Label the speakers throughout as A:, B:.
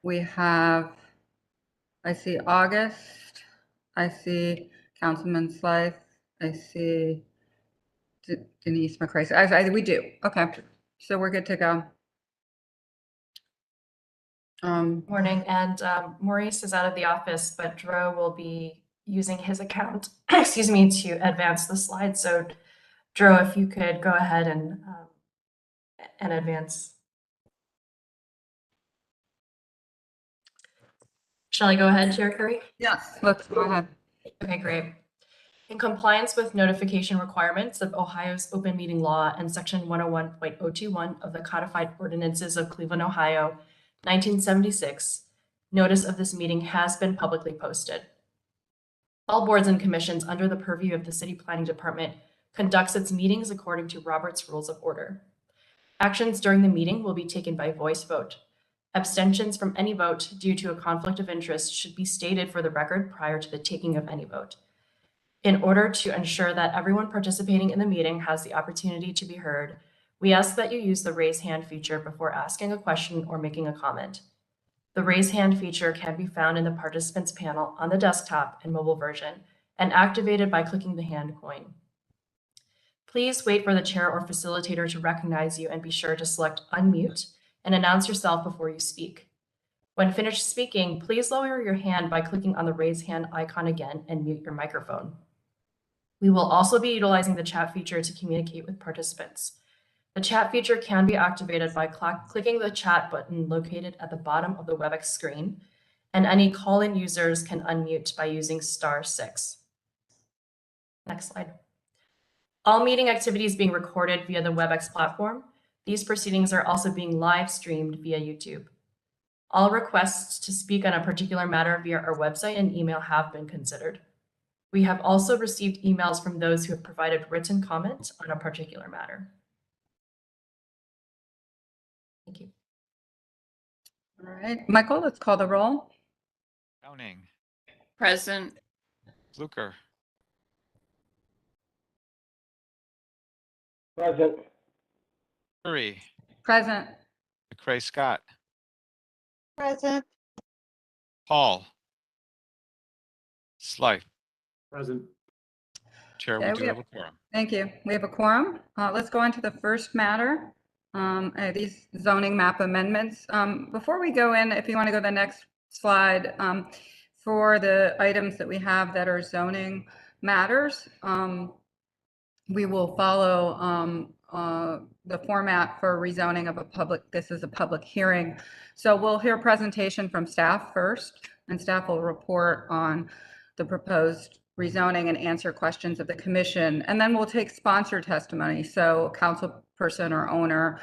A: We have, I see August, I see Councilman Slythe, I see Denise McCrae. We do. Okay. So we're good to go.
B: Morning, and Maurice is out of the office, but Dro will be using his account, excuse me, to advance the slide. So Dro, if you could go ahead and advance. Shall I go ahead, Chair Curry?
A: Yes, let's go ahead.
B: Okay, great. In compliance with notification requirements of Ohio's open meeting law and section 101.021 of the codified ordinances of Cleveland, Ohio, 1976, notice of this meeting has been publicly posted. All boards and commissions under the purview of the City Planning Department conducts its meetings according to Robert's Rules of Order. Actions during the meeting will be taken by voice vote. Abstentions from any vote due to a conflict of interest should be stated for the record prior to the taking of any vote. In order to ensure that everyone participating in the meeting has the opportunity to be heard, we ask that you use the raise hand feature before asking a question or making a comment. The raise hand feature can be found in the participants panel on the desktop and mobile version and activated by clicking the hand coin. Please wait for the chair or facilitator to recognize you and be sure to select unmute and announce yourself before you speak. When finished speaking, please lower your hand by clicking on the raise hand icon again and mute your microphone. We will also be utilizing the chat feature to communicate with participants. The chat feature can be activated by clicking the chat button located at the bottom of the WebEx screen, and any call-in users can unmute by using *6. Next slide. All meeting activities being recorded via the WebEx platform. These proceedings are also being live streamed via YouTube. All requests to speak on a particular matter via our website and email have been considered. We have also received emails from those who have provided written comment on a particular matter. Thank you.
A: All right, Michael, let's call the roll.
C: Downing.
D: Present.
C: Fluker.
E: Present.
C: Curry.
A: Present.
C: McCrae Scott.
D: Present.
C: Paul. Slythe.
E: Present.
C: Chair,
A: Okay,
C: we do have a quorum.
A: Thank you. We have a quorum. Let's go on to the first matter, these zoning map amendments. Before we go in, if you want to go to the next slide, for the items that we have that are zoning matters, we will follow the format for rezoning of a public, this is a public hearing. So we'll hear a presentation from staff first, and staff will report on the proposed rezoning and answer questions of the commission. And then we'll take sponsor testimony. So council person or owner,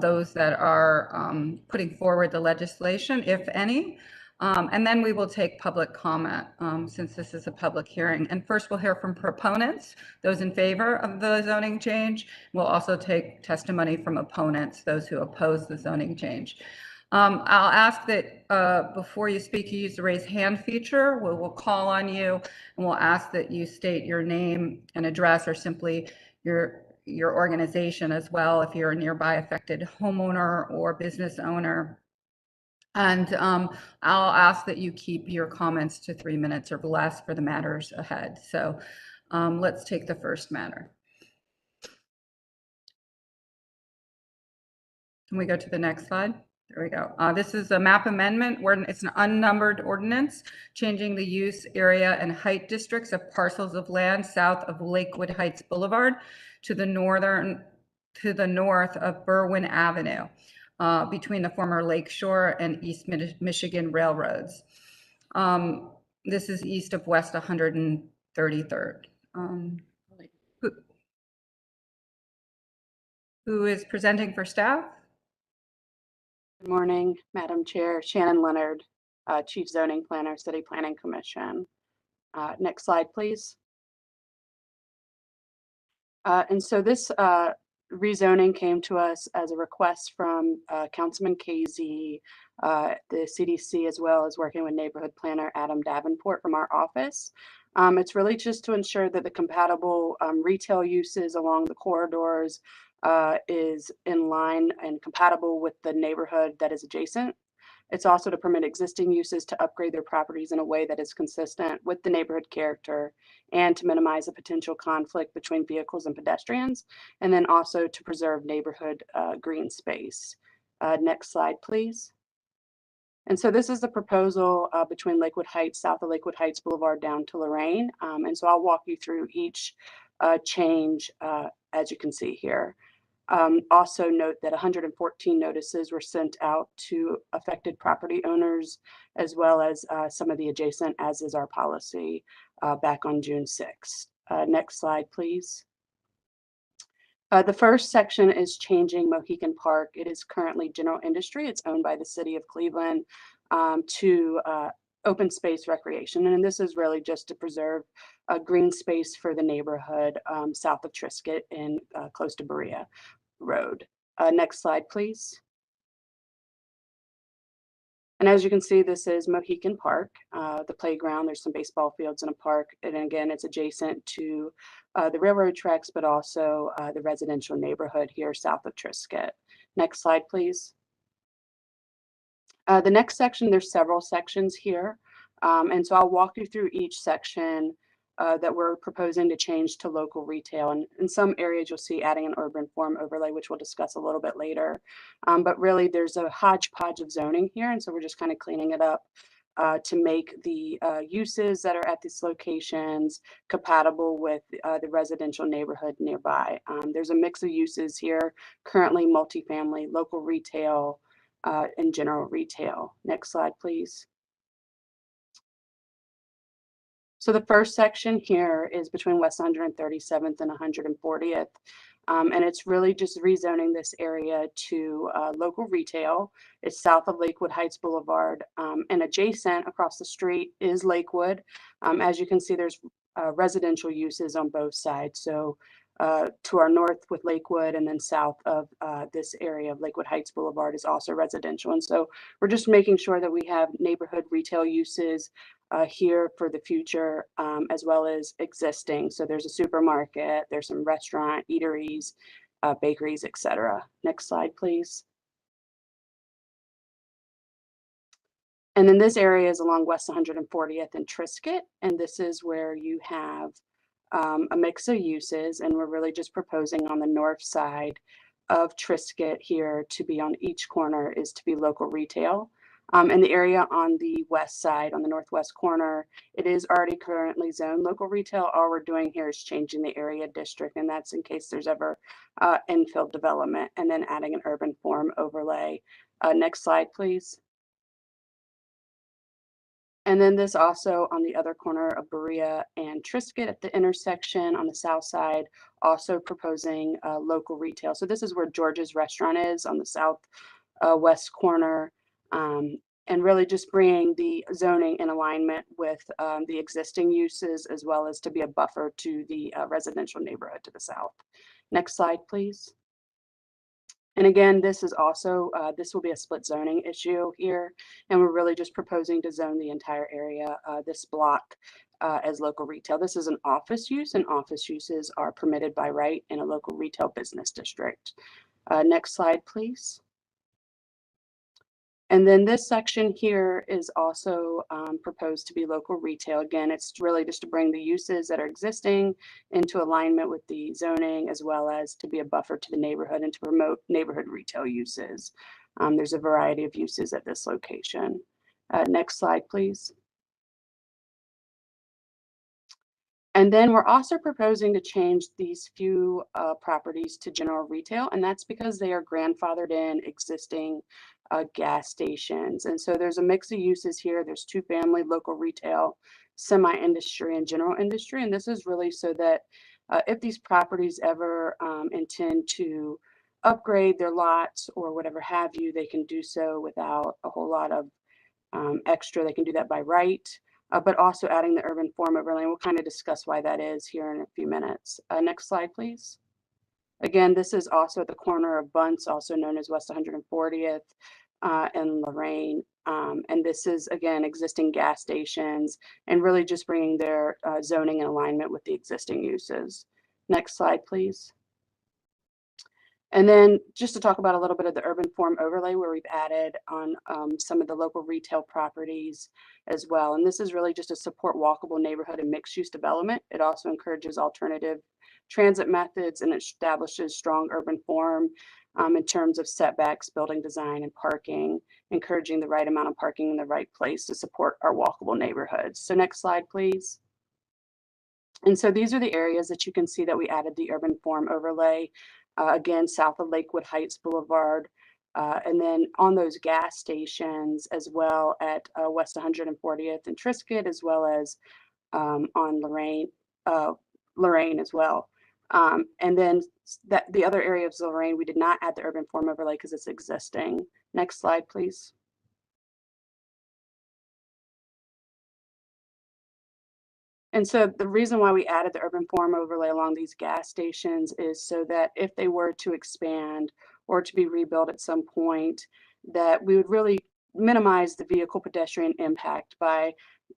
A: those that are putting forward the legislation, if any. And then we will take public comment since this is a public hearing. And first we'll hear from proponents, those in favor of the zoning change. We'll also take testimony from opponents, those who oppose the zoning change. I'll ask that before you speak, you use the raise hand feature. We'll call on you and we'll ask that you state your name and address or simply your organization as well if you're a nearby affected homeowner or business owner. And I'll ask that you keep your comments to 3 minutes or less for the matters ahead. So let's take the first matter. Can we go to the next slide? There we go. This is a map amendment where it's an unnumbered ordinance changing the use, area, and height districts of parcels of land south of Lakewood Heights Boulevard to the north of Berwyn Avenue. Between the former Lakeshore and East Michigan Railroads. This is east of West 133rd. Who is presenting for staff?
F: Good morning, Madam Chair. Shannon Leonard, Chief Zoning Planner, City Planning Commission. Next slide, please. And so this rezoning came to us as a request from Councilman KZ, the CDC, as well as working with neighborhood planner Adam Davenport from our office. It's really just to ensure that the compatible retail uses along the corridors is in line and compatible with the neighborhood that is adjacent. It's also to permit existing uses to upgrade their properties in a way that is consistent with the neighborhood character and to minimize a potential conflict between vehicles and pedestrians, and then also to preserve neighborhood green space. Next slide, please. And so this is the proposal between Lakewood Heights, south of Lakewood Heights Boulevard down to Lorraine. And so I'll walk you through each change as you can see here. Also note that 114 notices were sent out to affected property owners, as well as some of the adjacent, as is our policy, back on June 6th. Next slide, please. The first section is changing Mohican Park. It is currently general industry. It's owned by the city of Cleveland to open space recreation. And this is really just to preserve a green space for the neighborhood south of Triscuit and close to Berea Road. Next slide, please. And as you can see, this is Mohican Park, the playground. There's some baseball fields and a park. And again, it's adjacent to the railroad tracks, but also the residential neighborhood here south of Triscuit. Next slide, please. The next section, there's several sections here. And so I'll walk you through each section that we're proposing to change to local retail. And in some areas, you'll see adding an urban form overlay, which we'll discuss a little bit later. But really, there's a hodgepodge of zoning here. And so we're just kind of cleaning it up to make the uses that are at these locations compatible with the residential neighborhood nearby. There's a mix of uses here, currently multifamily, local retail, and general retail. Next slide, please. So the first section here is between West 137th and 140th. And it's really just rezoning this area to local retail. It's south of Lakewood Heights Boulevard, and adjacent across the street is Lakewood. As you can see, there's residential uses on both sides. So to our north with Lakewood, and then south of this area of Lakewood Heights Boulevard is also residential. And so we're just making sure that we have neighborhood retail uses here for the future, as well as existing. So there's a supermarket, there's some restaurant, eateries, bakeries, etc. Next slide, please. And then this area is along West 140th and Triscuit, and this is where you have a mix of uses, and we're really just proposing on the north side of Triscuit here to be on each corner is to be local retail. And the area on the west side, on the northwest corner, it is already currently zoned local retail. All we're doing here is changing the area district, and that's in case there's ever infill development, and then adding an urban form overlay. Next slide, please. And then this also on the other corner of Berea and Triscuit at the intersection on the south side, also proposing local retail. So this is where George's Restaurant is on the south west corner, and really just bringing the zoning in alignment with the existing uses, as well as to be a buffer to the residential neighborhood to the south. Next slide, please. And again, this is also, this will be a split zoning issue here, and we're really just proposing to zone the entire area, this block, as local retail. This is an office use, and office uses are permitted by right in a local retail business district. Next slide, please. And then this section here is also proposed to be local retail. Again, it's really just to bring the uses that are existing into alignment with the zoning, as well as to be a buffer to the neighborhood and to promote neighborhood retail uses. There's a variety of uses at this location. Next slide, please. And then we're also proposing to change these few properties to general retail, and that's because they are grandfathered in existing gas stations. And so there's a mix of uses here. There's two family, local retail, semi-industry, and general industry. And this is really so that if these properties ever intend to upgrade their lots or whatever have you, they can do so without a whole lot of extra. They can do that by right. But also adding the urban form overlay. And we'll kind of discuss why that is here in a few minutes. Next slide, please. Again, this is also at the corner of Bunce, also known as West 140th and Lorraine. And this is, again, existing gas stations and really just bringing their zoning in alignment with the existing uses. Next slide, please. And then just to talk about a little bit of the urban form overlay where we've added on some of the local retail properties as well. And this is really just to support walkable neighborhood and mixed use development. It also encourages alternative transit methods and establishes strong urban form in terms of setbacks, building design, and parking, encouraging the right amount of parking in the right place to support our walkable neighborhoods. So next slide, please. And so these are the areas that you can see that we added the urban form overlay. Again, south of Lakewood Heights Boulevard, and then on those gas stations as well at West 140th and Triscuit, as well as on Lorraine as well. And then that the other area of Lorraine, we did not add the urban form overlay because it's existing. Next slide, please. And so the reason why we added the urban form overlay along these gas stations is so that if they were to expand or to be rebuilt at some point, that we would really minimize the vehicle pedestrian impact by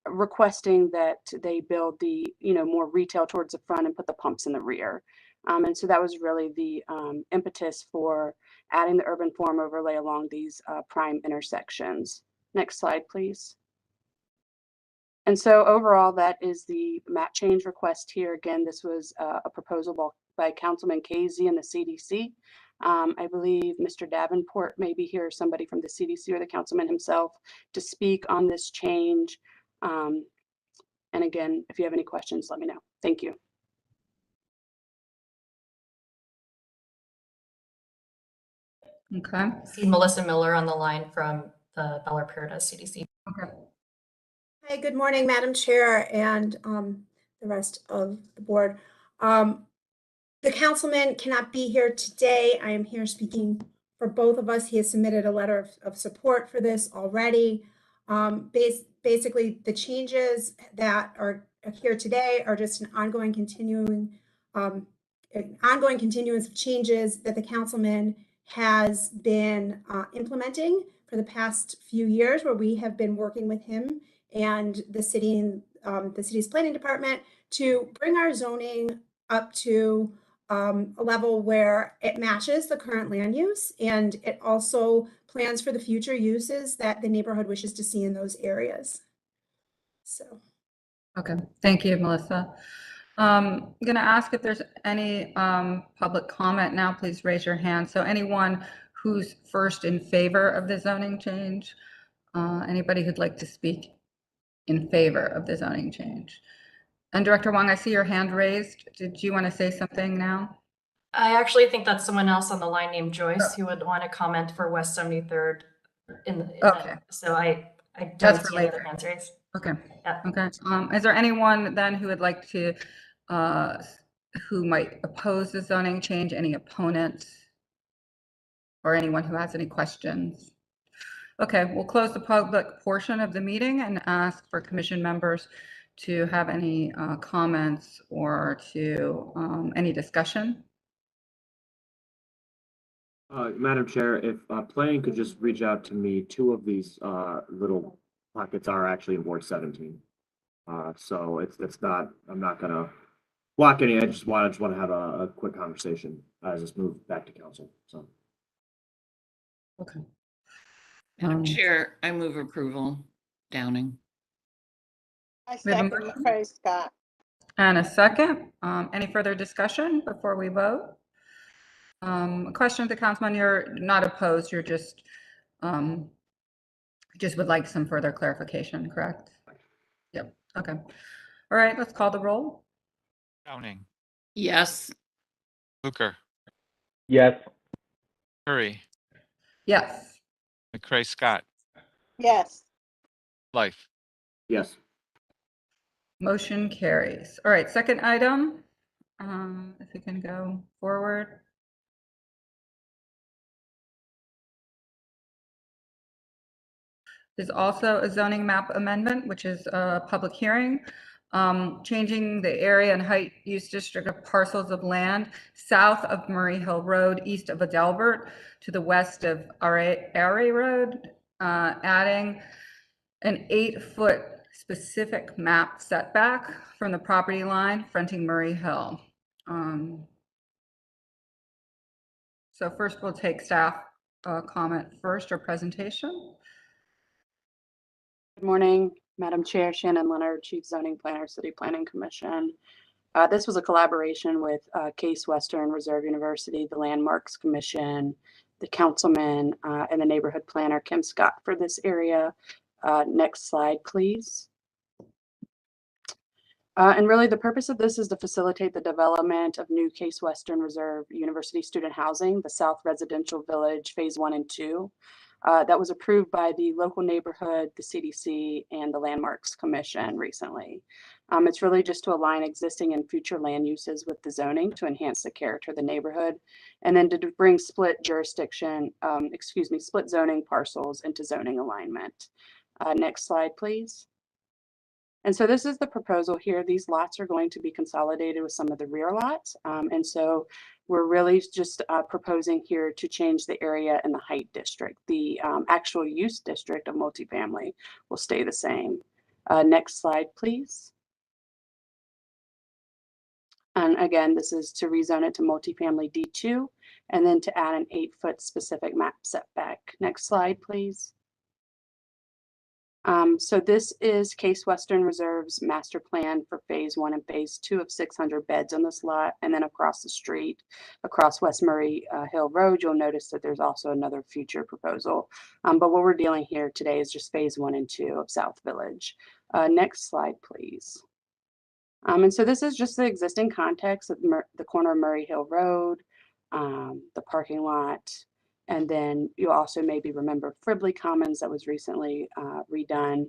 F: requesting that they build the, more retail towards the front and put the pumps in the rear. And so that was really the impetus for adding the urban form overlay along these prime intersections. Next slide, please. And so overall, that is the map change request here. Again, this was a proposal by Councilman Casey and the CDC. I believe Mr. Davenport may be here, or somebody from the CDC or the councilman himself to speak on this change. And again, if you have any questions, let me know. Thank you.
A: Okay.
B: See Melissa Miller on the line from the Bel Air Paradise CDC.
A: Okay.
E: Hi, good morning, Madam Chair and the rest of the board. The councilman cannot be here today. I am here speaking for both of us. He has submitted a letter of support for this already. Basically, the changes that are here today are just an ongoing continuance of changes that the councilman has been implementing for the past few years, where we have been working with him and the city's planning department to bring our zoning up to a level where it matches the current land use, and it also plans for the future uses that the neighborhood wishes to see in those areas. So.
A: Okay, thank you, Melissa. I'm going to ask if there's any public comment now. Please raise your hand. So anyone who's first in favor of the zoning change, anybody who'd like to speak in favor of the zoning change? And Director Wong, I see your hand raised. Did you want to say something now?
B: I actually think that's someone else on the line named Joyce who would want to comment for West 73rd.
A: Okay.
B: So I
A: That's
B: don't
A: for
B: see any other
A: later.
B: hands raised.
A: Okay.
B: Yeah.
A: Okay. Is there anyone then who would like to, who might oppose the zoning change? Any opponents? Or anyone who has any questions? Okay, we'll close the public portion of the meeting and ask for commission members to have any comments or to any discussion.
G: Madam Chair, if planning could just reach out to me, two of these little pockets are actually in Ward 17. So it's not, I'm not gonna block any. I just want to have a quick conversation as this moves back to council. So.
A: Okay.
D: Madam Chair, I move approval. Downing.
H: I
A: We have a
H: second
A: motion?
H: McCray Scott.
A: And a second. Any further discussion before we vote? A question of the councilman, you're not opposed, you're just would like some further clarification, correct? Yep, okay. All right, let's call the roll.
C: Downing,
D: Yes.
C: Luker,
I: Yes.
C: Curry,
A: Yes.
C: McCray Scott,
H: Yes.
C: Life.
G: Yes.
A: Motion carries. All right, second item, if we can go forward. There's also a zoning map amendment, which is a public hearing, changing the area and height use district of parcels of land south of Murray Hill Road, east of Adelbert, to the west of Array Road, adding an 8-foot specific map setback from the property line fronting Murray Hill. So first we'll take staff comment first or presentation.
F: Good morning, Madam Chair, Shannon Leonard, Chief Zoning Planner, City Planning Commission. This was a collaboration with Case Western Reserve University, the Landmarks Commission, the councilman, and the neighborhood planner, Kim Scott, for this area. Next slide, please. And really the purpose of this is to facilitate the development of new Case Western Reserve University student housing, the South Residential Village Phase 1 and 2. That was approved by the local neighborhood, the CDC, and the Landmarks Commission recently. It's really just to align existing and future land uses with the zoning to enhance the character of the neighborhood, and then to bring split zoning parcels into zoning alignment. Next slide, please. And so this is the proposal here. These lots are going to be consolidated with some of the rear lots. And so we're really just proposing here to change the area in the height district. The actual use district of multifamily will stay the same. Next slide, please. And again, this is to rezone it to multifamily D2 and then to add an 8-foot specific map setback. Next slide, please. So this is Case Western Reserve's master plan for Phase 1 and Phase 2 of 600 beds on this lot. And then across the street, across West Murray Hill Road, you'll notice that there's also another future proposal. But what we're dealing here today is just Phase 1 and 2 of South Village. Next slide, please. And so this is just the existing context of the corner of Murray Hill Road, the parking lot. And then you also maybe remember Fribley Commons that was recently redone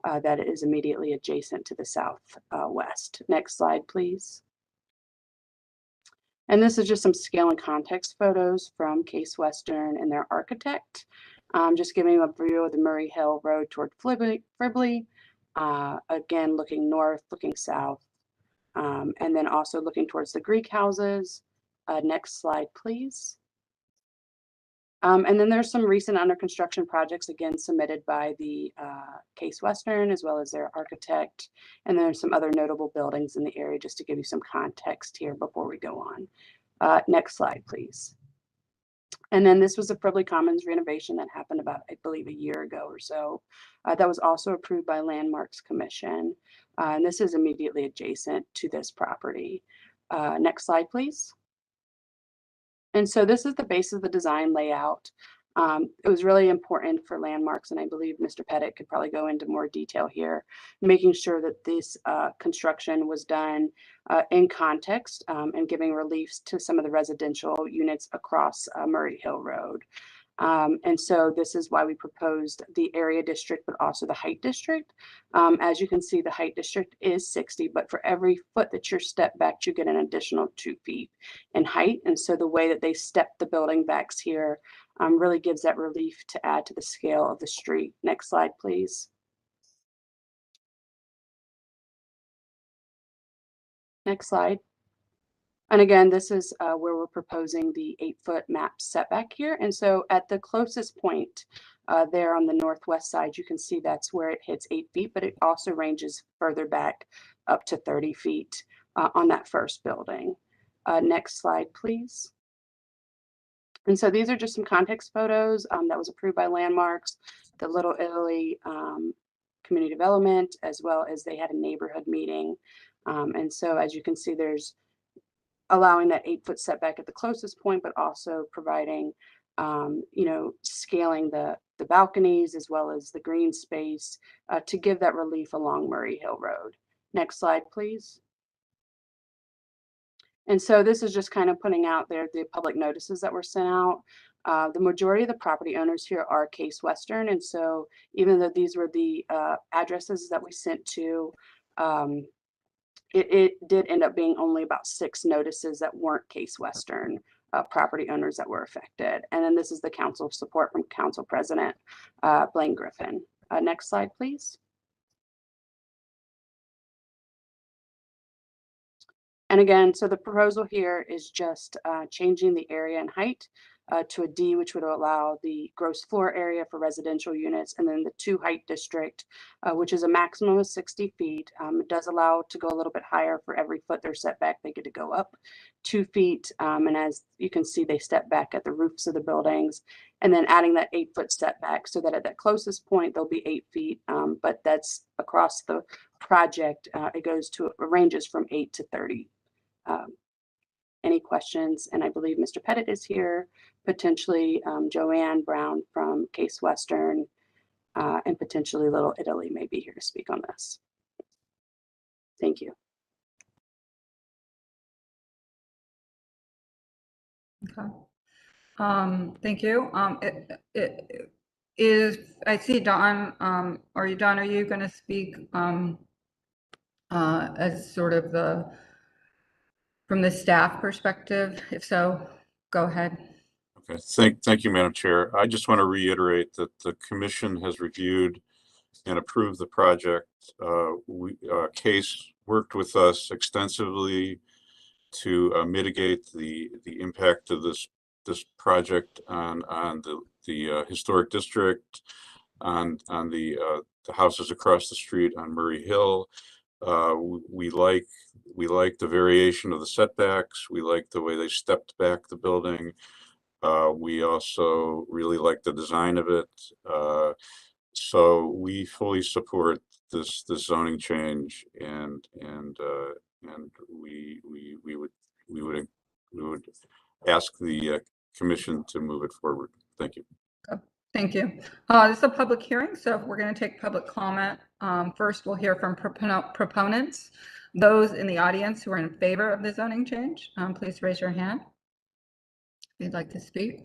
F: that is immediately adjacent to the southwest. Next slide, please. And this is just some scale and context photos from Case Western and their architect. Just giving you a view of the Murray Hill Road toward Fribley. Again, looking north, looking south, and then also looking towards the Greek houses. Next slide, please. And then there's some recent under construction projects, again, submitted by the Case Western as well as their architect. And there's some other notable buildings in the area just to give you some context here before we go on. Next slide, please. And then this was a Fribley Commons renovation that happened about, I believe, a year ago or so. That was also approved by Landmarks Commission. And this is immediately adjacent to this property. Next slide, please. And so this is the base of the design layout. It was really important for Landmarks, and I believe Mr. Pettit could probably go into more detail here, making sure that this construction was done in context and giving reliefs to some of the residential units across Murray Hill Road. And so this is why we proposed the area district, but also the height district. As you can see, the height district is 60, but for every foot that you're stepped back, you get an additional 2 feet in height. And so the way that they step the building backs here really gives that relief to add to the scale of the street. Next slide, please. Next slide. And again, this is where we're proposing the 8-foot map setback here. And so at the closest point there on the northwest side, you can see that's where it hits 8 feet, but it also ranges further back up to 30 feet on that first building. Next slide, please. And so these are just some context photos that was approved by Landmarks, the Little Italy community development, as well as they had a neighborhood meeting. And so as you can see, there's allowing that 8-foot setback at the closest point, but also providing, scaling the balconies as well as the green space to give that relief along Murray Hill Road. Next slide, please. And so this is just kind of putting out there the public notices that were sent out. The majority of the property owners here are Case Western. And so even though these were the addresses that we sent to, it did end up being only about 6 notices that weren't Case Western property owners that were affected. And then this is the council support from Council President Blaine Griffin. Next slide, please. And again, so the proposal here is just changing the area and height to a D, which would allow the gross floor area for residential units, and then the 2 height district, which is a maximum of 60 feet. It does allow to go a little bit higher for every foot they're set back. They get to go up 2 feet. And as you can see, they step back at the roofs of the buildings, and then adding that 8-foot setback so that at that closest point, they'll be 8 feet. But that's across the project. It ranges from 8 to 30. Any questions? And I believe Mr. Pettit is here, potentially Joanne Brown from Case Western, and potentially Little Italy may be here to speak on this. Thank you.
A: Okay. Thank you. I see Don, are you going to speak as sort of from the staff perspective? If so, go ahead.
I: Okay, thank you, Madam Chair. I just want to reiterate that the commission has reviewed and approved the project. Case worked with us extensively to mitigate the impact of this project on the historic district, on the houses across the street on Murray Hill. We like the variation of the setbacks. We like the way they stepped back the building. We also really like the design of it. So we fully support this zoning change, and we would ask the commission to move it forward. Thank you.
A: Thank you. This is a public hearing, so we're going to take public comment. First, we'll hear from proponents. Those in the audience who are in favor of the zoning change, please raise your hand if you'd like to speak.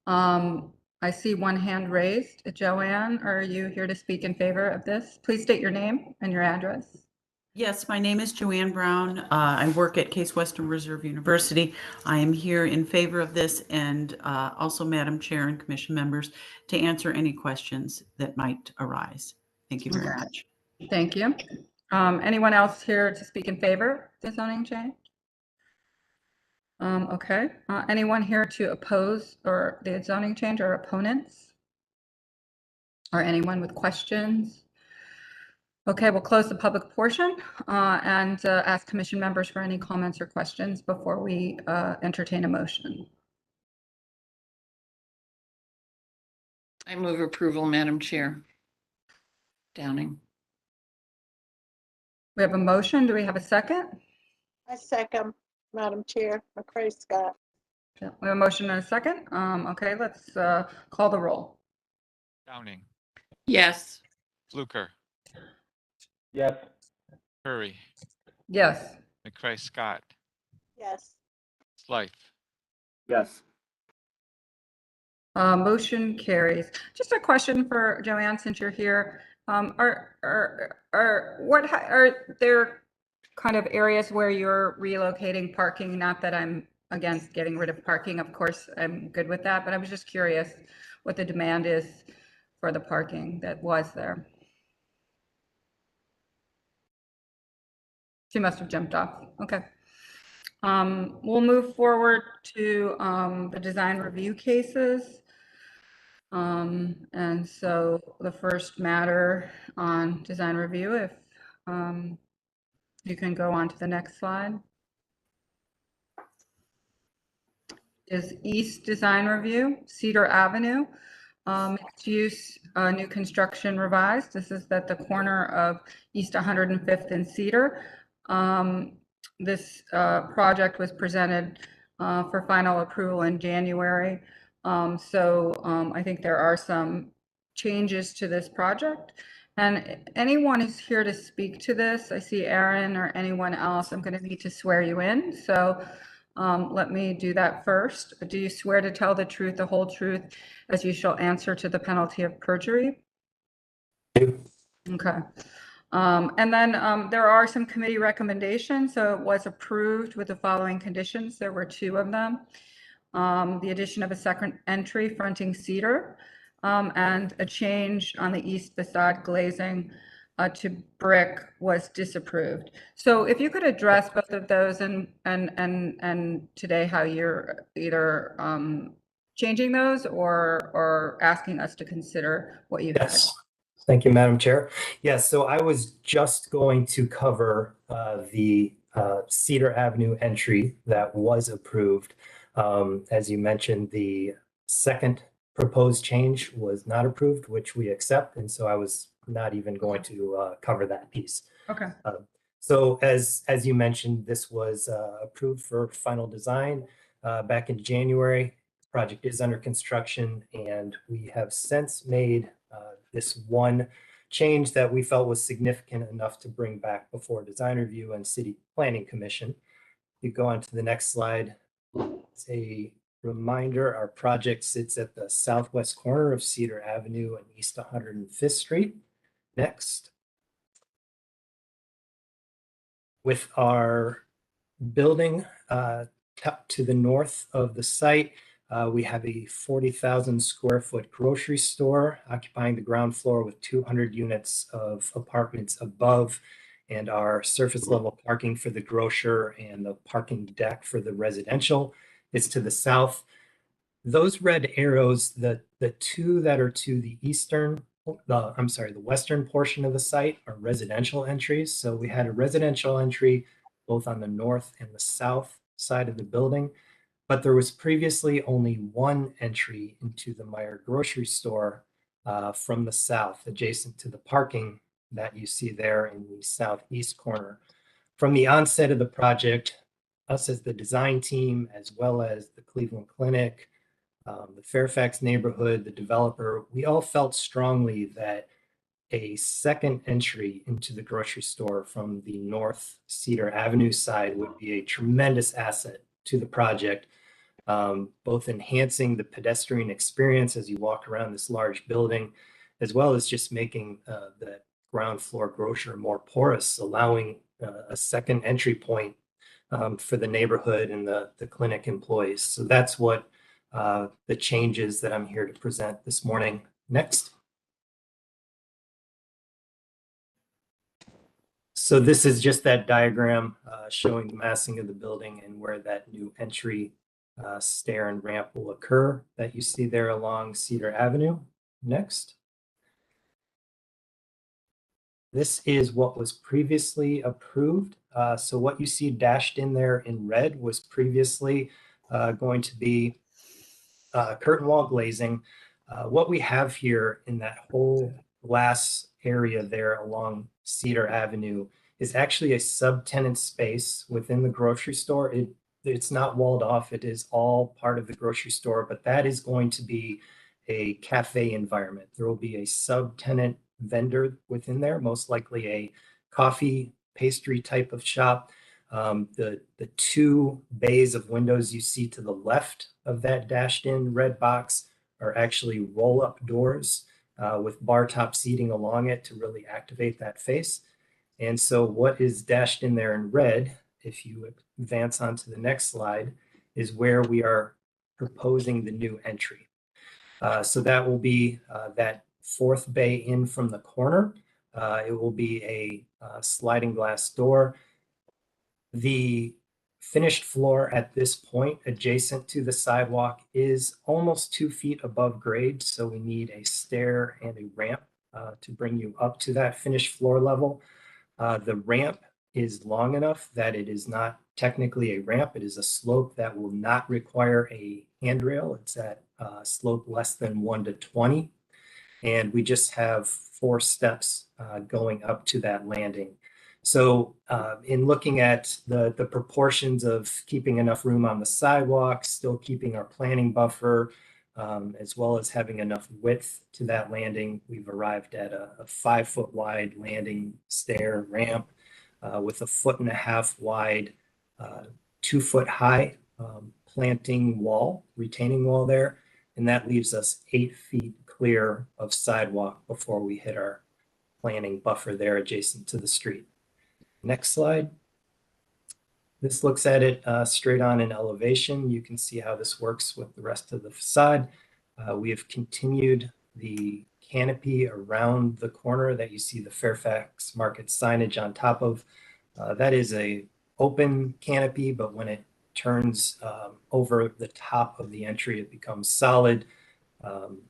A: I see one hand raised. Joanne, are you here to speak in favor of this? Please state your name and your address.
J: Yes, my name is Joanne Brown. I work at Case Western Reserve University. I am here in favor of this, and also Madam Chair and Commission members, to answer any questions that might arise. Thank you very much.
A: Thank you. Anyone else here to speak in favor of the zoning change? Okay. Anyone here to oppose or the zoning change, or opponents? Or anyone with questions? Okay, we'll close the public portion and ask commission members for any comments or questions before we entertain a motion.
D: I move approval, Madam Chair. Downing.
A: We have a motion. Do we have a second?
H: I second, Madam Chair, McCray Scott.
A: We have a motion and a second. Okay, let's call the roll.
C: Downing,
D: Yes.
C: Fluker,
K: Yes.
C: Curry,
A: Yes.
C: McCray Scott,
H: Yes.
C: Slife.
G: Yes.
A: Motion carries. Just a question for Joanne, since you're here. Are there kind of areas where you're relocating parking? Not that I'm against getting rid of parking, of course, I'm good with that, but I was just curious what the demand is for the parking that was there. She must have jumped off. Okay. We'll move forward to the design review cases. And so the first matter on design review, if you can go on to the next slide, is East Design Review, Cedar Avenue, mixed use, new construction revised. This is at the corner of East 105th and Cedar. This project was presented for final approval in January. So I think there are some changes to this project. And anyone who's here to speak to this, I see Aaron or anyone else, I'm going to need to swear you in. So let me do that first. Do you swear to tell the truth, the whole truth, as you shall answer to the penalty of perjury? Okay. And then there are some committee recommendations. So it was approved with the following conditions. There were 2 of them. The addition of a second entry fronting Cedar, and a change on the east facade glazing to brick was disapproved. So if you could address both of those and today how you're either changing those or asking us to consider what you had?
L: Yes. Thank you, Madam Chair. Yes, so I was just going to cover the Cedar Avenue entry that was approved. As you mentioned, the second proposed change was not approved, which we accept, and so I was not even going to cover that piece.
A: Okay.
L: So as you mentioned, this was approved for final design back in January. Project is under construction, and we have since made this one change that we felt was significant enough to bring back before design review and city planning commission. You go on to the next slide. It's a reminder, our project sits at the southwest corner of Cedar Avenue and East 105th Street. Next. With our building to the north of the site, we have a 40,000 square foot grocery store occupying the ground floor with 200 units of apartments above, and our surface level parking for the grocer and the parking deck for the residential is to the south. Those red arrows, the two that are to the the western portion of the site are residential entries. So we had a residential entry both on the north and the south side of the building. But there was previously only one entry into the Meijer grocery store from the south, adjacent to the parking that you see there in the southeast corner. From the onset of the project, us as the design team, as well as the Cleveland Clinic, the Fairfax neighborhood, the developer, we all felt strongly that a second entry into the grocery store from the North Cedar Avenue side would be a tremendous asset to the project. Both enhancing the pedestrian experience as you walk around this large building, as well as just making the ground floor grocer more porous, allowing a second entry point for the neighborhood and the clinic employees. So that's what the changes that I'm here to present this morning. Next. So this is just that diagram showing the massing of the building and where that new entry stair and ramp will occur that you see there along Cedar Avenue. Next. This is what was previously approved. So what you see dashed in there in red was previously going to be curtain wall glazing. What we have here in that whole glass area there along Cedar Avenue is actually a subtenant space within the grocery store. It's not walled off. It is all part of the grocery store, but that is going to be a cafe environment. There will be a subtenant vendor within there, most likely a coffee pastry type of shop. The two bays of windows you see to the left of that dashed in red box are actually roll-up doors with bar top seating along it to really activate that face. And so what is dashed in there in red, if you advance on to the next slide, is where we are proposing the new entry. So that will be that fourth bay in from the corner. It will be a sliding glass door. The finished floor at this point adjacent to the sidewalk is almost 2 feet above grade. So we need a stair and a ramp to bring you up to that finished floor level. The ramp is long enough that it is not technically a ramp. It is a slope that will not require a handrail. It's at a slope less than 1 to 20. And we just have 4 steps going up to that landing. So in looking at the proportions of keeping enough room on the sidewalk, still keeping our planning buffer, as well as having enough width to that landing, we've arrived at a 5 foot wide landing stair ramp with a 1.5 foot wide, 2 foot high planting wall, retaining wall there. And that leaves us 8 feet clear of sidewalk before we hit our planning buffer there adjacent to the street. Next slide. This looks at it straight on in elevation. You can see how this works with the rest of the facade. We have continued the canopy around the corner that you see the Fairfax Market signage on top of. That is a open canopy, but when it turns over the top of the entry. It becomes solid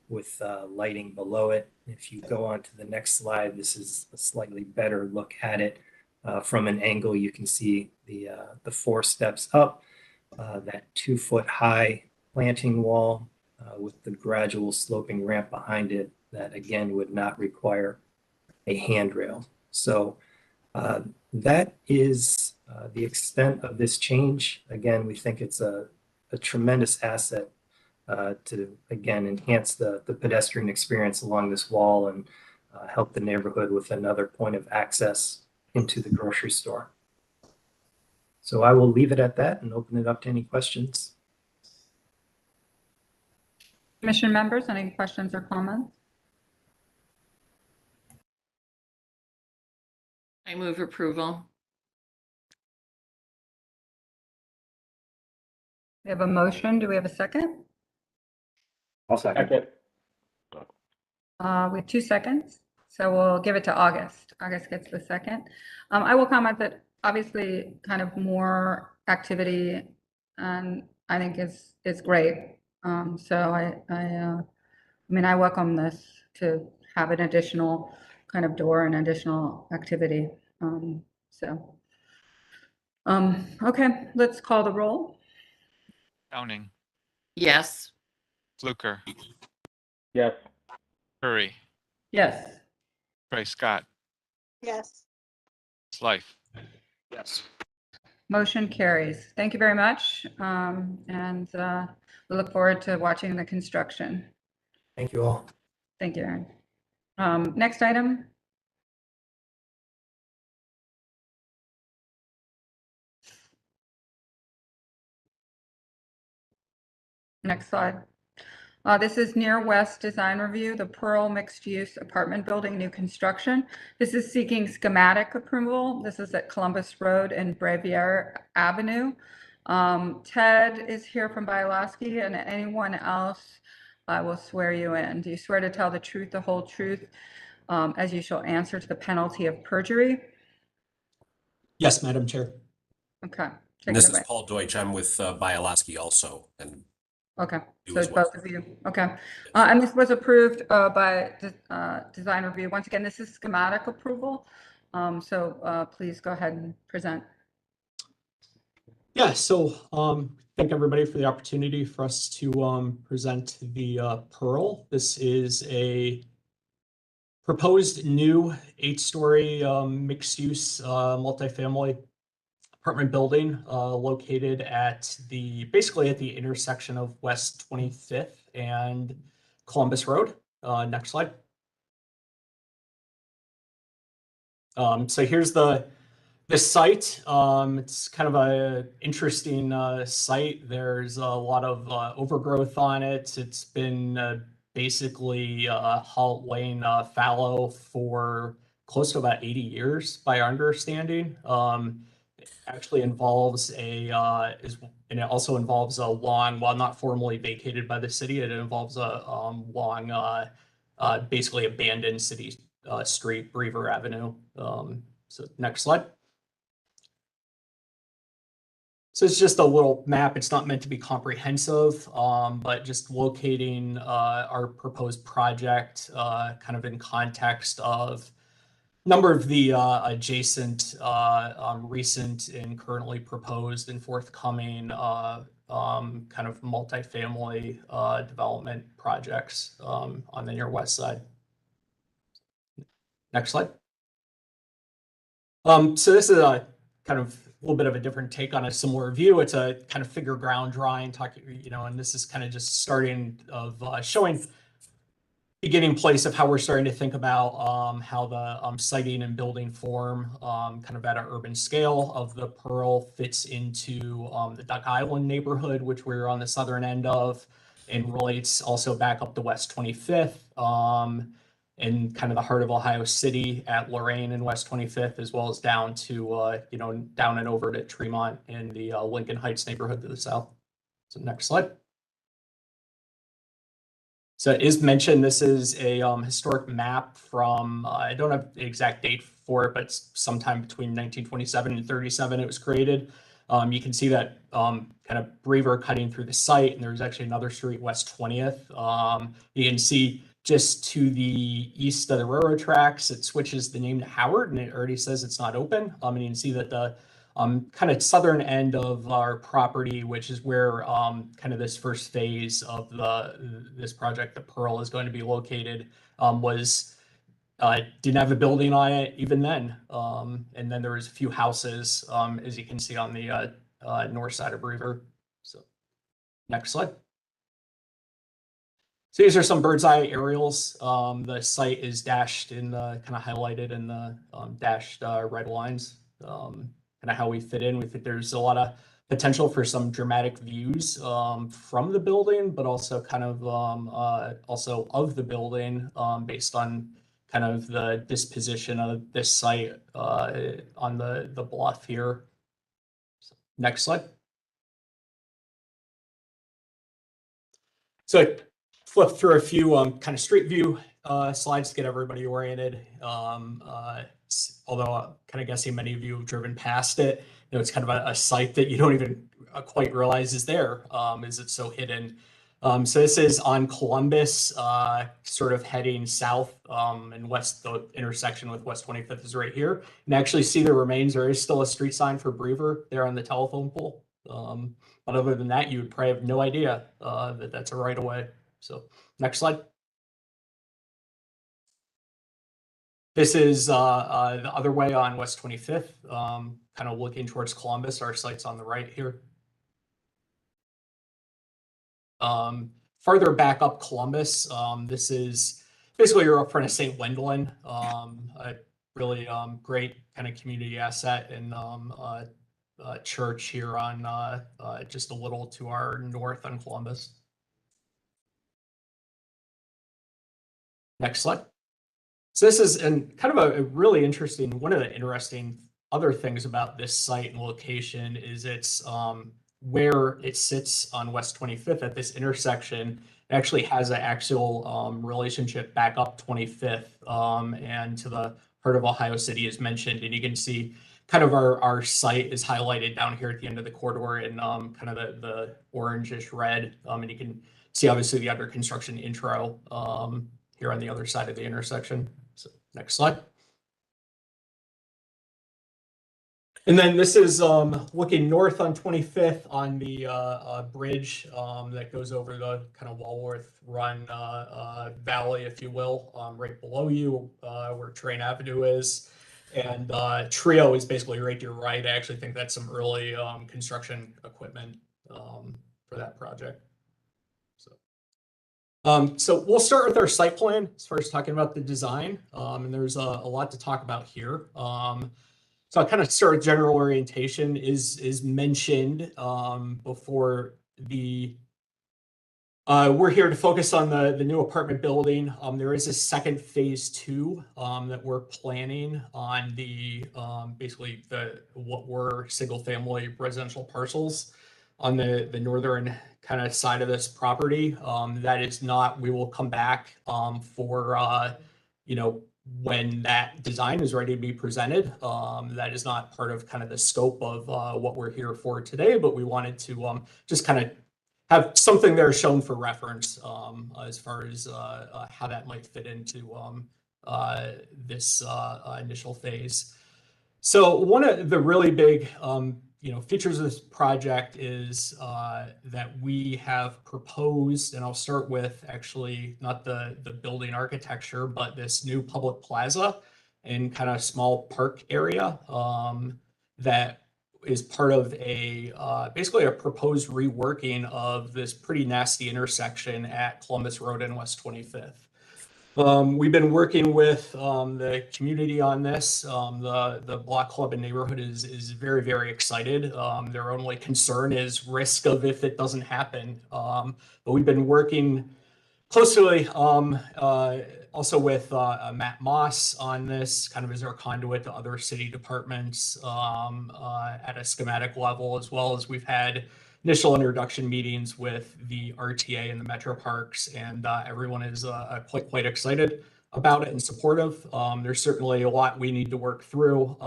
L: with lighting below it. If you go on to the next slide, this is a slightly better look at it. From an angle, you can see the 4 steps up, that 2-foot high planting wall with the gradual sloping ramp behind it that again would not require a handrail. So that is the extent of this change. Again, we think it's a tremendous asset to, again, enhance the pedestrian experience along this wall and help the neighborhood with another point of access into the grocery store. So I will leave it at that and open it up to any questions.
A: Commission members, any questions or comments?
D: I move approval.
A: We have a motion. Do we have a second?
G: I'll second.
K: Second.
A: We have 2 seconds, so we'll give it to August. August gets the second. I will comment that obviously kind of more activity and I think is great. So I mean, I welcome this to have an additional kind of door and additional activity. Okay, let's call the roll.
C: Downing,
D: Yes.
C: Fluker,
K: Yes.
C: Curry,
A: Yes.
C: Price Scott,
H: Yes.
C: Slife.
G: Yes.
A: Motion carries. Thank you very much. We look forward to watching the construction.
L: Thank you all.
A: Thank you, Aaron. Next item. Next slide. This is Near West Design Review, the Pearl Mixed Use Apartment Building New Construction. This is seeking schematic approval. This is at Columbus Road and Breever Avenue. Ted is here from Bialaski, and anyone else, I will swear you in. Do you swear to tell the truth, the whole truth, as you shall answer to the penalty of perjury?
M: Yes, Madam Chair.
A: Okay.
M: And this is Paul Deutsch. I'm with Bialaski also. And
A: okay,
M: you
A: so
M: as well.
A: both of you. Okay. And this was approved by Design Review. Once again, this is schematic approval. Please go ahead and present.
M: Yeah, so thank everybody for the opportunity for us to present the Pearl. This is a proposed new 8-story mixed-use multifamily apartment building located at basically at the intersection of West 25th and Columbus Road. Next slide. So here's the site. It's kind of a interesting site. There's a lot of overgrowth on it. It's been basically laying fallow for close to about 80 years by our understanding. It actually involves and it also involves a long, while not formally vacated by the city, it involves a long, basically abandoned city street, Breever Avenue. So next slide. So it's just a little map. It's not meant to be comprehensive, but just locating our proposed project kind of in context of a number of the adjacent, recent and currently proposed and forthcoming kind of multifamily development projects on the near west side. Next slide. So this is a kind of a little bit of a different take on a similar view. It's a kind of figure ground drawing, and this is kind of just starting of showing beginning place of how we're starting to think about how the siting and building form kind of at an urban scale of the Pearl fits into the Duck Island neighborhood, which we're on the southern end of, and relates also back up to West 25th and kind of the heart of Ohio City at Lorain and West 25th, as well as down to, down and over to Tremont and the Lincoln Heights neighborhood to the south. So next slide. So as mentioned, this is a historic map from, I don't have the exact date for it, but sometime between 1927 and 37 it was created. You can see that kind of Breever cutting through the site, and there's actually another street, West 20th. You can see just to the east of the railroad tracks, it switches the name to Howard, and it already says it's not open. And you can see that the kind of southern end of our property, which is where kind of this first phase of this project, the Pearl, is going to be located, didn't have a building on it even then. And then there was a few houses, as you can see on the north side of Breever. So next slide. So these are some bird's eye aerials. The site is dashed in the kind of highlighted in the dashed red lines. Kind of how we fit in. We think there's a lot of potential for some dramatic views from the building, but also kind of also of the building based on kind of the disposition of this site on the bluff here. So, next slide. So I flipped through a few kind of street view slides to get everybody oriented. Although I'm kind of guessing many of you have driven past it, you know, it's kind of a site that you don't even quite realize is there, as it's so hidden. So this is on Columbus, sort of heading south and west. The intersection with West 25th is right here. And actually see the remains. There is still a street sign for Breever there on the telephone pole. But other than that, you would probably have no idea that that's a right of way. So next slide. This is the other way on West 25th, kind of looking towards Columbus. Our site's on the right here. Farther back up Columbus, this is basically you're up front of St. Wendolin, a really great kind of community asset and church here on just a little to our north on Columbus. Next slide. So this is kind of a really interesting, one of the interesting other things about this site and location is it's where it sits on West 25th at this intersection. It actually has an actual relationship back up 25th and to the heart of Ohio City is mentioned. And you can see kind of our site is highlighted down here at the end of the corridor in kind of the orangish red. And you can see obviously the under construction intro here on the other side of the intersection. So next slide. And then this is looking north on 25th on the bridge that goes over the kind of Walworth Run Valley, if you will, right below you where Train Avenue is. And Trio is basically right to your right. I actually think that's some early construction equipment for that project. So we'll start with our site plan as far as talking about the design. And there's a lot to talk about here. So I'll kind of start with general orientation is mentioned before the, we're here to focus on the new apartment building. There is a second phase 2 that we're planning on the, basically what were single family residential parcels on the northern kind of side of this property. That is not, we will come back for, you know, when that design is ready to be presented. That is not part of kind of the scope of what we're here for today, but we wanted to just kind of have something there shown for reference as far as how that might fit into this initial phase. So one of the really big you know, features of this project is that we have proposed, and I'll start with actually not the building architecture, but this new public plaza and kind of small park area that is part of a basically a proposed reworking of this pretty nasty intersection at Columbus Road and West 25th. We've been working with the community on this. The block club and neighborhood is very, very excited. Their only concern is risk of if it doesn't happen. But we've been working closely also with Matt Moss on this, kind of as our conduit to other city departments at a schematic level, as well as we've had initial introduction meetings with the RTA and the Metro Parks, and everyone is quite excited. about it and supportive. There's certainly a lot we need to work through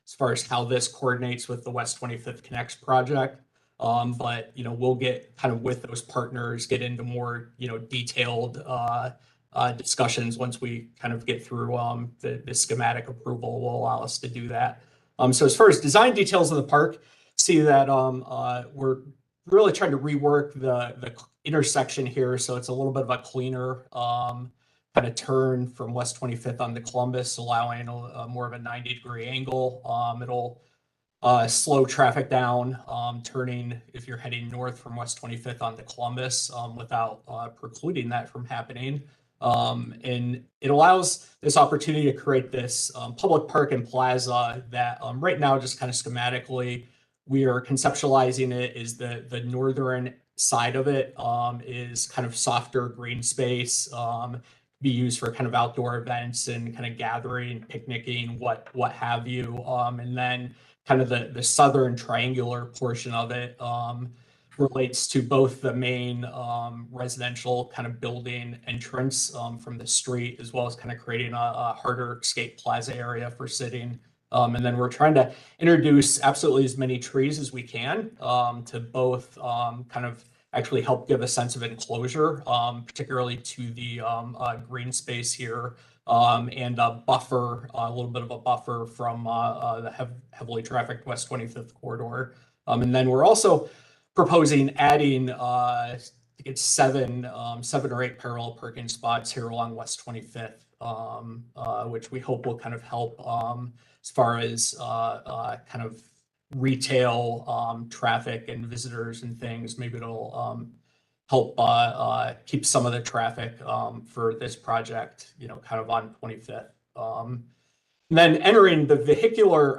M: as far as how this coordinates with the West 25th Connects project. But we'll get kind of with those partners, get into more detailed discussions once we kind of get through the schematic approval will allow us to do that. So as far as design details of the park, see that we're really trying to rework the intersection here, so it's a little bit of a cleaner kind of turn from West 25th onto Columbus, allowing a more of a 90-degree angle. It'll slow traffic down, turning if you're heading north from West 25th onto Columbus without precluding that from happening. And it allows this opportunity to create this public park and plaza that right now, just kind of schematically, we are conceptualizing it is the northern side of it is kind of softer green space, be used for kind of outdoor events and kind of gathering, picnicking, what have you. And then kind of the southern triangular portion of it relates to both the main residential kind of building entrance from the street, as well as kind of creating a harder escape plaza area for sitting. And then we're trying to introduce absolutely as many trees as we can to both kind of actually help give a sense of enclosure, particularly to the green space here, and a buffer, a little bit of a buffer from the heavily trafficked West 25th corridor. And then we're also proposing adding, I think it's seven or eight parallel parking spots here along West 25th, which we hope will kind of help as far as kind of retail traffic and visitors and things. Maybe it'll help keep some of the traffic for this project, kind of on 25th. And then entering the vehicular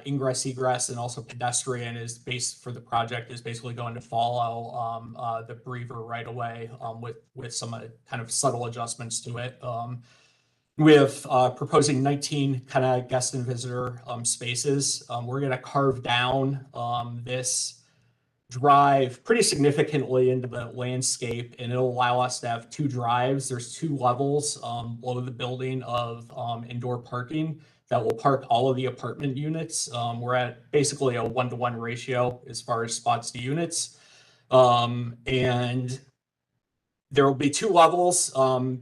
M: ingress, egress, and also pedestrian is based for the project is basically going to follow the Breever right away with some kind of subtle adjustments to it. We have proposing 19 kind of guest and visitor spaces. We're going to carve down this drive pretty significantly into the landscape, and it'll allow us to have two drives. There's two levels below the building of indoor parking that will park all of the apartment units. We're at basically a 1-to-1 ratio as far as spots to units. And there will be two levels.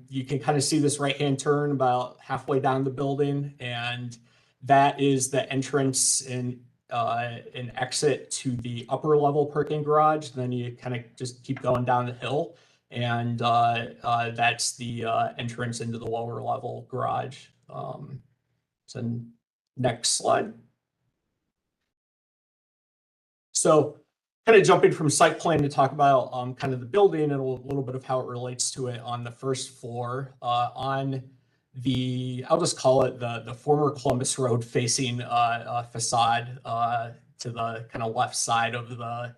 M: You can kind of see this right-hand turn about halfway down the building, and that is the entrance and an exit to the upper level parking garage. Then you kind of just keep going down the hill, and that's the entrance into the lower level garage. So next slide. So kind of jumping from site plan to talk about kind of the building and a little bit of how it relates to it on the first floor. On the, I'll just call it the former Columbus Road facing facade to the kind of left side of the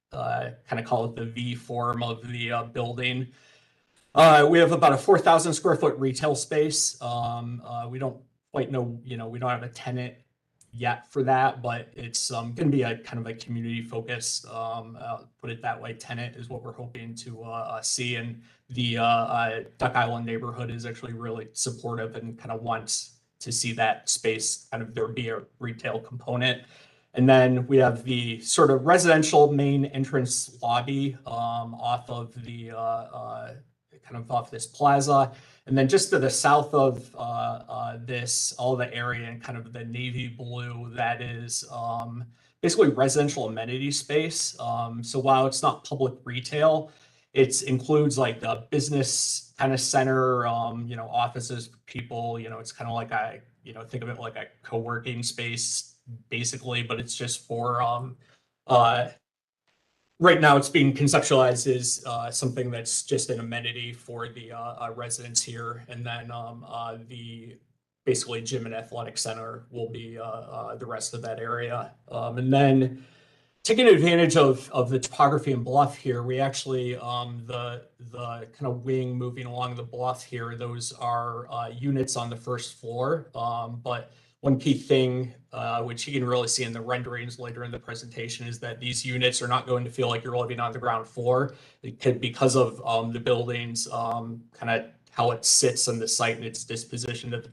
M: kind of call it the V form of the building. We have about a 4,000 square foot retail space. We don't quite know, we don't have a tenant yet for that, but it's going to be a kind of a community focused, put it that way, tenant is what we're hoping to see. And the Duck Island neighborhood is actually really supportive and kind of wants to see that space kind of there be a retail component. And then we have the sort of residential main entrance lobby off of the kind of off this plaza. And then just to the south of this, all the area and kind of the navy blue, that is basically residential amenity space. So while it's not public retail, it includes like a business kind of center, offices for people, it's kind of like a, think of it like a co-working space basically, but it's just for right now it's being conceptualized as something that's just an amenity for the residents here. And then the basically gym and athletic center will be the rest of that area. And then taking advantage of the topography and bluff here, we actually, the kind of wing moving along the bluff here, those are units on the first floor. But one key thing, which you can really see in the renderings later in the presentation, is that these units are not going to feel like you're living on the ground floor. It could, because of the buildings kind of how it sits on the site and its disposition to the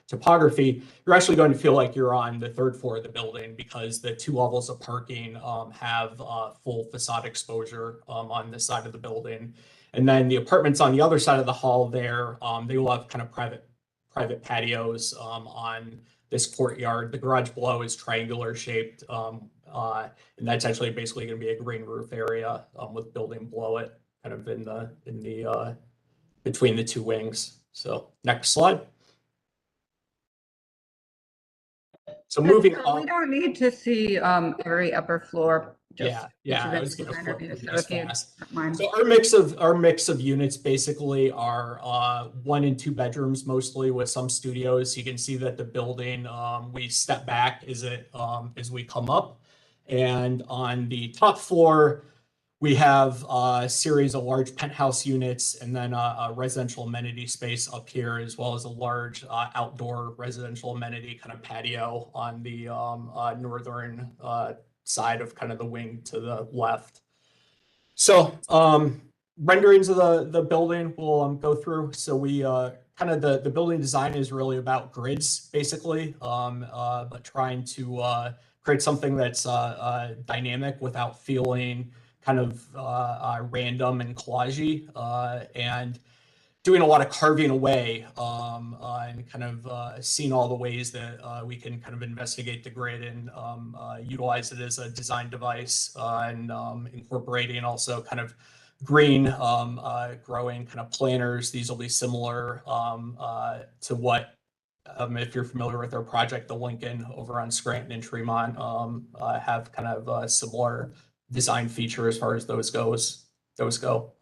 M: topography, you're actually going to feel like you're on the third floor of the building because the 2 levels of parking have full facade exposure on this side of the building. And then the apartments on the other side of the hall there, they will have kind of private patios on this courtyard. The garage below is triangular shaped, and that's actually basically going to be a green roof area with building below it, kind of in the between the 2 wings. So next slide. So moving
A: So
M: up.
A: we don't need to see every upper floor. Just each of
M: I
A: the
M: was going to
A: designer
M: flip
A: views.
M: through
A: So
M: this
A: if you
M: fast.
A: don't mind.
M: So our mix of units basically are 1 and 2 bedrooms, mostly with some studios. You can see that the building we step back as we come up, and on the top floor we have a series of large penthouse units, and then a residential amenity space up here, as well as a large outdoor residential amenity kind of patio on the northern side of kind of the wing to the left. So renderings of the building we'll go through. So we kind of the building design is really about grids, basically, but trying to create something that's dynamic without feeling kind of random and collagey, and doing a lot of carving away and kind of seeing all the ways that we can kind of investigate the grid and utilize it as a design device, and incorporating also kind of green growing kind of planters. These will be similar to what, if you're familiar with our project, the Lincoln over on Scranton and Tremont have kind of a similar design feature as far as those go. So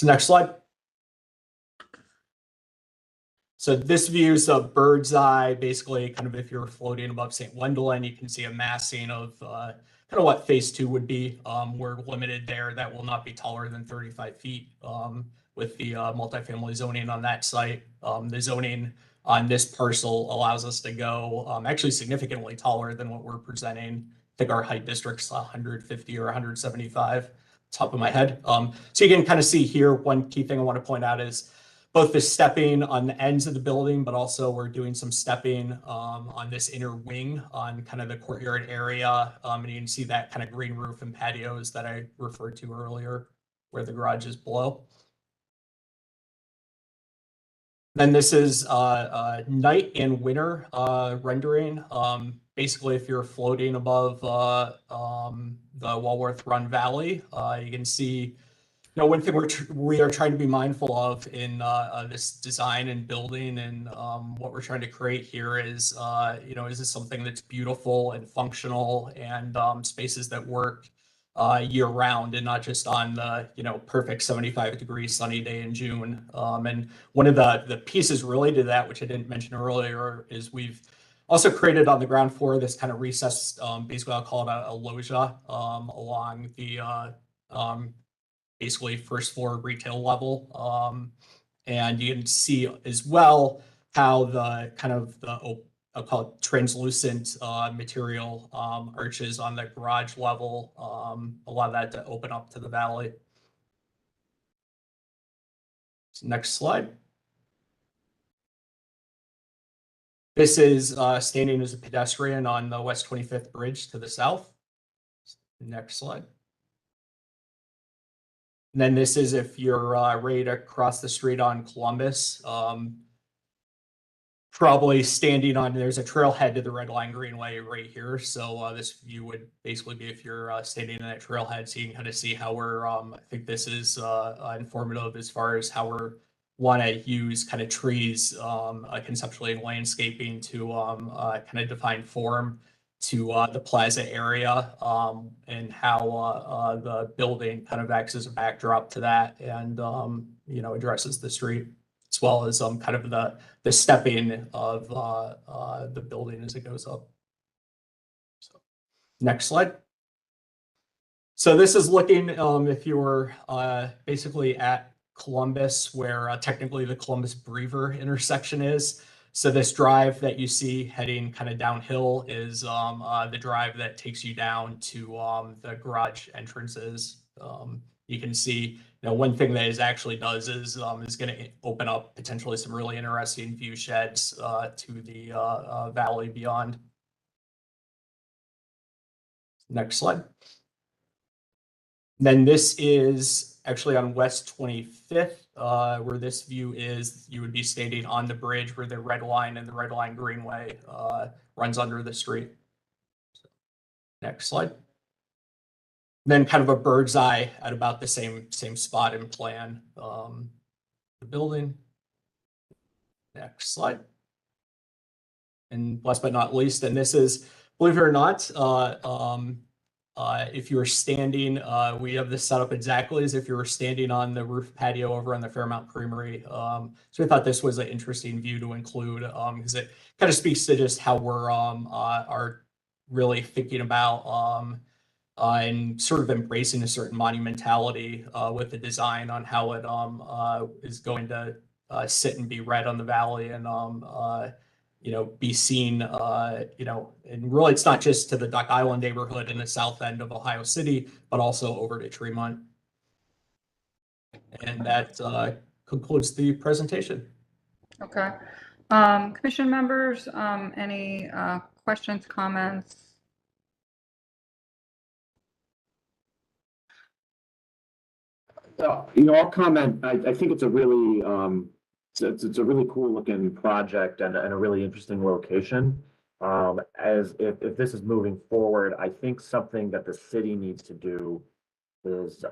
M: next slide. So this view is a bird's eye, basically kind of if you're floating above St. Wendelin, you can see a massing of kind of what phase 2 would be. We're limited there. That will not be taller than 35 feet with the multifamily zoning on that site. The zoning on this parcel allows us to go actually significantly taller than what we're presenting. I think our height district's 150 or 175, top of my head. So you can kind of see here, one key thing I want to point out is both the stepping on the ends of the building, but also we're doing some stepping on this inner wing on kind of the courtyard area. And you can see that kind of green roof and patios that I referred to earlier where the garage is below. Then this is night and winter rendering. Basically, if you're floating above the Walworth Run Valley, you can see, one thing we are trying to be mindful of in this design and building, and what we're trying to create here is, is this something that's beautiful and functional and spaces that work year round and not just on the, perfect 75-degree sunny day in June. And one of the pieces related to that, which I didn't mention earlier, is we've also created on the ground floor this kind of recessed, basically I'll call it a loggia along the basically first floor retail level. And you can see as well how the kind of I'll call it translucent material arches on the garage level allow that to open up to the valley. So next slide. This is standing as a pedestrian on the West 25th Bridge to the south. Next slide. And then this is if you're ready to cross the street on Columbus, probably standing on, there's a trailhead to the Red Line Greenway right here. So this view would basically be if you're standing in that trailhead, so you can kind of see how we're, I think this is informative as far as how we're want to use kind of trees conceptually in landscaping to kind of define form to the plaza area, and how the building kind of acts as a backdrop to that, and addresses the street, as well as kind of the stepping of the building as it goes up. So, next slide. So this is looking if you were basically at Columbus, where technically the Columbus Breever intersection is. So this drive that you see heading kind of downhill is the drive that takes you down to the garage entrances. You can see one thing that it actually does is going to open up potentially some really interesting view sheds to the valley beyond. Next slide. Then this is actually on West 25th, where this view is. You would be standing on the bridge where the Red Line and the Red Line Greenway runs under the street. Next slide. Then kind of a bird's eye at about the same spot and plan. The building. Next slide. And last but not least, and this is, believe it or not, if you were standing, we have this set up exactly as if you were standing on the roof patio over on the Fairmount Creamery. So I thought this was an interesting view to include because it kind of speaks to just how we're are really thinking about and sort of embracing a certain monumentality with the design on how it is going to sit and be read on the valley and be seen, and really it's not just to the Duck Island neighborhood in the south end of Ohio City, but also over to Tremont. And that concludes the presentation.
A: Okay. Commission members, any questions, comments?
G: I'll comment. I think it's a really it's a really cool looking project and a really interesting location. As if this is moving forward, I think something that the city needs to do is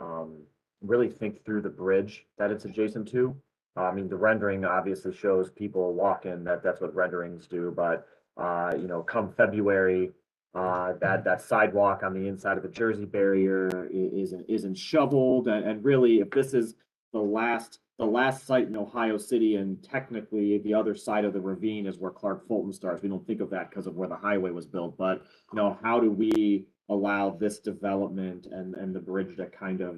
G: really think through the bridge that it's adjacent to. I mean, the rendering obviously shows people walking. That's what renderings do. But come February, that sidewalk on the inside of the Jersey barrier isn't shoveled, and really, if this is the last site in Ohio City, and technically the other side of the ravine is where Clark Fulton starts. We don't think of that because of where the highway was built, but how do we allow this development and the bridge to kind of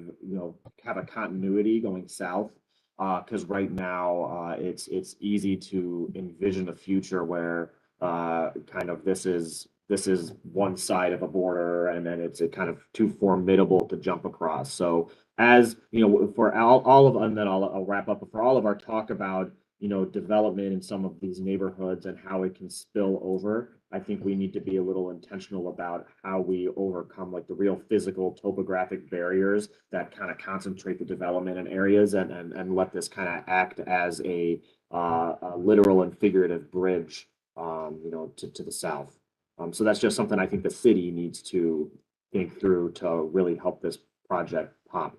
G: have a continuity going south? Because right now it's easy to envision a future where kind of this is one side of a border, and then it's kind of too formidable to jump across. So as for all of, and then I'll wrap up. For all of our talk about development in some of these neighborhoods and how it can spill over, I think we need to be a little intentional about how we overcome like the real physical topographic barriers that kind of concentrate the development in areas, and let this kind of act as a literal and figurative bridge, to the south. So that's just something I think the city needs to think through to really help this project pop.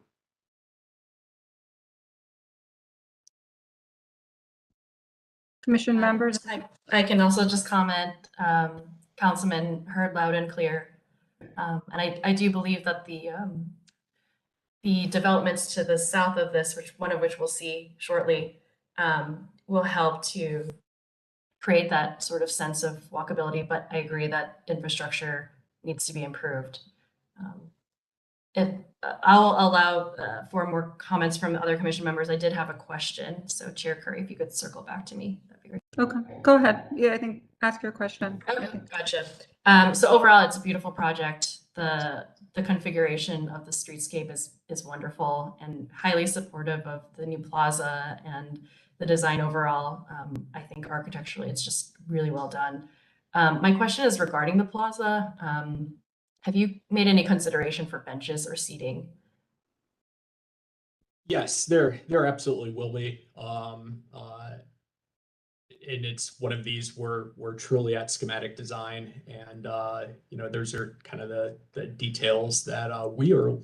A: Commission members?
B: I can also just comment, Councilman heard loud and clear. And I do believe that the developments to the south of this, one of which we'll see shortly, will help to create that sort of sense of walkability, but I agree that infrastructure needs to be improved. I'll allow for more comments from other commission members. I did have a question, so Chair Curry, if you could circle back to me, that'd be great.
A: Okay, go ahead. Yeah, I think ask your question.
B: Okay, gotcha. So overall, it's a beautiful project. The configuration of the streetscape is wonderful and highly supportive of the new plaza and the design overall. I think architecturally, it's just really well done. My question is regarding the plaza. Have you made any consideration for benches or seating?
M: Yes, there absolutely will be. And it's one of these we're truly at schematic design, and those are kind of the details that we are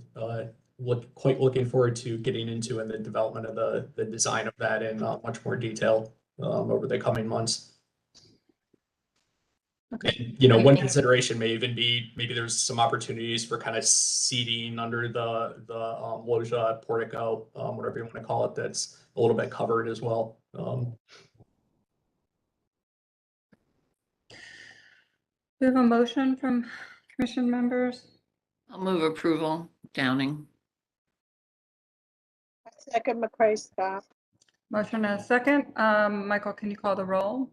M: quite looking forward to getting into in the development of the design of that in much more detail over the coming months.
A: Okay.
M: And, one consideration may even be maybe there's some opportunities for kind of seating under the loggia portico, whatever you want to call it, that's a little bit covered as well.
A: We have a motion from commission members.
D: I'll move approval. Downing.
H: Second, McCray Scott.
A: Motion and a second. Michael, can you call the roll?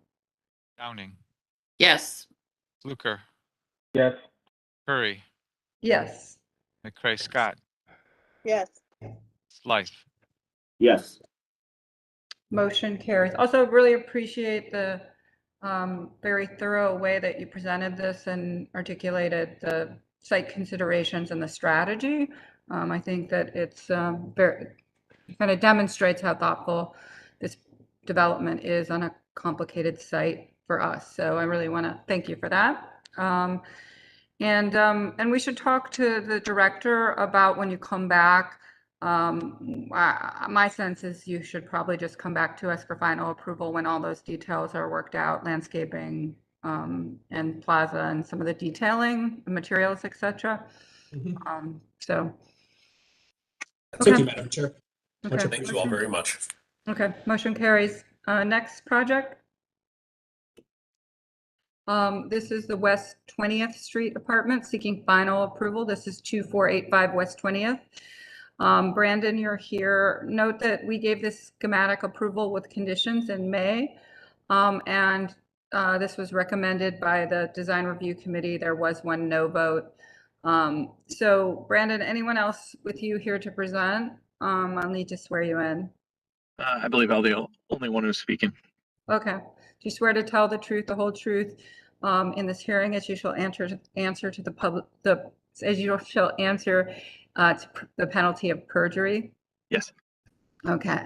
C: Downing,
D: Yes.
C: Fluker,
K: Yes.
C: Curry,
A: Yes.
C: McCray Scott,
H: Yes.
C: Blythe.
G: Yes.
A: Motion carries. Also really appreciate the very thorough way that you presented this and articulated the site considerations and the strategy. I think that it's very kind of demonstrates how thoughtful this development is on a complicated site for us. So I really want to thank you for that. And we should talk to the director about when you come back. My sense is you should probably just come back to us for final approval when all those details are worked out, landscaping and plaza and some of the detailing, the materials, etc. So.
M: Thank you, Madam Chair.
A: Okay.
N: Thank you all very much.
A: Okay, motion carries. Next project. This is the West 20th Street apartment seeking final approval. This is 2485 West 20th. Brandon, you're here. Note that we gave this schematic approval with conditions in May. And this was recommended by the design review committee. There was one no vote. So Brandon, anyone else with you here to present? I'll need to swear you in.
O: I believe I'm the only one who's speaking.
A: Okay. Do you swear to tell the truth, the whole truth, in this hearing, as you shall answer to the public, as you shall answer to the penalty of perjury?
O: Yes.
A: Okay.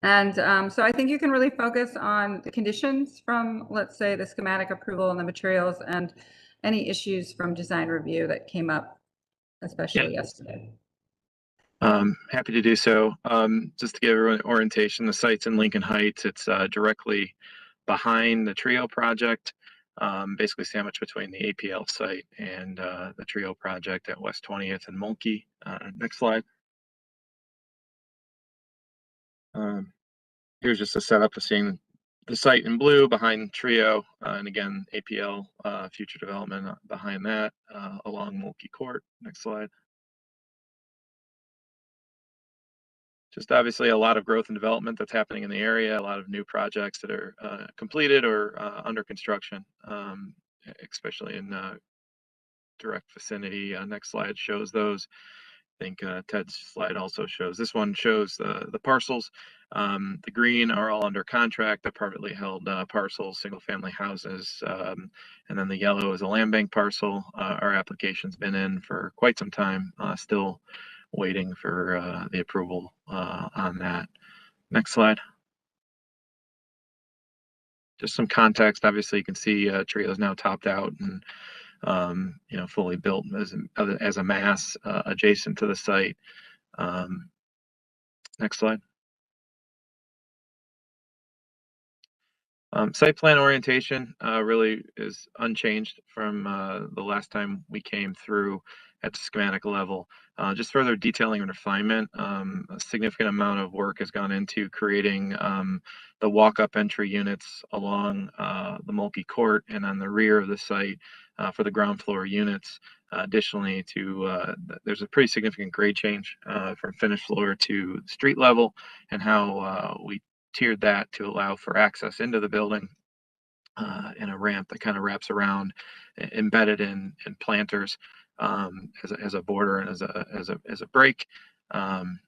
A: And so I think you can really focus on the conditions from, let's say, the schematic approval and the materials and any issues from design review that came up, especially yesterday.
O: Happy to do so. Just to give everyone an orientation, the site's in Lincoln Heights. It's directly behind the Trio project, basically sandwiched between the APL site and the Trio project at West 20th and Mulkey. Next slide. Here's just a setup of seeing the site in blue behind Trio, and again, APL future development behind that along Mulkey Court. Next slide. Just obviously a lot of growth and development that's happening in the area, a lot of new projects that are completed or under construction, especially in direct vicinity. Next slide shows those. I think Ted's slide also shows. This one shows the parcels. The green are all under contract, the privately held parcels, single family houses. And then the yellow is a land bank parcel. Our application's been in for quite some time, still waiting for the approval on that. Next slide. Just some context. Obviously, you can see Trio is now topped out and fully built as a mass adjacent to the site. Next slide. Site plan orientation really is unchanged from the last time we came through at the schematic level. Just further detailing and refinement. A significant amount of work has gone into creating the walk-up entry units along the Mulkey Court and on the rear of the site for the ground floor units. Additionally, there's a pretty significant grade change from finished floor to street level, and how we tiered that to allow for access into the building in a ramp that kind of wraps around, embedded in planters as a border and as a break. And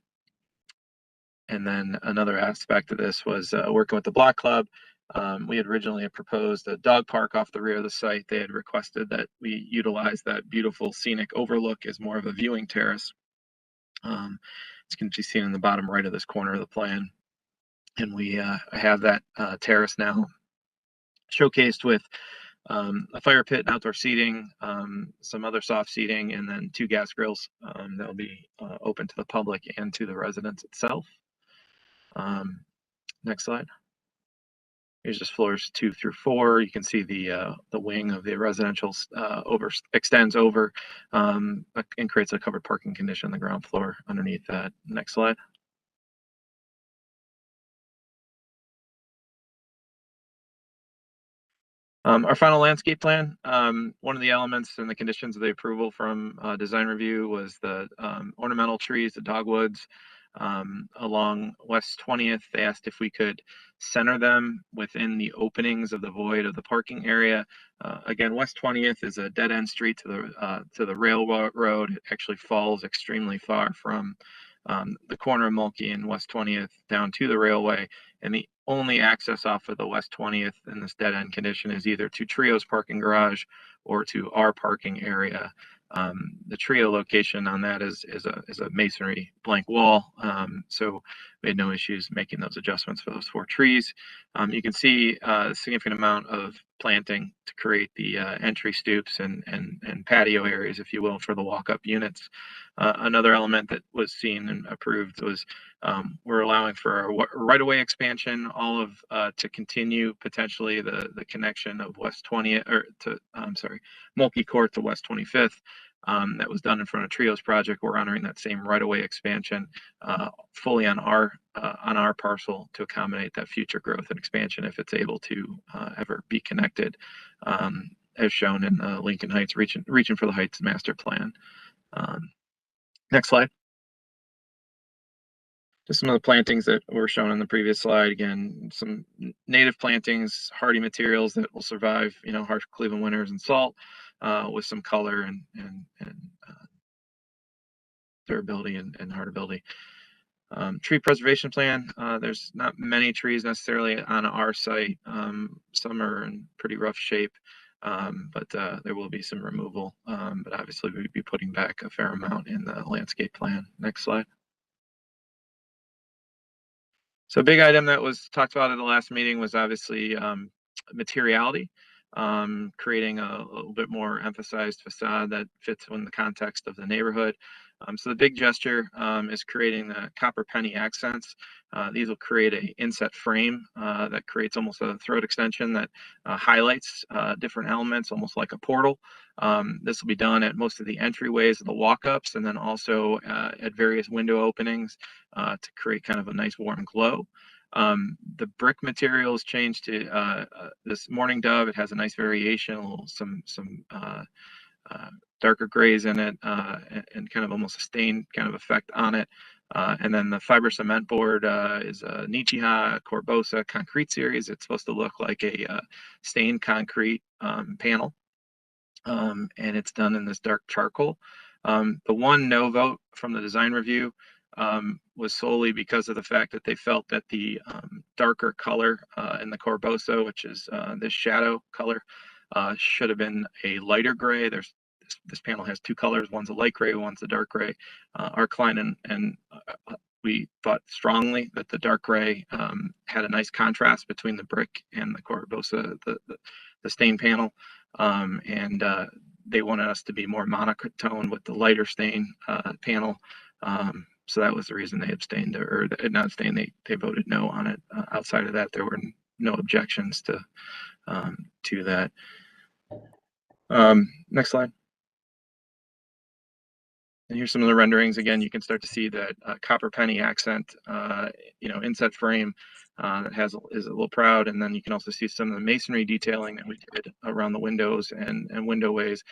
O: then another aspect of this was working with the Block Club. We had originally proposed a dog park off the rear of the site. They had requested that we utilize that beautiful scenic overlook as more of a viewing terrace. It's going to be seen in the bottom right of this corner of the plan. And we have that terrace now showcased with a fire pit, outdoor seating, some other soft seating, and then 2 gas grills that will be open to the public and to the residents itself. Next slide. Here's just floors 2 through 4. You can see the wing of the residential extends over and creates a covered parking condition on the ground floor underneath that. Next slide. Our final landscape plan, one of the elements and the conditions of the approval from design review was the ornamental trees, the dogwoods, along West 20th. They asked if we could center them within the openings of the void of the parking area. Again, West 20th is a dead-end street to the railroad. It actually falls extremely far from the corner of Mulkey and West 20th down to the railway, and the only access off of the West 20th in this dead-end condition is either to Trio's parking garage or to our parking area. The Trio location on that is a masonry blank wall, so we had no issues making those adjustments for those 4 trees. You can see a significant amount of planting to create the entry stoops and patio areas, if you will, for the walk-up units. Another element that was seen and approved was we're allowing for a right-of-way expansion, all of to continue potentially the connection of West 20th or to Mulkey Court to West 25th. That was done in front of Trio's project. We're honoring that same right-of-way expansion fully on our parcel to accommodate that future growth and expansion if it's able to ever be connected, as shown in Lincoln Heights Reaching for the Heights master plan. Next slide. Just some of the plantings that were shown in the previous slide. Again, some native plantings, hardy materials that will survive, harsh Cleveland winters and salt, with some color and durability and heartability. Tree preservation plan. There's not many trees necessarily on our site. Some are in pretty rough shape, but there will be some removal. But obviously we'd be putting back a fair amount in the landscape plan. Next slide. So a big item that was talked about at the last meeting was obviously materiality, creating a little bit more emphasized facade that fits in the context of the neighborhood. So the big gesture is creating the copper penny accents. These will create an inset frame that creates almost a throat extension that highlights different elements, almost like a portal. This will be done at most of the entryways of the walk-ups, and then also at various window openings to create kind of a nice warm glow. The brick material is changed to this Morning Dove. It has a nice variation, some darker grays in it, and kind of almost a stain kind of effect on it. And then the fiber cement board is a Nichiha Corbosa concrete series. It's supposed to look like a stained concrete panel, and it's done in this dark charcoal. The one no vote from the design review was solely because of the fact that they felt that the darker color in the Corbosa, which is this shadow color, should have been a lighter gray. This panel has 2 colors. One's a light gray, one's a dark gray. Our client and we thought strongly that the dark gray had a nice contrast between the brick and the Corbosa, the stain panel. And they wanted us to be more monotone with the lighter stain panel. So that was the reason they abstained, or not abstained, they voted no on it. Outside of that, there were no objections to that. Next slide. And here's some of the renderings. Again, you can start to see that copper penny accent, inset frame that is a little proud. And then you can also see some of the masonry detailing that we did around the windows and window ways.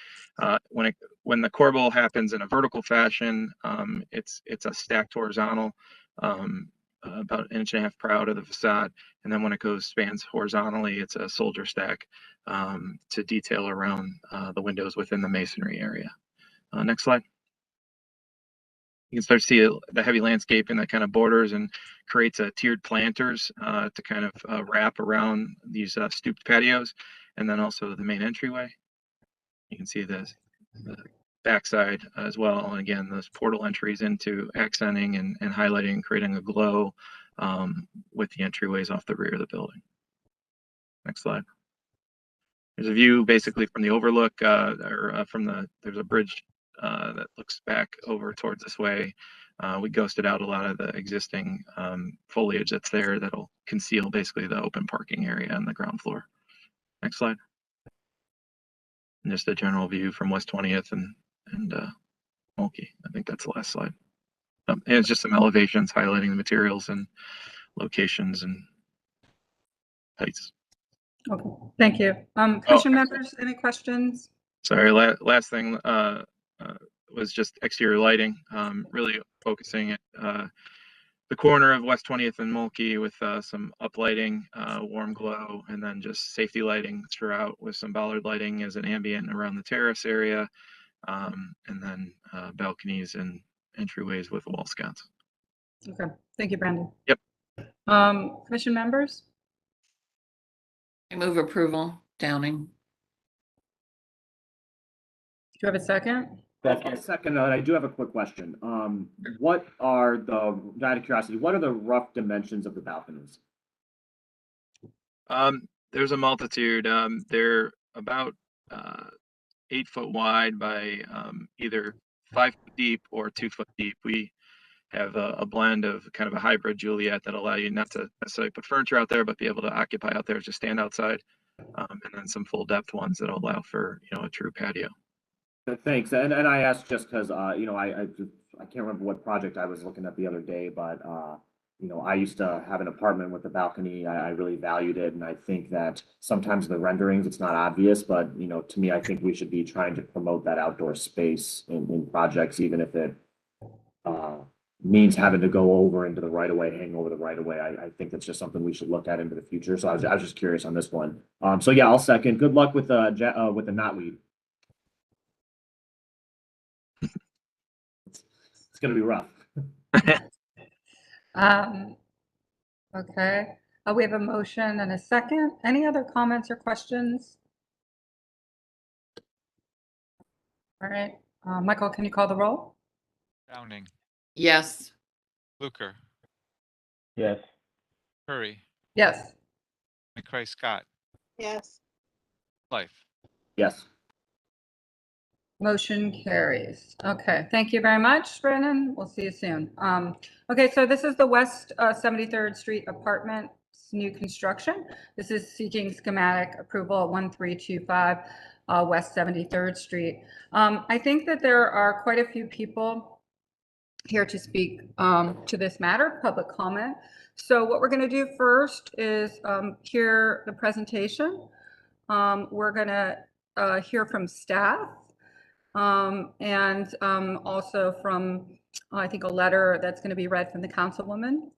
O: When the corbel happens in a vertical fashion, it's a stacked horizontal, about 1.5 inches proud of the facade. And then when it spans horizontally, it's a soldier stack to detail around the windows within the masonry area. Next slide. You can start to see the heavy landscaping that kind of borders and creates tiered planters to kind of wrap around these stooped patios, and then also the main entryway. You can see the backside as well. And again, those portal entries into accenting and highlighting and creating a glow with the entryways off the rear of the building. Next slide. There's a view basically from the overlook, there's a bridge that looks back over towards this way. We ghosted out a lot of the existing foliage that's there that'll conceal basically the open parking area on the ground floor. Next slide. And just a general view from West 20th and Mulkey. I think that's the last slide. And it's just some elevations highlighting the materials and locations and heights.
A: Okay, thank you. Commission members, any questions?
O: Sorry, last thing was just exterior lighting, really focusing the corner of West 20th and Mulkey with some uplighting, warm glow, and then just safety lighting throughout with some bollard lighting as an ambient around the terrace area, and then balconies and entryways with wall sconce.
A: Okay, thank you, Brandon.
O: Yep.
A: Commission members?
D: I move approval. Downing.
A: Do you have a second?
G: Second, I do have a quick question. What are out of curiosity, what are the rough dimensions of the balconies?
O: There's a multitude. They're about 8 foot wide by either 5 foot deep or 2 foot deep. We have a blend of kind of a hybrid Juliet that allow you not to necessarily put furniture out there, but be able to occupy out there, just stand outside. And then some full depth ones that allow for, a true patio.
G: Thanks. And I asked just because, I can't remember what project I was looking at the other day, but, I used to have an apartment with a balcony. I really valued it. And I think that sometimes the renderings, it's not obvious, but, to me, I think we should be trying to promote that outdoor space in projects, even if it means having to go over into the right of way, hang over the right of way. I think that's just something we should look at into the future. So I was just curious on this one. So yeah, I'll second. Good luck with the knotweed. It's gonna be rough.
A: Okay, we have a motion and a second. Any other comments or questions? All right, Michael, can you call the roll?
C: Downing,
D: Yes.
C: Luker,
K: Yes.
C: Curry,
A: Yes.
C: McCray Scott,
H: yes,
C: Life.
G: Yes.
A: Motion carries. Okay, thank you very much, Brennan. We'll see you soon. Okay, so this is the West 73rd Street Apartments new construction. This is seeking schematic approval at 1325 West 73rd Street. I think that there are quite a few people here to speak to this matter, public comment. So what we're going to do first is hear the presentation. We're going to hear from staff. And also from, I think, a letter that's going to be read from the councilwoman.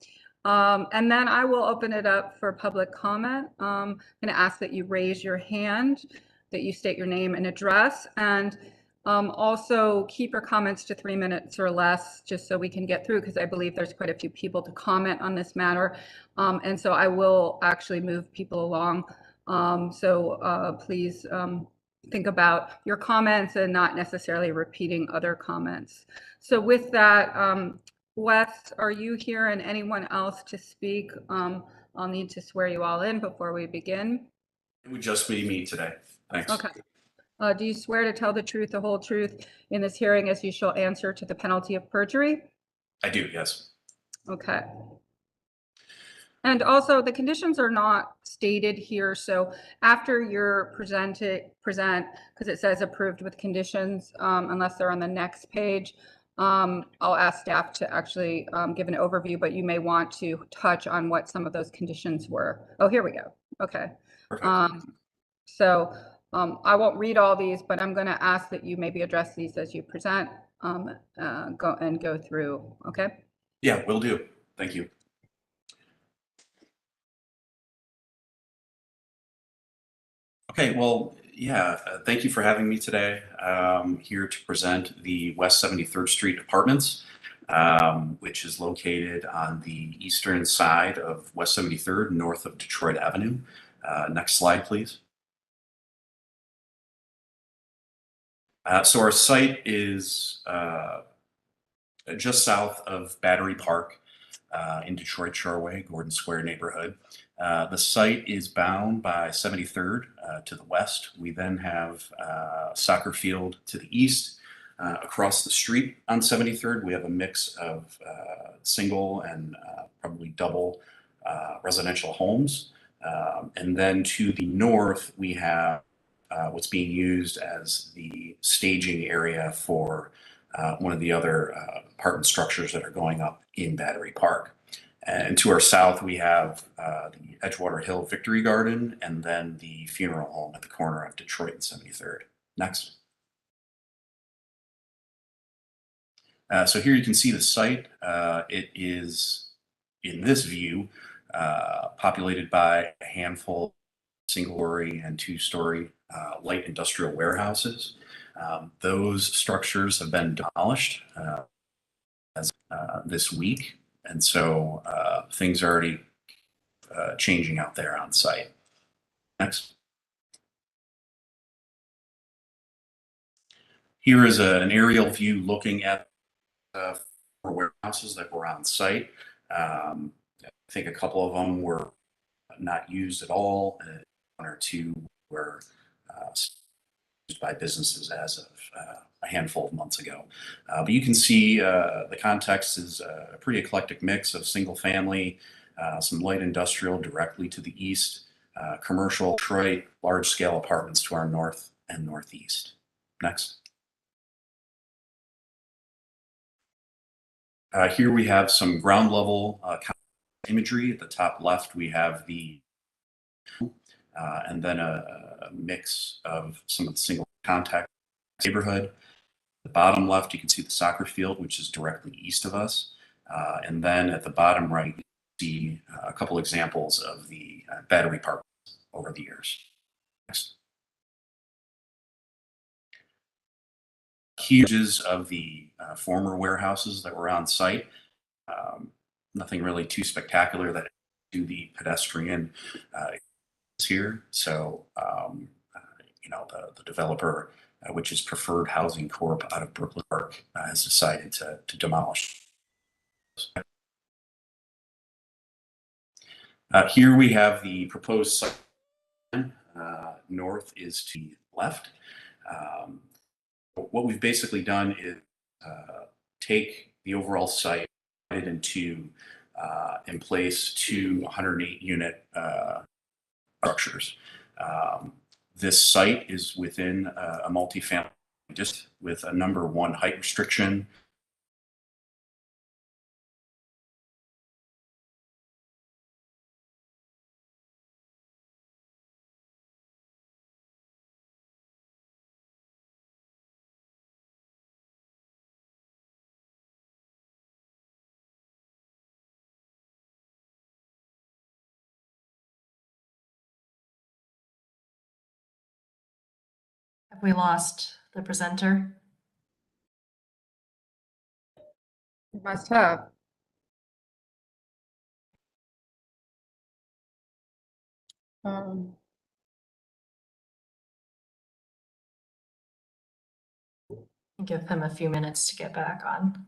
A: And then I will open it up for public comment. I'm going to ask that you raise your hand, that you state your name and address, and also keep your comments to 3 minutes or less, just so we can get through, because I believe there's quite a few people to comment on this matter. And so I will actually move people along. So please think about your comments and not necessarily repeating other comments. So with that, Wes, are you here and anyone else to speak? I'll need to swear you all in before we begin.
N: It would just be me today. Thanks.
A: Okay. Do you swear to tell the truth, the whole truth in this hearing, as you shall answer to the penalty of perjury?
N: I do, yes.
A: Okay. And also, the conditions are not stated here. So after you're present, because it says approved with conditions, unless they're on the next page, I'll ask staff to actually give an overview, but you may want to touch on what some of those conditions were. Oh, here we go. Okay. So I won't read all these, but I'm going to ask that you maybe address these as you present, go through. Okay.
N: Yeah, will do. Thank you. Okay, well, yeah, thank you for having me today. Here to present the West 73rd Street Apartments, which is located on the eastern side of West 73rd, north of Detroit Avenue. Next slide, please. So our site is just south of Battery Park in Detroit Shoreway, Gordon Square neighborhood. The site is bound by 73rd to the west. We then have soccer field to the east. Across the street on 73rd, we have a mix of single and probably double residential homes. And then to the north, we have what's being used as the staging area for one of the other apartment structures that are going up in Battery Park. And to our south, we have the Edgewater Hill Victory Garden and then the funeral home at the corner of Detroit and 73rd. Next. So here you can see the site. It is in this view, populated by a handful of single-story and two-story light industrial warehouses. Those structures have been demolished this week, and so things are already changing out there on site. Next. Here is an aerial view looking at warehouses that were on site. I think a couple of them were not used at all, and one or two were used by businesses as of a handful of months ago. But you can see the context is a pretty eclectic mix of single family, some light industrial directly to the east, commercial, Detroit, large scale apartments to our north and northeast. Next. Here we have some ground level imagery. At the top left, we have the and then a mix of some of the single contact neighborhood. The bottom left, you can see the soccer field, which is directly east of us. And then at the bottom right, you see a couple examples of the battery park over the years. Next. Huges of the former warehouses that were on site. Nothing really too spectacular that do the pedestrian here. So, you know, the developer, which is Preferred Housing Corp out of Brooklyn Park, has decided to demolish. Here we have the proposed site. North is to the left. What we've basically done is take the overall site into in place two 108 unit structures. This site is within a multifamily district with a number 1 height restriction.
B: Have we lost the presenter?
A: You must have.
B: Give him a few minutes to get back on.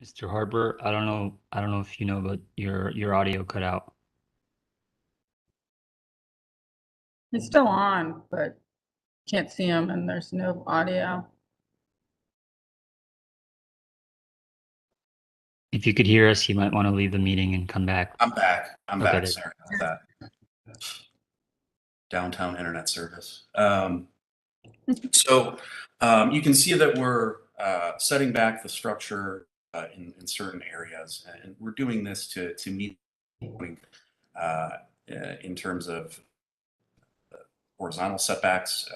P: Mr. Harper, I don't know if you know, but your audio cut out.
A: He's still on, but can't see him and there's no audio.
P: If you could hear us, you might want to leave the meeting and come back.
N: I'm back. I'm
P: Okay,
N: back.
P: there.
N: Sorry about that. Downtown internet service. So you can see that we're setting back the structure in certain areas, and we're doing this to meet in terms of horizontal setbacks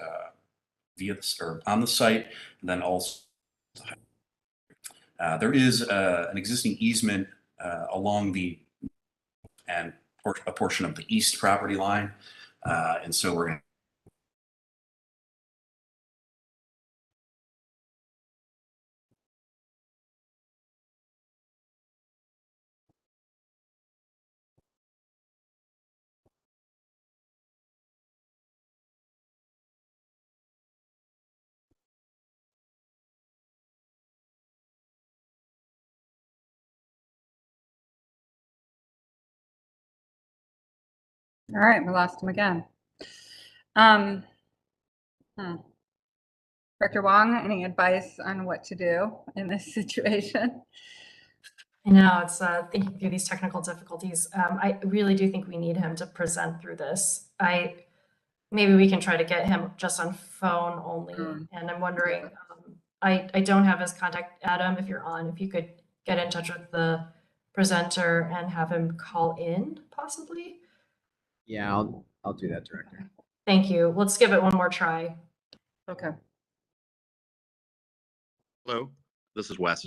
N: via or on the site, and then also there is an existing easement along the and a portion of the east property line, and so we're going to
A: All right, we lost him again. Director Wong, any advice on what to do in this situation?
B: I know it's thinking through these technical difficulties. I really do think we need him to present through this. Maybe we can try to get him just on phone only. And I'm wondering, I don't have his contact. Adam, if you're on, if you could get in touch with the presenter and have him call in, possibly.
Q: Yeah, I'll do that, Director.
B: Thank you. Let's give it one more try.
A: Okay.
N: Hello, this is Wes.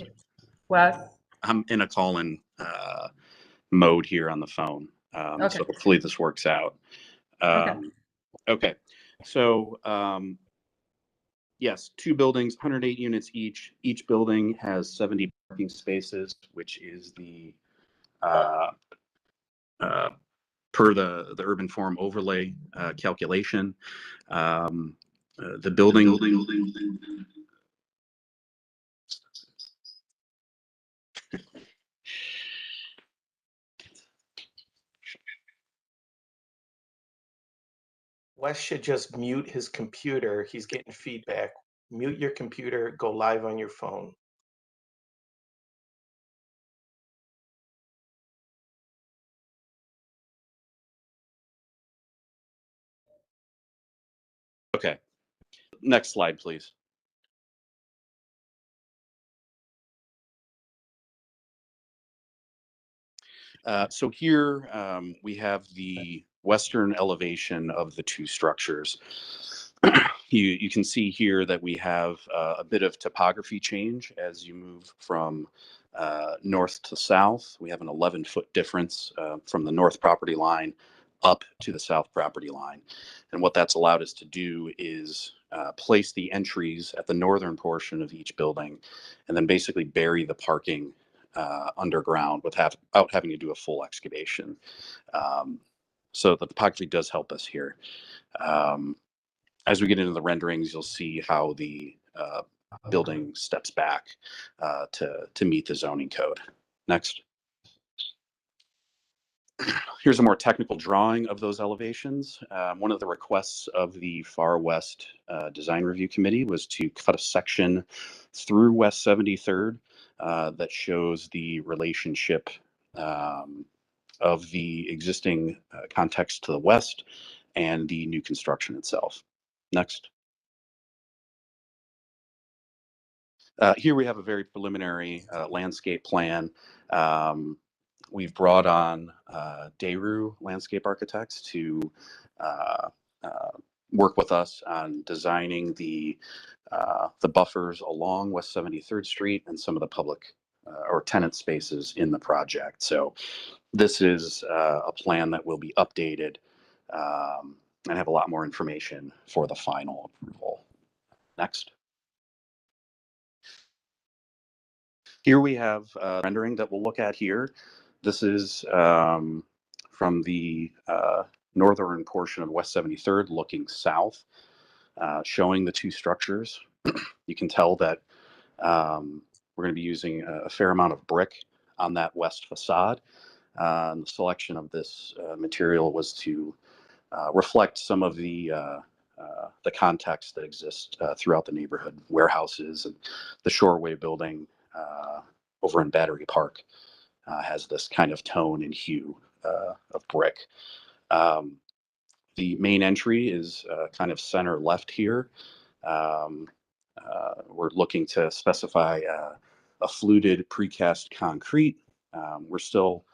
A: Wes?
N: I'm in a call-in mode here on the phone.
A: Okay.
N: So hopefully this works out.
A: Okay.
N: Okay. So yes, 2 buildings, 108 units each. Each building has 70 parking spaces, which is the per the urban form overlay calculation. The building.
L: Wes should just mute his computer. He's getting feedback. Mute your computer, go live on your phone.
N: Okay. Next slide, please. So here we have the western elevation of the 2 structures. You can see here that we have a bit of topography change as you move from north to south. We have an 11-foot difference from the north property line up to the south property line. And what that's allowed us to do is place the entries at the northern portion of each building and then basically bury the parking underground without having to do a full excavation. So the topography does help us here. As we get into the renderings, you'll see how the building steps back to meet the zoning code. Next. Here's a more technical drawing of those elevations. One of the requests of the Far West Design Review Committee was to cut a section through West 73rd that shows the relationship of the existing context to the west and the new construction itself. Next. Here we have a very preliminary landscape plan. We've brought on Daru Landscape Architects to work with us on designing the buffers along West 73rd Street and some of the public or tenant spaces in the project. So this is a plan that will be updated and have a lot more information for the final approval. Next. Here we have a rendering that we'll look at here. This is from the northern portion of West 73rd looking south, showing the 2 structures. You can tell that we're going to be using a fair amount of brick on that west facade. The selection of this material was to reflect some of the context that exists throughout the neighborhood. Warehouses and the Shoreway building over in Battery Park has this kind of tone and hue of brick. The main entry is kind of center left here. We're looking to specify a fluted precast concrete. We're still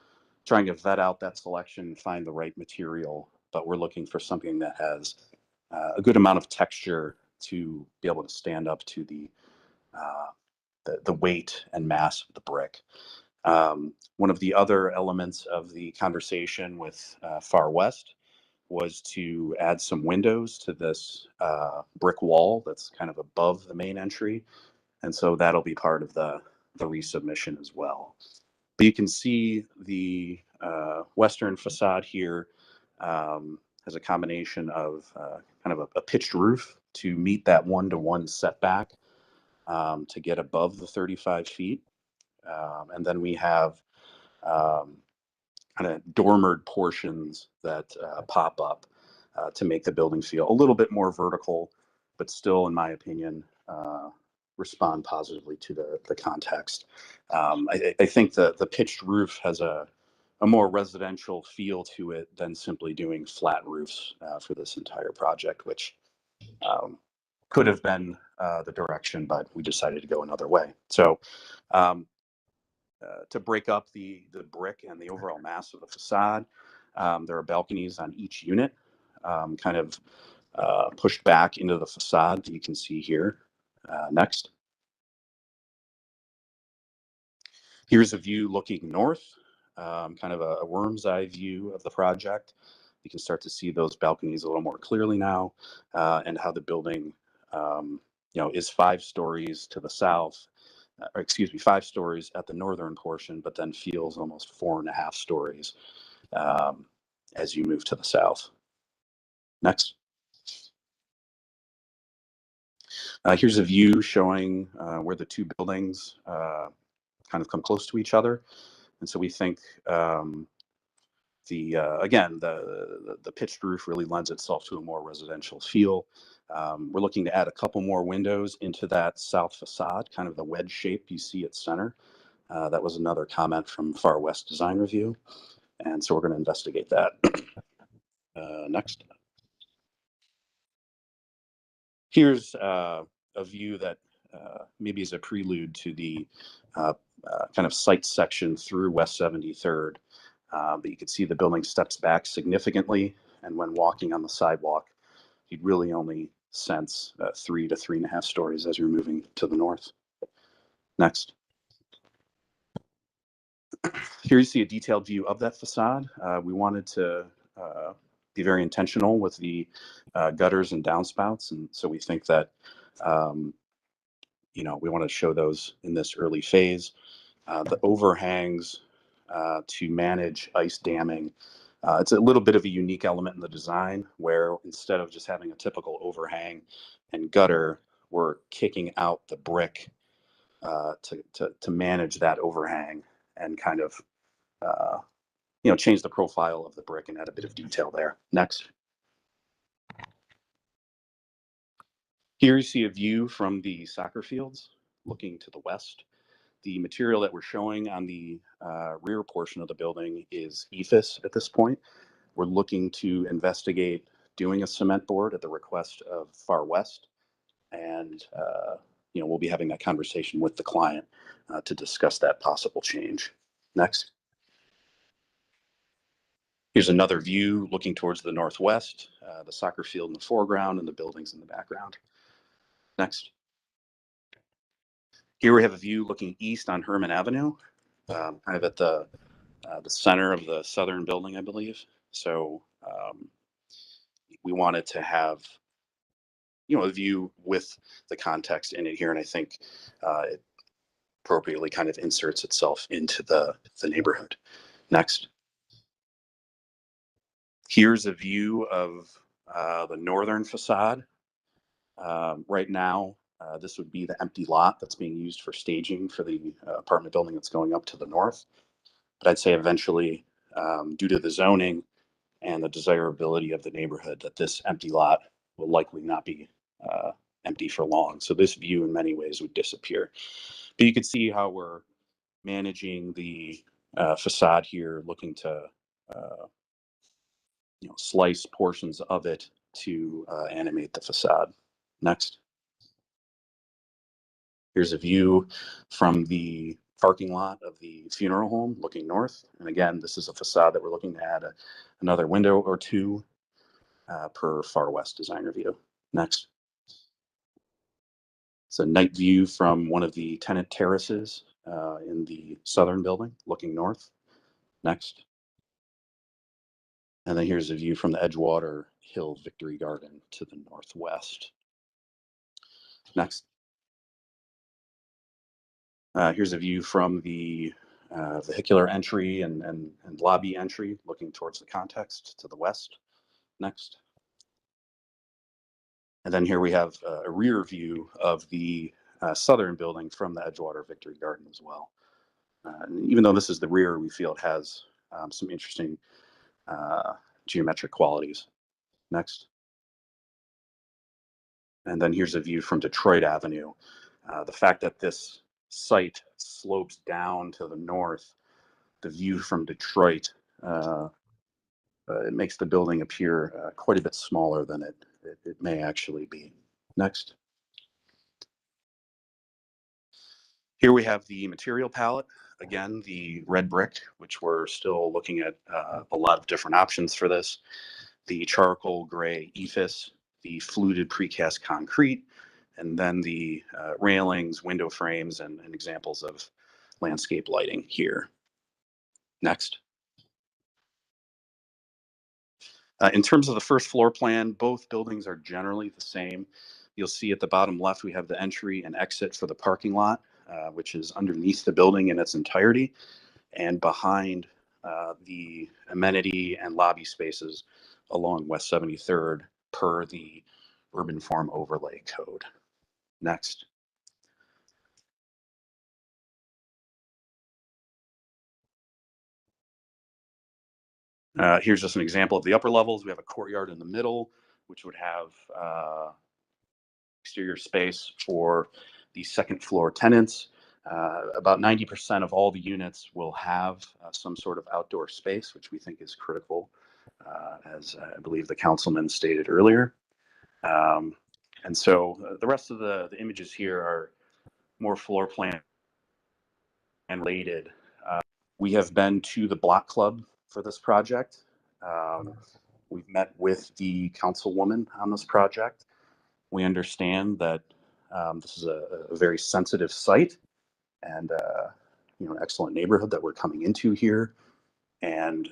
N: trying to vet out that selection and find the right material, but we're looking for something that has a good amount of texture to be able to stand up to the weight and mass of the brick. One of the other elements of the conversation with Far West was to add some windows to this brick wall that's kind of above the main entry. And so that'll be part of the resubmission as well. But you can see the western facade here has a combination of kind of a pitched roof to meet that 1-to-1 setback to get above the 35 feet. And then we have kind of dormered portions that pop up to make the building feel a little bit more vertical, but still, in my opinion, respond positively to the context. I think the pitched roof has a more residential feel to it than simply doing flat roofs for this entire project, which could have been the direction, but we decided to go another way. So to break up the brick and the overall mass of the facade, there are balconies on each unit, kind of pushed back into the facade that you can see here. Next. Here's a view looking north, kind of a worm's eye view of the project. You can start to see those balconies a little more clearly now, and how the building, is 5 stories to the south, or excuse me, 5 stories at the northern portion, but then feels almost 4.5 stories as you move to the south. Next. Here's a view showing where the 2 buildings kind of come close to each other. And so we think again, the pitched roof really lends itself to a more residential feel. We're looking to add a couple more windows into that south facade, kind of the wedge shape you see at center. That was another comment from Far West Design Review. And so we're going to investigate that. Next. Here's a view that maybe is a prelude to the kind of site section through West 73rd. But you can see the building steps back significantly, and when walking on the sidewalk, you'd really only sense 3 to 3.5 stories as you're moving to the north. Next. Here you see a detailed view of that facade. We wanted to be very intentional with the gutters and downspouts, and so we think that we want to show those in this early phase. The overhangs to manage ice damming. It's a little bit of a unique element in the design where instead of just having a typical overhang and gutter, we're kicking out the brick to manage that overhang and kind of change the profile of the brick and add a bit of detail there. Next. Here you see a view from the soccer fields looking to the west. The material that we're showing on the rear portion of the building is ephes at this point. We're looking to investigate doing a cement board at the request of Far West. And, we'll be having that conversation with the client to discuss that possible change. Next. Here's another view looking towards the northwest, the soccer field in the foreground and the buildings in the background. Next. Here we have a view looking east on Herman Avenue, kind of at the center of the southern building, I believe. So we wanted to have, a view with the context in it here, and I think it appropriately kind of inserts itself into the neighborhood. Next. Here's a view of the northern facade. Right now, this would be the empty lot that's being used for staging for the apartment building that's going up to the north. But I'd say eventually, due to the zoning and the desirability of the neighborhood, that this empty lot will likely not be empty for long. So this view in many ways would disappear. But you can see how we're managing the facade here, looking to slice portions of it to animate the facade. Next. Here's a view from the parking lot of the funeral home looking north. And again, this is a facade that we're looking to add another window or 2 per Far West Design Review. Next. It's a night view from one of the tenant terraces in the southern building looking north. Next. And then here's a view from the Edgewater Hill Victory Garden to the northwest. Next. Here's a view from the vehicular entry and lobby entry looking towards the context to the west. Next. And then here we have a rear view of the southern building from the Edgewater Victory Garden as well. And even though this is the rear, we feel it has some interesting geometric qualities. Next. And then here's a view from Detroit Avenue. The fact that this site slopes down to the north, the view from Detroit, it makes the building appear quite a bit smaller than it may actually be. Next. Here we have the material palette. Again, the red brick, which we're still looking at a lot of different options for this. The charcoal gray ephes, the fluted precast concrete, and then the railings, window frames, and examples of landscape lighting here. Next. In terms of the first floor plan, both buildings are generally the same. You'll see at the bottom left, we have the entry and exit for the parking lot, which is underneath the building in its entirety, and behind the amenity and lobby spaces along West 73rd per the Urban Form Overlay Code. Next. Here's just an example of the upper levels. We have a courtyard in the middle, which would have exterior space for the second floor tenants. About 90% of all the units will have some sort of outdoor space, which we think is critical, as I believe the councilman stated earlier. And so the rest of the images here are more floor plan and related. We have been to the block club for this project. We've met with the councilwoman on this project. We understand that this is a very sensitive site and an excellent neighborhood that we're coming into here. And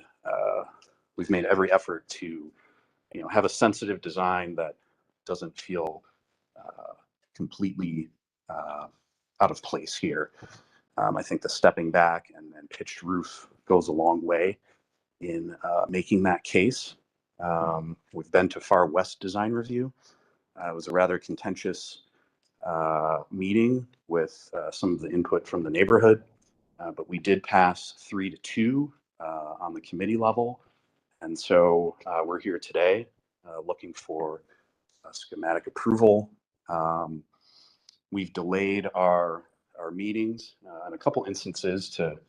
N: we've made every effort to have a sensitive design that doesn't feel completely out of place here. I think the stepping back and pitched roof goes a long way in making that case. We've been to Far West Design Review. It was a rather contentious meeting with some of the input from the neighborhood, but we did pass 3-2 on the committee level. And so we're here today looking for schematic approval. We've delayed our meetings in a couple instances to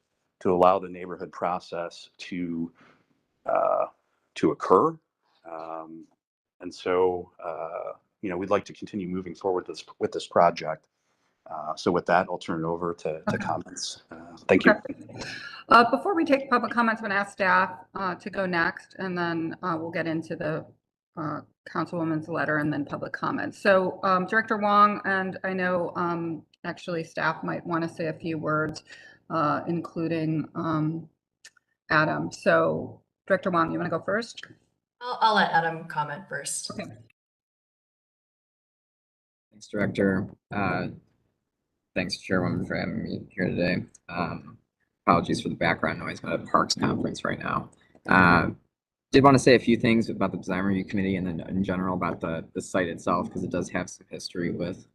N: allow the neighborhood process to occur. And so, we'd like to continue moving forward with this project. So with that, I'll turn it over to comments. Thank you.
A: Before we take public comments, I'm going to ask staff to go next, and then we'll get into the councilwoman's letter and then public comments. So Director Wong, and I know actually staff might want to say a few words, including Adam. So Director Wong, you want to go first?
B: I'll let Adam comment first.
A: Okay.
Q: Thanks, Director. Thanks, Chairwoman, for having me here today. Apologies for the background noise. I'm at a Parks conference right now. Did want to say a few things about the Design Review Committee and then in general about the site itself, because it does have some history with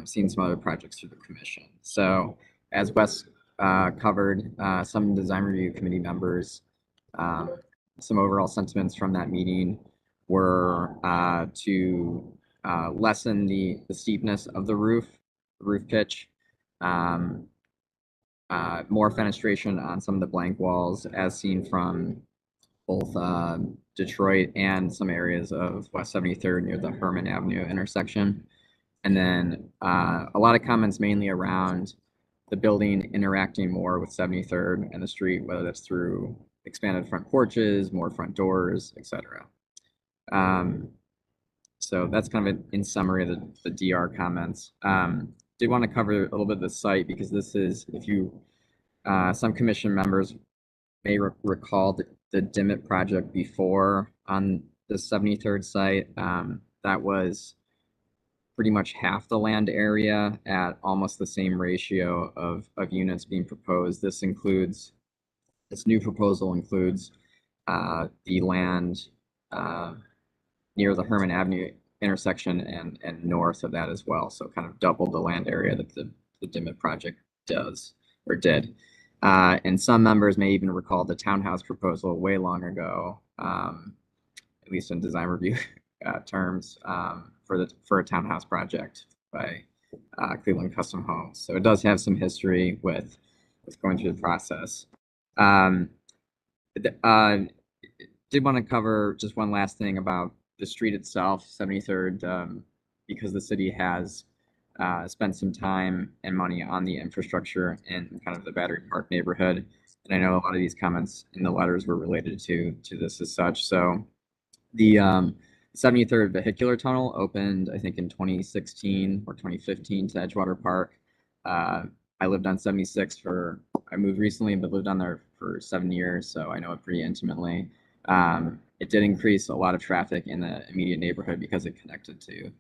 Q: seeing some other projects through the commission. So as Wes covered, some Design Review Committee members, some overall sentiments from that meeting were to lessen the steepness of the roof pitch, more fenestration on some of the blank walls as seen from both Detroit and some areas of West 73rd near the Herman Avenue intersection. And then a lot of comments mainly around the building interacting more with 73rd and the street, whether that's through expanded front porches, more front doors, etc. So that's kind of in summary of the DR comments. Did want to cover a little bit of the site because this is, if you, some commission members may recall the Dimmitt project before on the 73rd site. That was pretty much half the land area at almost the same ratio of units being proposed. This new proposal includes the land near the Herman Avenue intersection and north of that as well. So kind of double the land area that the Dimmitt project does or did. And some members may even recall the townhouse proposal way long ago, at least in design review terms, for a townhouse project by Cleveland Custom Homes. So it does have some history with going through the process. Did want to cover just one last thing about the street itself, 73rd, because the city has spent some time and money on the infrastructure in kind of the Battery Park neighborhood. And I know a lot of these comments in the letters were related to this as such. So the 73rd Vehicular Tunnel opened, I think, in 2016 or 2015 to Edgewater Park. I lived on 76 I moved recently, but lived on there for 7 years, so I know it pretty intimately. It did increase a lot of traffic in the immediate neighborhood because it connects to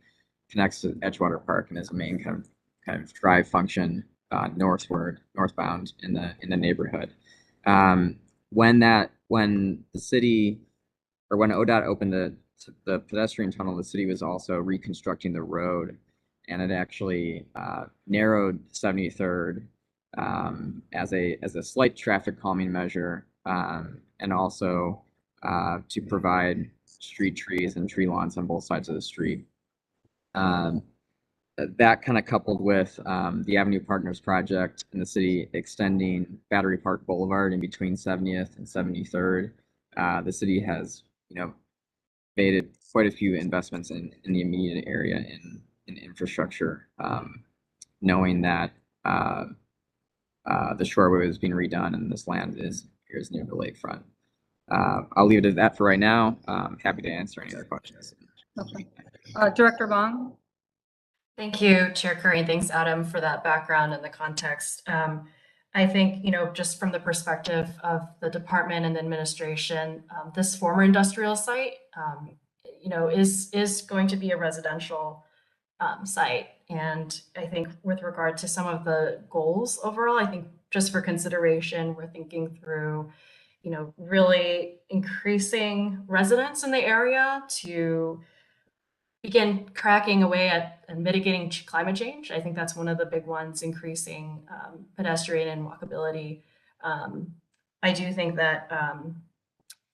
Q: Edgewater Park and is a main kind of drive function northbound in the neighborhood. When the city, or when ODOT opened the pedestrian tunnel, the city was also reconstructing the road, and it actually narrowed 73rd as a slight traffic calming measure, and also to provide street trees and tree lawns on both sides of the street. That kind of coupled with the Avenue Partners project and the city extending Battery Park Boulevard in between 70th and 73rd, the city has, made quite a few investments in the immediate area in infrastructure, knowing that the shoreway is being redone and this land is near the lakefront. I'll leave it at that for right now. Happy to answer any other questions.
A: Okay. Director Long.
B: Thank you, Chair Curry. Thanks, Adam, for that background and the context. I think, just from the perspective of the department and the administration, this former industrial site, is going to be a residential site. And I think with regard to some of the goals overall, I think just for consideration, we're thinking through, really increasing residents in the area to begin cracking away at and mitigating climate change. I think that's one of the big ones, increasing pedestrian and walkability. I do think that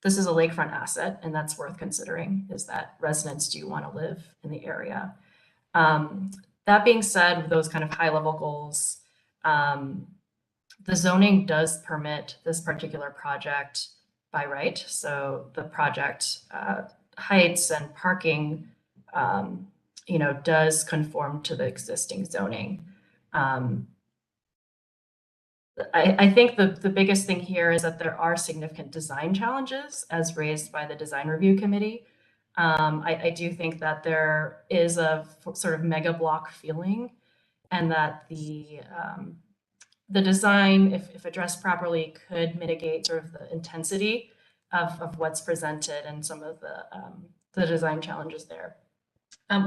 B: this is a lakefront asset, and that's worth considering, is that residents do want to live in the area. That being said, with those kind of high-level goals, the zoning does permit this particular project by right. So the project heights and parking does conform to the existing zoning. I think the biggest thing here is that there are significant design challenges as raised by the design review committee. I do think that there is a sort of mega block feeling, and that the design, if addressed properly, could mitigate sort of the intensity of what's presented and some of the design challenges there.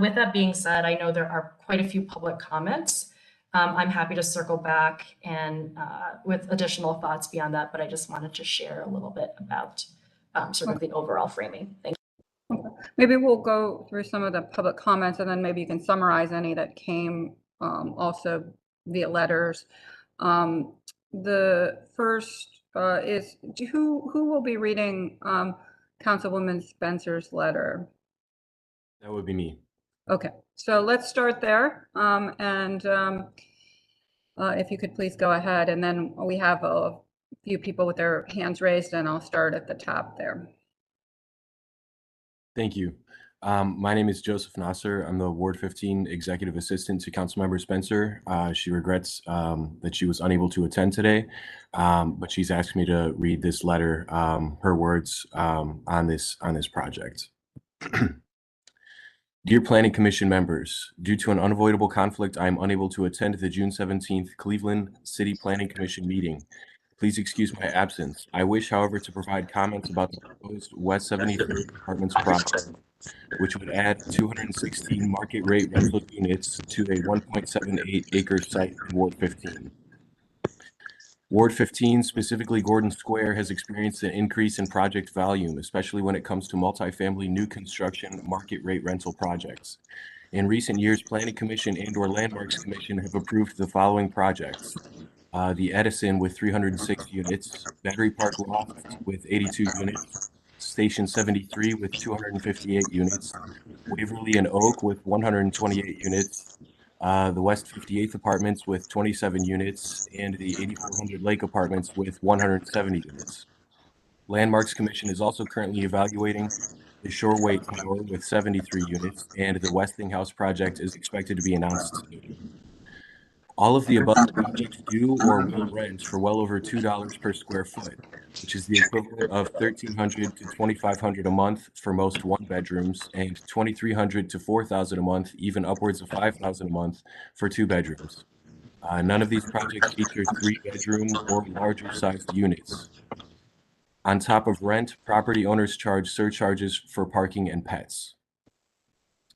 B: With that being said, I know there are quite a few public comments. I'm happy to circle back and with additional thoughts beyond that, but I just wanted to share a little bit about sort of the overall framing. Thank you.
A: Okay. Maybe we'll go through some of the public comments, and then maybe you can summarize any that came also via letters. The first is who will be reading Councilwoman Spencer's letter?
R: That would be me.
A: Okay, so let's start there. If you could please go ahead, and then we have a few people with their hands raised, and I'll start at the top there.
R: Thank you. My name is Joseph Nasser. I'm the Ward 15 Executive Assistant to Councilmember Spencer. She regrets that she was unable to attend today, but she's asked me to read this letter, her words on this project. Dear Planning Commission members, due to an unavoidable conflict, I am unable to attend the June 17th Cleveland City Planning Commission meeting. Please excuse my absence. I wish, however, to provide comments about the proposed West 73rd Apartments project, which would add 216 market rate rental units to a 1.78 acre site in Ward 15. Ward 15, specifically Gordon Square, has experienced an increase in project volume, especially when it comes to multifamily new construction market rate rental projects. In recent years, Planning Commission and/or Landmarks Commission have approved the following projects. The Edison with 306 units, Battery Park Loft with 82 units, Station 73 with 258 units, Waverly and Oak with 128 units, the West 58th Apartments with 27 units, and the 8400 Lake Apartments with 170 units. Landmarks Commission is also currently evaluating the Shoreway Tower with 73 units, and the Westinghouse project is expected to be announced soon. All of the above projects do or will rent for well over $2 per square foot, which is the equivalent of $1,300 to $2,500 a month for most one bedrooms and $2,300 to $4,000 a month, even upwards of $5,000 a month for two bedrooms. None of these projects feature 3-bedroom or larger sized units. On top of rent, property owners charge surcharges for parking and pets.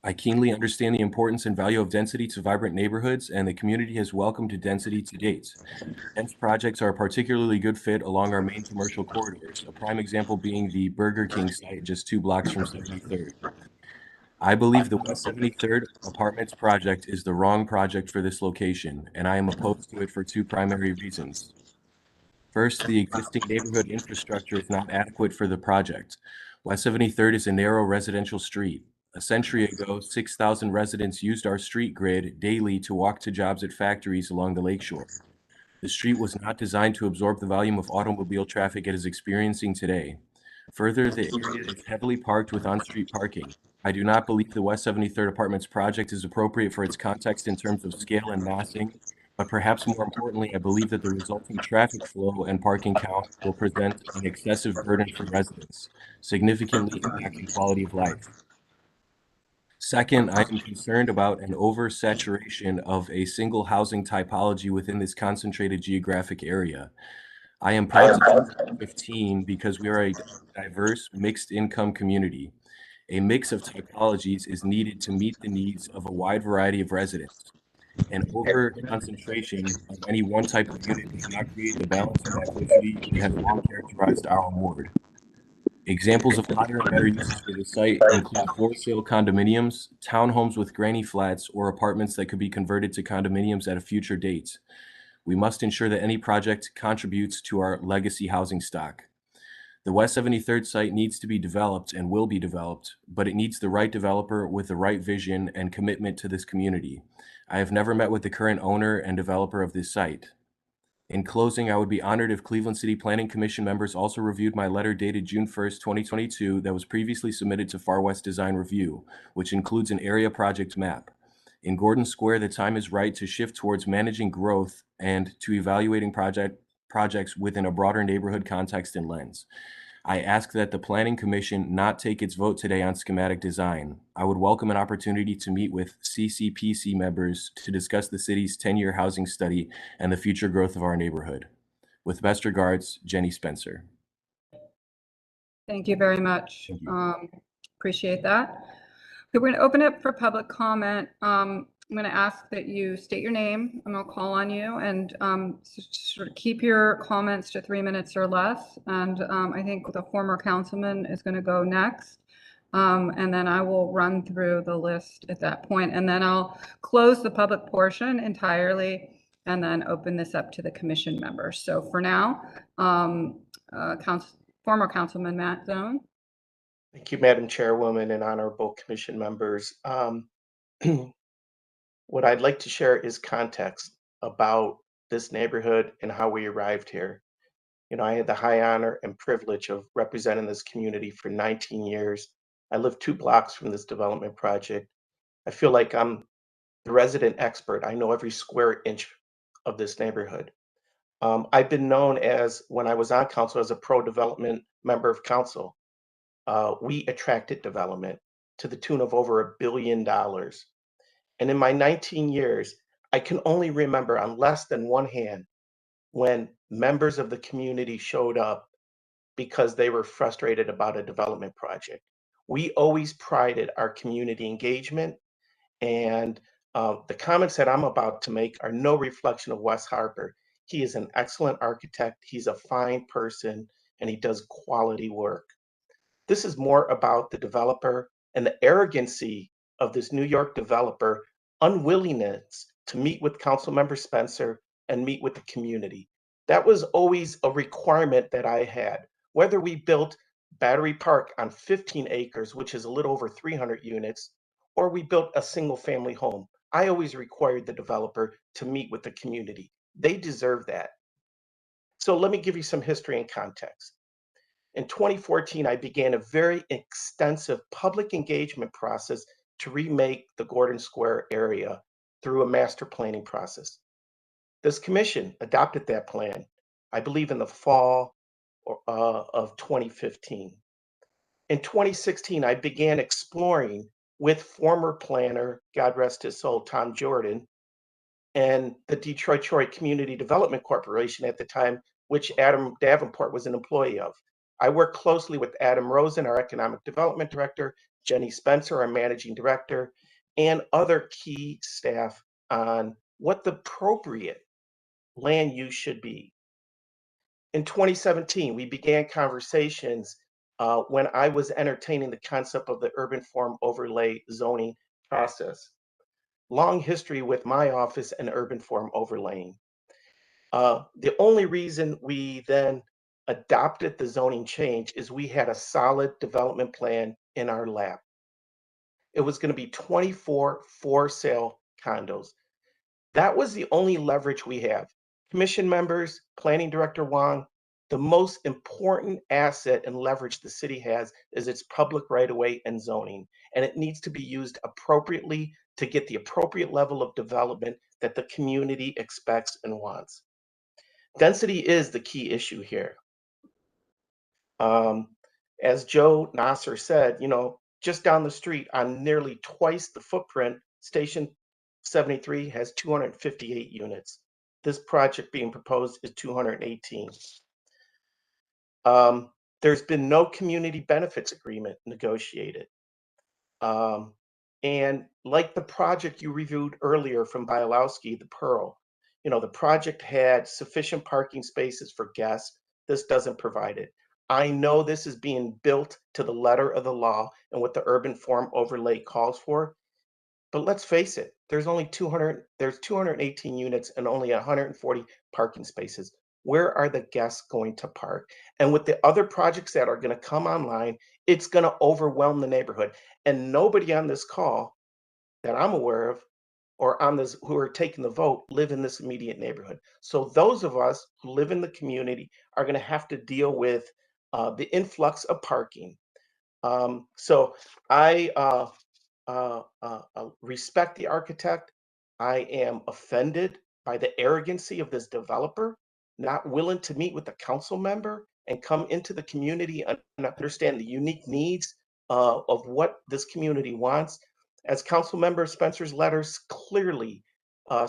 R: I keenly understand the importance and value of density to vibrant neighborhoods, and the community has welcomed density to date. Dense projects are a particularly good fit along our main commercial corridors, a prime example being the Burger King site just 2 blocks from 73rd. I believe the West 73rd Apartments project is the wrong project for this location, and I am opposed to it for 2 primary reasons. First, the existing neighborhood infrastructure is not adequate for the project. West 73rd is a narrow residential street. A century ago, 6,000 residents used our street grid daily to walk to jobs at factories along the lakeshore. The street was not designed to absorb the volume of automobile traffic it is experiencing today. Further, the area is heavily parked with on-street parking. I do not believe the West 73rd Apartments project is appropriate for its context in terms of scale and massing, but perhaps more importantly, I believe that the resulting traffic flow and parking count will present an excessive burden for residents, significantly impacting quality of life. Second, I am concerned about an oversaturation of a single housing typology within this concentrated geographic area. I am proud to 15 because we are a diverse, mixed income community. A mix of typologies is needed to meet the needs of a wide variety of residents. An over-concentration of any one type of unit does not create the balance and diversity that has long characterized our ward. Examples of higher and better uses for the site include for-sale condominiums, townhomes with granny flats, or apartments that could be converted to condominiums at a future date. We must ensure that any project contributes to our legacy housing stock. The West 73rd site needs to be developed and will be developed, but it needs the right developer with the right vision and commitment to this community. I have never met with the current owner and developer of this site. In closing, I would be honored if Cleveland City Planning Commission members also reviewed my letter dated June 1st, 2022 that was previously submitted to Far West Design Review, which includes an area project map. In Gordon Square, the time is right to shift towards managing growth and to evaluating projects within a broader neighborhood context and lens. I ask that the Planning Commission not take its vote today on schematic design. I would welcome an opportunity to meet with CCPC members to discuss the city's 10-year housing study and the future growth of our neighborhood. With best regards, Jenny Spencer.
A: Thank you very much. Appreciate that. Okay, we're going to open it for public comment. I'm going to ask that you state your name and I'll call on you, and sort of keep your comments to 3 minutes or less. And I think the former councilman is going to go next. And then I will run through the list at that point, and then I'll close the public portion entirely and then open this up to the commission members. So for now, former Councilman Matt Zone.
S: Thank you, Madam Chairwoman and honorable commission members. What I'd like to share is context about this neighborhood and how we arrived here. You know, I had the high honor and privilege of representing this community for 19 years. I live 2 blocks from this development project. I feel like I'm the resident expert. I know every square inch of this neighborhood. I've been known as, when I was on council, as a pro-development member of council. We attracted development to the tune of over $1 billion. And in my 19 years, I can only remember on less than one hand when members of the community showed up because they were frustrated about a development project. We always prided our community engagement, and the comments that I'm about to make are no reflection of Wes Harper. He is an excellent architect, he's a fine person, and he does quality work. This is more about the developer and the arrogancy of this New York developer unwillingness to meet with Councilmember Spencer and meet with the community. That was always a requirement that I had. Whether we built Battery Park on 15 acres, which is a little over 300 units, or we built a single family home, I always required the developer to meet with the community. They deserve that. So let me give you some history and context. In 2014, I began a very extensive public engagement process to remake the Gordon Square area through a master planning process. This commission adopted that plan, I believe, in the fall of 2015. In 2016, I began exploring with former planner, God rest his soul, Tom Jordan, and the Detroit Community Development Corporation at the time, which Adam Davenport was an employee of. I worked closely with Adam Rosen, our Economic Development Director, Jenny Spencer, our Managing Director, and other key staff on what the appropriate land use should be. In 2017, we began conversations when I was entertaining the concept of the urban form overlay zoning process. Long history with my office and urban form overlaying. The only reason we then adopted the zoning change is we had a solid development plan in our lap. It was going to be 24 for sale condos. That was the only leverage we have. Commission members, Planning Director Wong, the most important asset and leverage the city has is its public right-of-way and zoning, and it needs to be used appropriately to get the appropriate level of development that the community expects and wants. Density is the key issue here. As Joe Nasser said, just down the street on nearly twice the footprint, Station 73 has 258 units. This project being proposed is 218. There's been no community benefits agreement negotiated. And like the project you reviewed earlier from Bialowski, the Pearl, the project had sufficient parking spaces for guests. This doesn't provide it. I know this is being built to the letter of the law and what the urban form overlay calls for. But let's face it, there's 218 units and only 140 parking spaces. Where are the guests going to park? And with the other projects that are going to come online, it's going to overwhelm the neighborhood. And nobody on this call that I'm aware of or on this who are taking the vote live in this immediate neighborhood. So those of us who live in the community are going to have to deal with the influx of parking. So I respect the architect. I am offended by the arrogancy of this developer, not willing to meet with a council member and come into the community and understand the unique needs of what this community wants. As Council Member Spencer's letters clearly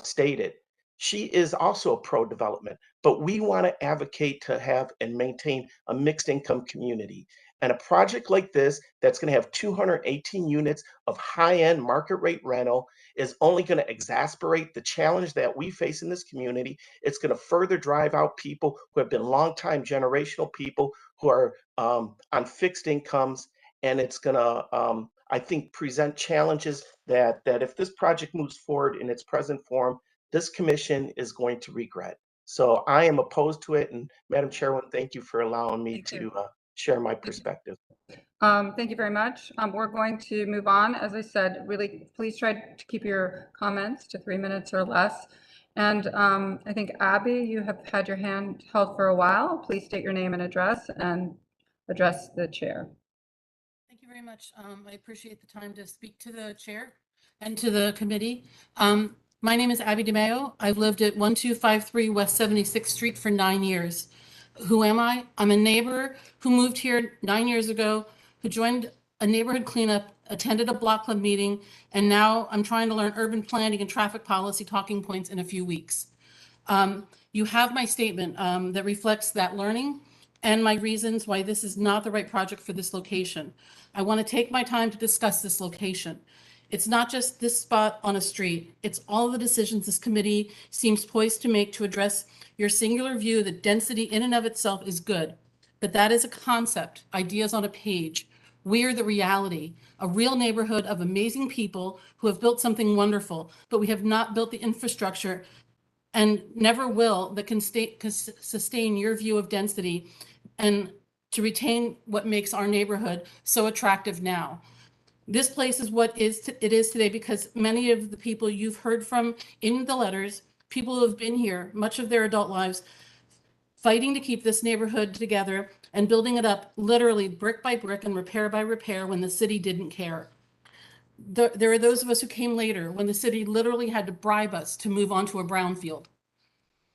S: stated, she is also a pro-development, but we want to advocate to have and maintain a mixed income community. And a project like this that's going to have 218 units of high-end market rate rental is only going to exacerbate the challenge that we face in this community. It's going to further drive out people who have been longtime generational people who are on fixed incomes. And it's going to, I think, present challenges that if this project moves forward in its present form, this commission is going to regret. So I am opposed to it. And Madam Chairwoman, thank you for allowing me to share my perspective.
A: Thank you very much. We're going to move on. As I said, really, please try to keep your comments to 3 minutes or less. And I think, Abby, you have had your hand held for a while. Please state your name and address and address the chair.
T: Thank you very much. I appreciate the time to speak to the chair and to the committee. My name is Abby DeMayo. I've lived at 1253 West 76th Street for 9 years. Who am I? I'm a neighbor who moved here 9 years ago, who joined a neighborhood cleanup, attended a block club meeting, and now I'm trying to learn urban planning and traffic policy talking points in a few weeks. You have my statement that reflects that learning and my reasons why this is not the right project for this location. I want to take my time to discuss this location. It's not just this spot on a street. It's all the decisions this committee seems poised to make to address your singular view that density in and of itself is good. But that is a concept, ideas on a page. We're the reality, a real neighborhood of amazing people who have built something wonderful, but we have not built the infrastructure and never will that can sustain your view of density and to retain what makes our neighborhood so attractive now. This place is what it is today because many of the people you've heard from in the letters, people who have been here much of their adult lives, fighting to keep this neighborhood together and building it up literally brick by brick and repair by repair when the city didn't care. There are those of us who came later when the city literally had to bribe us to move on to a brownfield.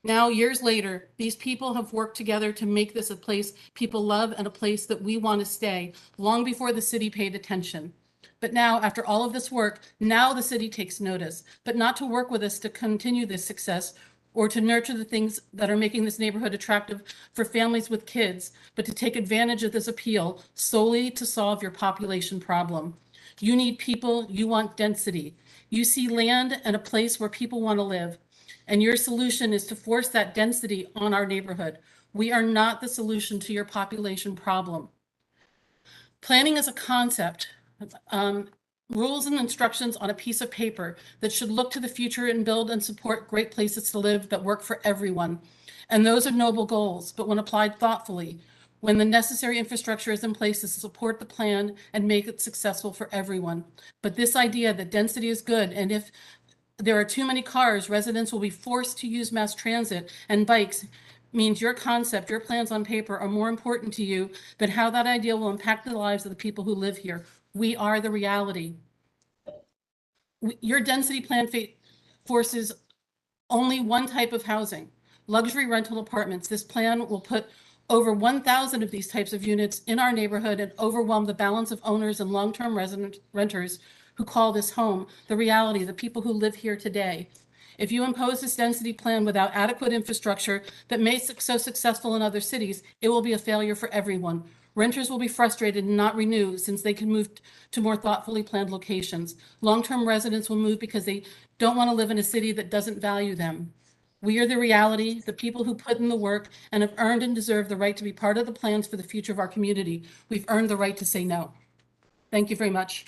T: Now, years later, these people have worked together to make this a place people love and a place that we want to stay long before the city paid attention. But now, after all of this work, now the city takes notice, but not to work with us to continue this success or to nurture the things that are making this neighborhood attractive for families with kids, but to take advantage of this appeal solely to solve your population problem. You need people, you want density. You see land and a place where people want to live. And your solution is to force that density on our neighborhood. We are not the solution to your population problem. Planning is a concept, rules and instructions on a piece of paper that should look to the future and build and support great places to live that work for everyone. And those are noble goals, but when applied thoughtfully, when the necessary infrastructure is in place to support the plan and make it successful for everyone. But this idea that density is good, and if there are too many cars, residents will be forced to use mass transit and bikes, means your concept, your plans on paper are more important to you than how that idea will impact the lives of the people who live here. We are the reality. Your density plan forces only one type of housing, luxury rental apartments. This plan will put over 1,000 of these types of units in our neighborhood and overwhelm the balance of owners and long-term renters who call this home, the reality, the people who live here today. If you impose this density plan without adequate infrastructure that made so successful in other cities, it will be a failure for everyone. Renters will be frustrated and not renew since they can move to more thoughtfully planned locations. Long-term residents will move because they don't want to live in a city that doesn't value them. We are the reality, the people who put in the work and have earned and deserve the right to be part of the plans for the future of our community. We've earned the right to say no. Thank you very much.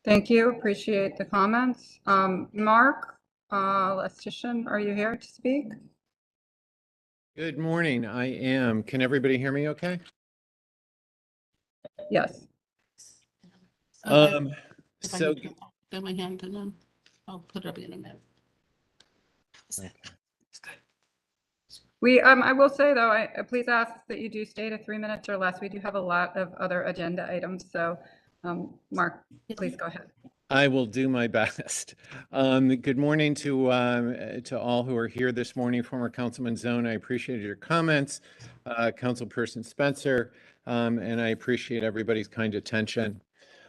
A: Thank you. Appreciate the comments. Mark, Lestitian, are you here to speak?
U: Good morning. I am. Can everybody hear me okay?
A: Yes.
T: If I
U: So
T: need to get my hand and then I'll put it up in a minute.
U: okay.
A: I will say though, I please ask that you do stay to 3 minutes or less. We do have a lot of other agenda items. So, Mark, please go ahead.
U: I will do my best. Good morning to all who are here this morning. Former Councilman Zone, I appreciated your comments. Councilperson Spencer, and I appreciate everybody's kind attention.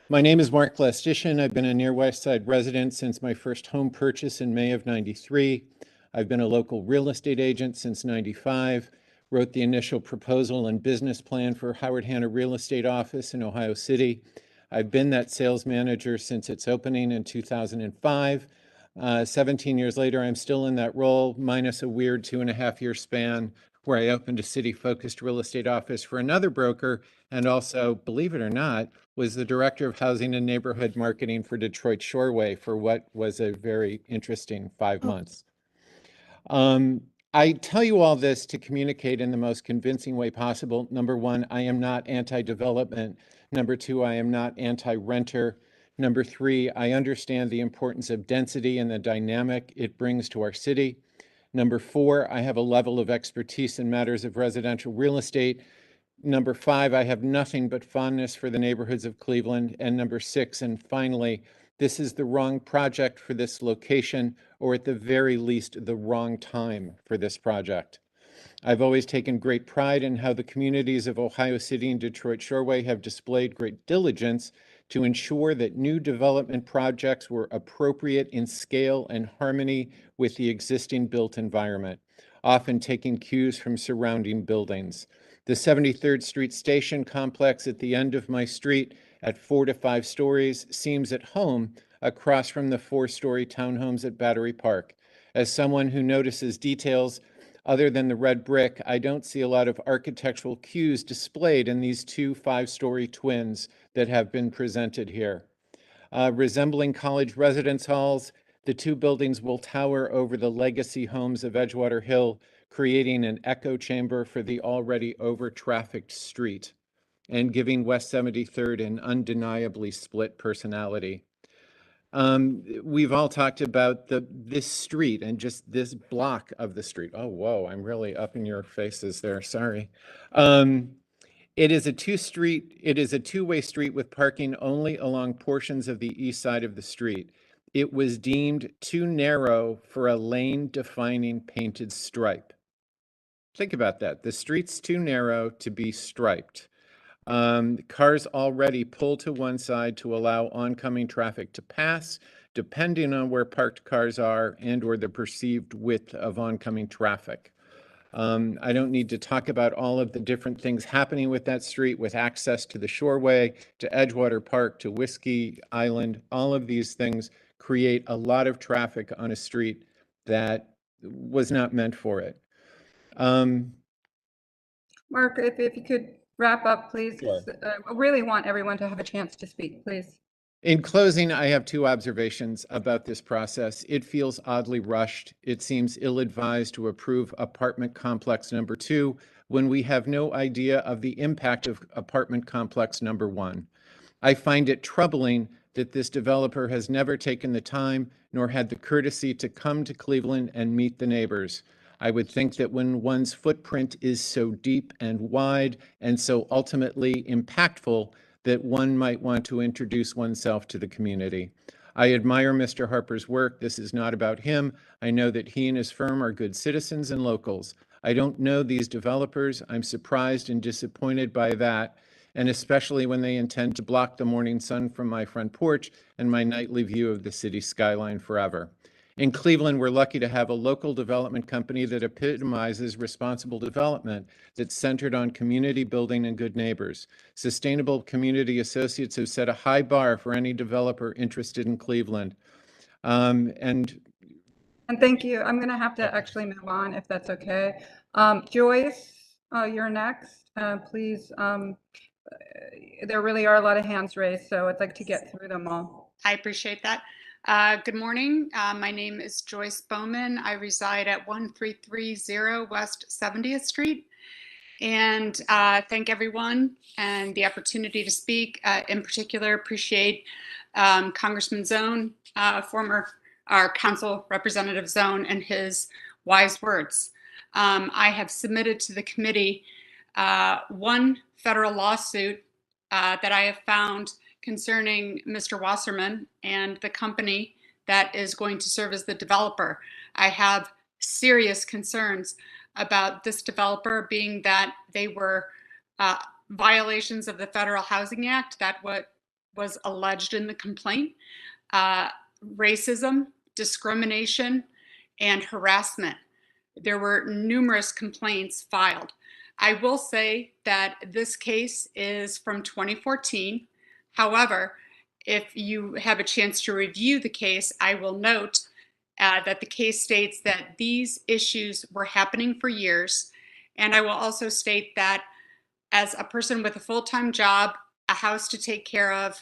U: My name is Mark Lestitian. I've been a near West Side resident since my first home purchase in May of '93. I've been a local real estate agent since '95, wrote the initial proposal and business plan for Howard Hanna Real Estate Office in Ohio City. I've been that sales manager since its opening in 2005. 17 years later, I'm still in that role, minus a weird 2.5-year span where I opened a city-focused real estate office for another broker and also, believe it or not, was the director of housing and neighborhood marketing for Detroit Shoreway for what was a very interesting 5 months. I tell you all this to communicate in the most convincing way possible. Number one, I am not anti-development. Number two, I am not anti-renter. Number three, I understand the importance of density and the dynamic it brings to our city. Number four, I have a level of expertise in matters of residential real estate. Number five, I have nothing but fondness for the neighborhoods of Cleveland. And number six, and finally, this is the wrong project for this location, or at the very least, the wrong time for this project. I've always taken great pride in how the communities of Ohio City and Detroit Shoreway have displayed great diligence to ensure that new development projects were appropriate in scale and harmony with the existing built environment, often taking cues from surrounding buildings. The 73rd Street Station complex at the end of my street at 4 to 5 stories seems at home across from the 4-story townhomes at Battery Park. As someone who notices details other than the red brick, I don't see a lot of architectural cues displayed in these 2 5-story twins that have been presented here. Resembling college residence halls, the 2 buildings will tower over the legacy homes of Edgewater Hill, creating an echo chamber for the already over-trafficked street and giving West 73rd an undeniably split personality. We've all talked about this street and just this block of the street. Oh, whoa, I'm really up in your faces there, sorry. It is a two-way street with parking only along portions of the east side of the street. it was deemed too narrow for a lane-defining painted stripe. Think about that. The street's too narrow to be striped. Cars already pull to one side to allow oncoming traffic to pass, depending on where parked cars are and or the perceived width of oncoming traffic. I don't need to talk about all of the different things happening with that street, with access to the Shoreway, to Edgewater Park, to Whiskey Island. All of these things create a lot of traffic on a street that was not meant for it.
A: Mark, if you could wrap up, please.
U: Sure.
A: I really want everyone to have a chance to speak, please.
U: In closing, I have two observations about this process. It feels oddly rushed. It seems ill-advised to approve apartment complex number 2 when we have no idea of the impact of apartment complex number 1. I find it troubling that this developer has never taken the time nor had the courtesy to come to Cleveland and meet the neighbors. I would think that when one's footprint is so deep and wide and so ultimately impactful, that one might want to introduce oneself to the community. I admire Mr. Harper's work. This is not about him. I know that he and his firm are good citizens and locals. I don't know these developers. I'm surprised and disappointed by that, and especially when they intend to block the morning sun from my front porch and my nightly view of the city skyline forever. In Cleveland, we're lucky to have a local development company that epitomizes responsible development that's centered on community building and good neighbors. Sustainable Community Associates have set a high bar for any developer interested in Cleveland. And
A: thank you. I'm going to have to actually move on if that's okay. Joyce, you're next. Please, there really are a lot of hands raised, so I'd like to get through them all.
E: I appreciate that. Good morning. My name is Joyce Bowman. I reside at 1330 West 70th Street. And thank everyone and the opportunity to speak. In particular, appreciate Congressman Zone, our council representative Zone, and his wise words. I have submitted to the committee one federal lawsuit that I have found concerning Mr. Wasserman and the company that is going to serve as the developer. I have serious concerns about this developer, being that they were violations of the Federal Housing Act, that what was alleged in the complaint, racism, discrimination, and harassment. There were numerous complaints filed. I will say that this case is from 2014. However, if you have a chance to review the case, I will note that the case states that these issues were happening for years. And I will also state that as a person with a full-time job, a house to take care of,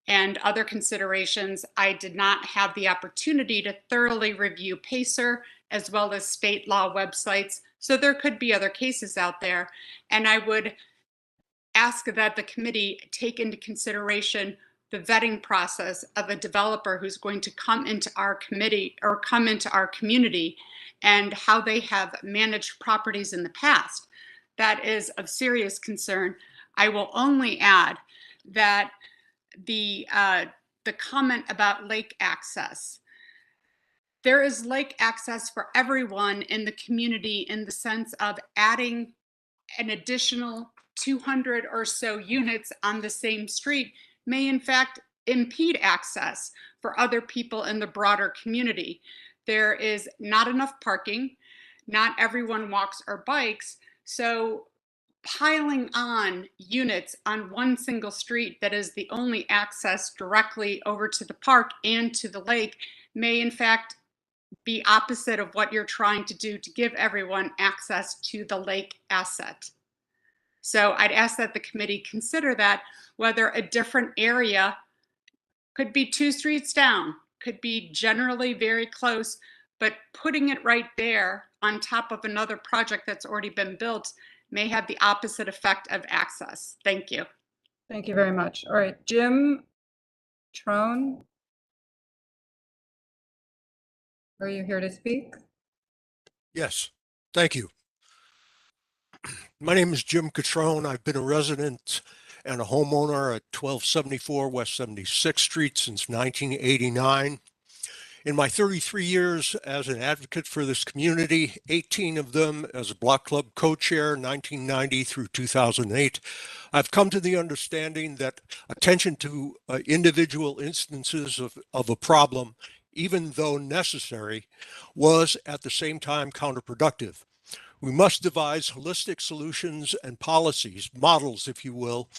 E: and other considerations, I did not have the opportunity to thoroughly review PACER as well as state law websites. So there could be other cases out there. And I would ask that the committee take into consideration the vetting process of a developer who's going to come into our committee or come into our community and how they have managed properties in the past. That is of serious concern. I will only add that the comment about lake access. There is lake access for everyone in the community in the sense of adding an additional 200 or so units on the same street may in fact impede access for other people in the broader community. There is not enough parking. Not everyone walks or bikes. So piling on units on one single street that is the only access directly over to the park and to the lake may in fact be opposite of what you're trying to do to give everyone access to the lake asset. So I'd ask that the committee consider that, whether a different area could be 2 streets down, could be generally very close, but putting it right there on top of another project that's already been built may have the opposite effect of access. Thank you.
A: Thank you very much. All right, Jim Trone, are you here to speak?
V: Yes, thank you. My name is Jim Catrone. I've been a resident and a homeowner at 1274 West 76th Street since 1989. In my 33 years as an advocate for this community, 18 of them as a block club co-chair, 1990 through 2008, I've come to the understanding that attention to individual instances of a problem, even though necessary, was at the same time counterproductive. We must devise holistic solutions and policies, models, if you will,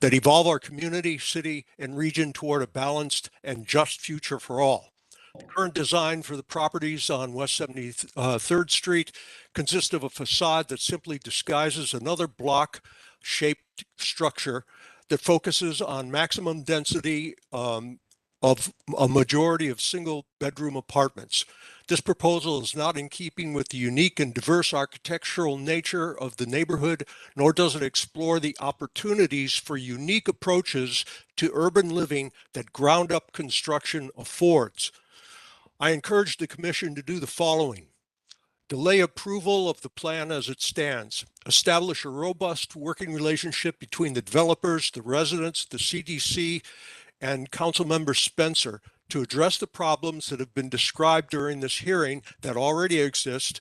V: that evolve our community, city, and region toward a balanced and just future for all. The current design for the properties on West 73rd Street consists of a facade that simply disguises another block-shaped structure that focuses on maximum density of a majority of single-bedroom apartments. This proposal is not in keeping with the unique and diverse architectural nature of the neighborhood, nor does it explore the opportunities for unique approaches to urban living that ground-up construction affords. I encourage the Commission to do the following. Delay approval of the plan as it stands. Establish a robust working relationship between the developers, the residents, the CDC, and Councilmember Spencer to address the problems that have been described during this hearing that already exist,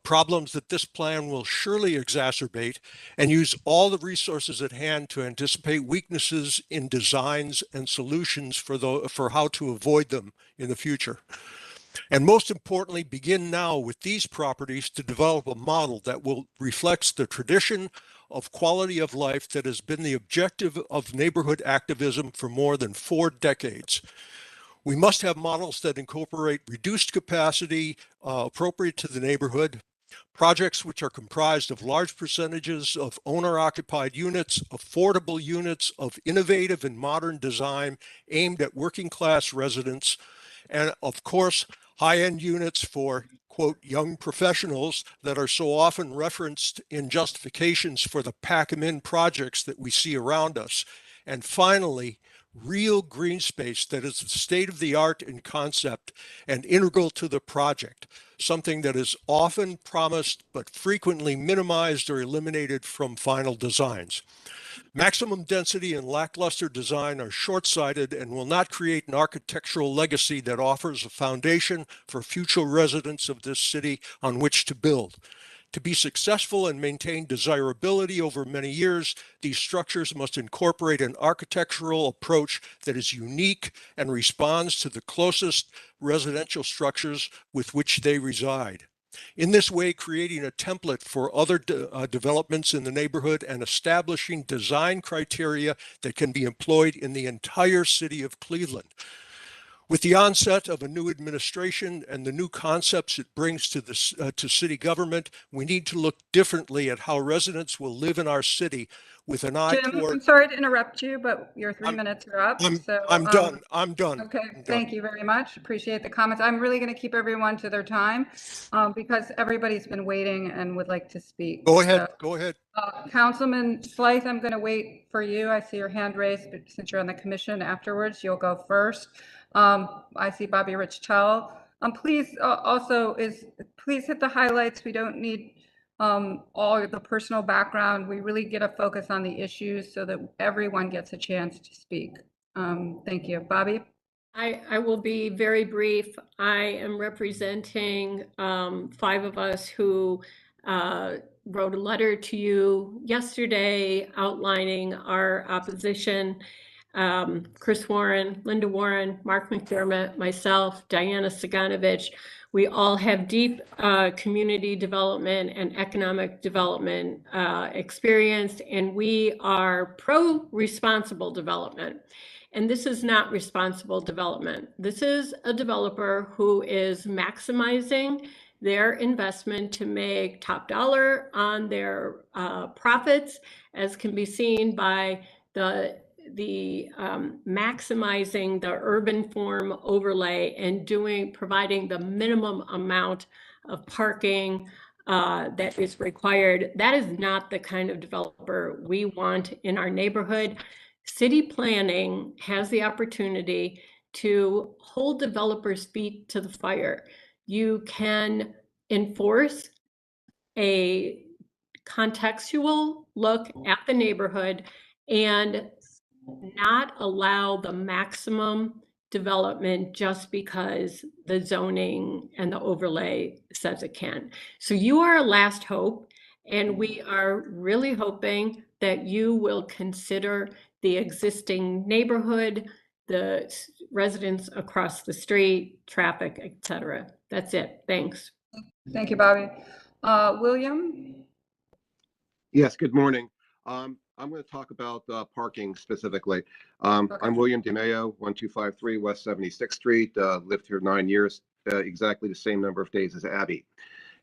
V: problems that this plan will surely exacerbate, and use all the resources at hand to anticipate weaknesses in designs and solutions for how to avoid them in the future. And most importantly, begin now with these properties to develop a model that will reflect the tradition of quality of life that has been the objective of neighborhood activism for more than 4 decades. We must have models that incorporate reduced capacity appropriate to the neighborhood, projects which are comprised of large percentages of owner-occupied units, affordable units of innovative and modern design aimed at working-class residents, and of course, high-end units for, quote, young professionals that are so often referenced in justifications for the pack-em-in projects that we see around us. And finally, real green space that is state-of-the-art in concept and integral to the project, something that is often promised but frequently minimized or eliminated from final designs. Maximum density and lackluster design are short-sighted and will not create an architectural legacy that offers a foundation for future residents of this city on which to build. To be successful and maintain desirability over many years, these structures must incorporate an architectural approach that is unique and responds to the closest residential structures with which they reside. In this way, creating a template for other developments in the neighborhood and establishing design criteria that can be employed in the entire city of Cleveland. With the onset of a new administration and the new concepts it brings to city government, we need to look differently at how residents will live in our city with an eye
A: Jim,
V: toward.
A: I'm sorry to interrupt you, but your 3 minutes are up.
V: I'm done. I'm done.
A: Okay,
V: I'm done.
A: thank you very much. Appreciate the comments. I'm really going to keep everyone to their time because everybody's been waiting and would like to speak.
V: Go ahead.
A: So,
V: Go ahead.
A: Councilman Slythe, I'm going to wait for you. I see your hand raised, but since you're on the commission afterwards, you'll go first. I see Bobby Rich-Tell. Please please hit the highlights. We don't need all of the personal background. We really get a focus on the issues so that everyone gets a chance to speak. Thank you. Bobby?
F: I will be very brief. I am representing 5 of us who wrote a letter to you yesterday outlining our opposition. Chris Warren, Linda Warren, Mark McDermott, myself, Diana Saganovich. We all have deep community development and economic development experience, and we are pro-responsible development. And this is not responsible development. This is a developer who is maximizing their investment to make top dollar on their profits, as can be seen by the maximizing the urban form overlay and providing the minimum amount of parking that is required. That is not the kind of developer we want in our neighborhood. City planning has the opportunity to hold developers' feet to the fire. You can enforce a contextual look at the neighborhood and not allow the maximum development just because the zoning and the overlay says it can. So you are a last hope, and we are really hoping that you will consider the existing neighborhood, the residents across the street, traffic, etc. That's it. Thanks.
A: Thank you, Bobby. William?
I: Yes, good morning. I'm going to talk about parking specifically. I'm William DeMayo, 1253 West 76th Street. Lived here 9 years, exactly the same number of days as Abby.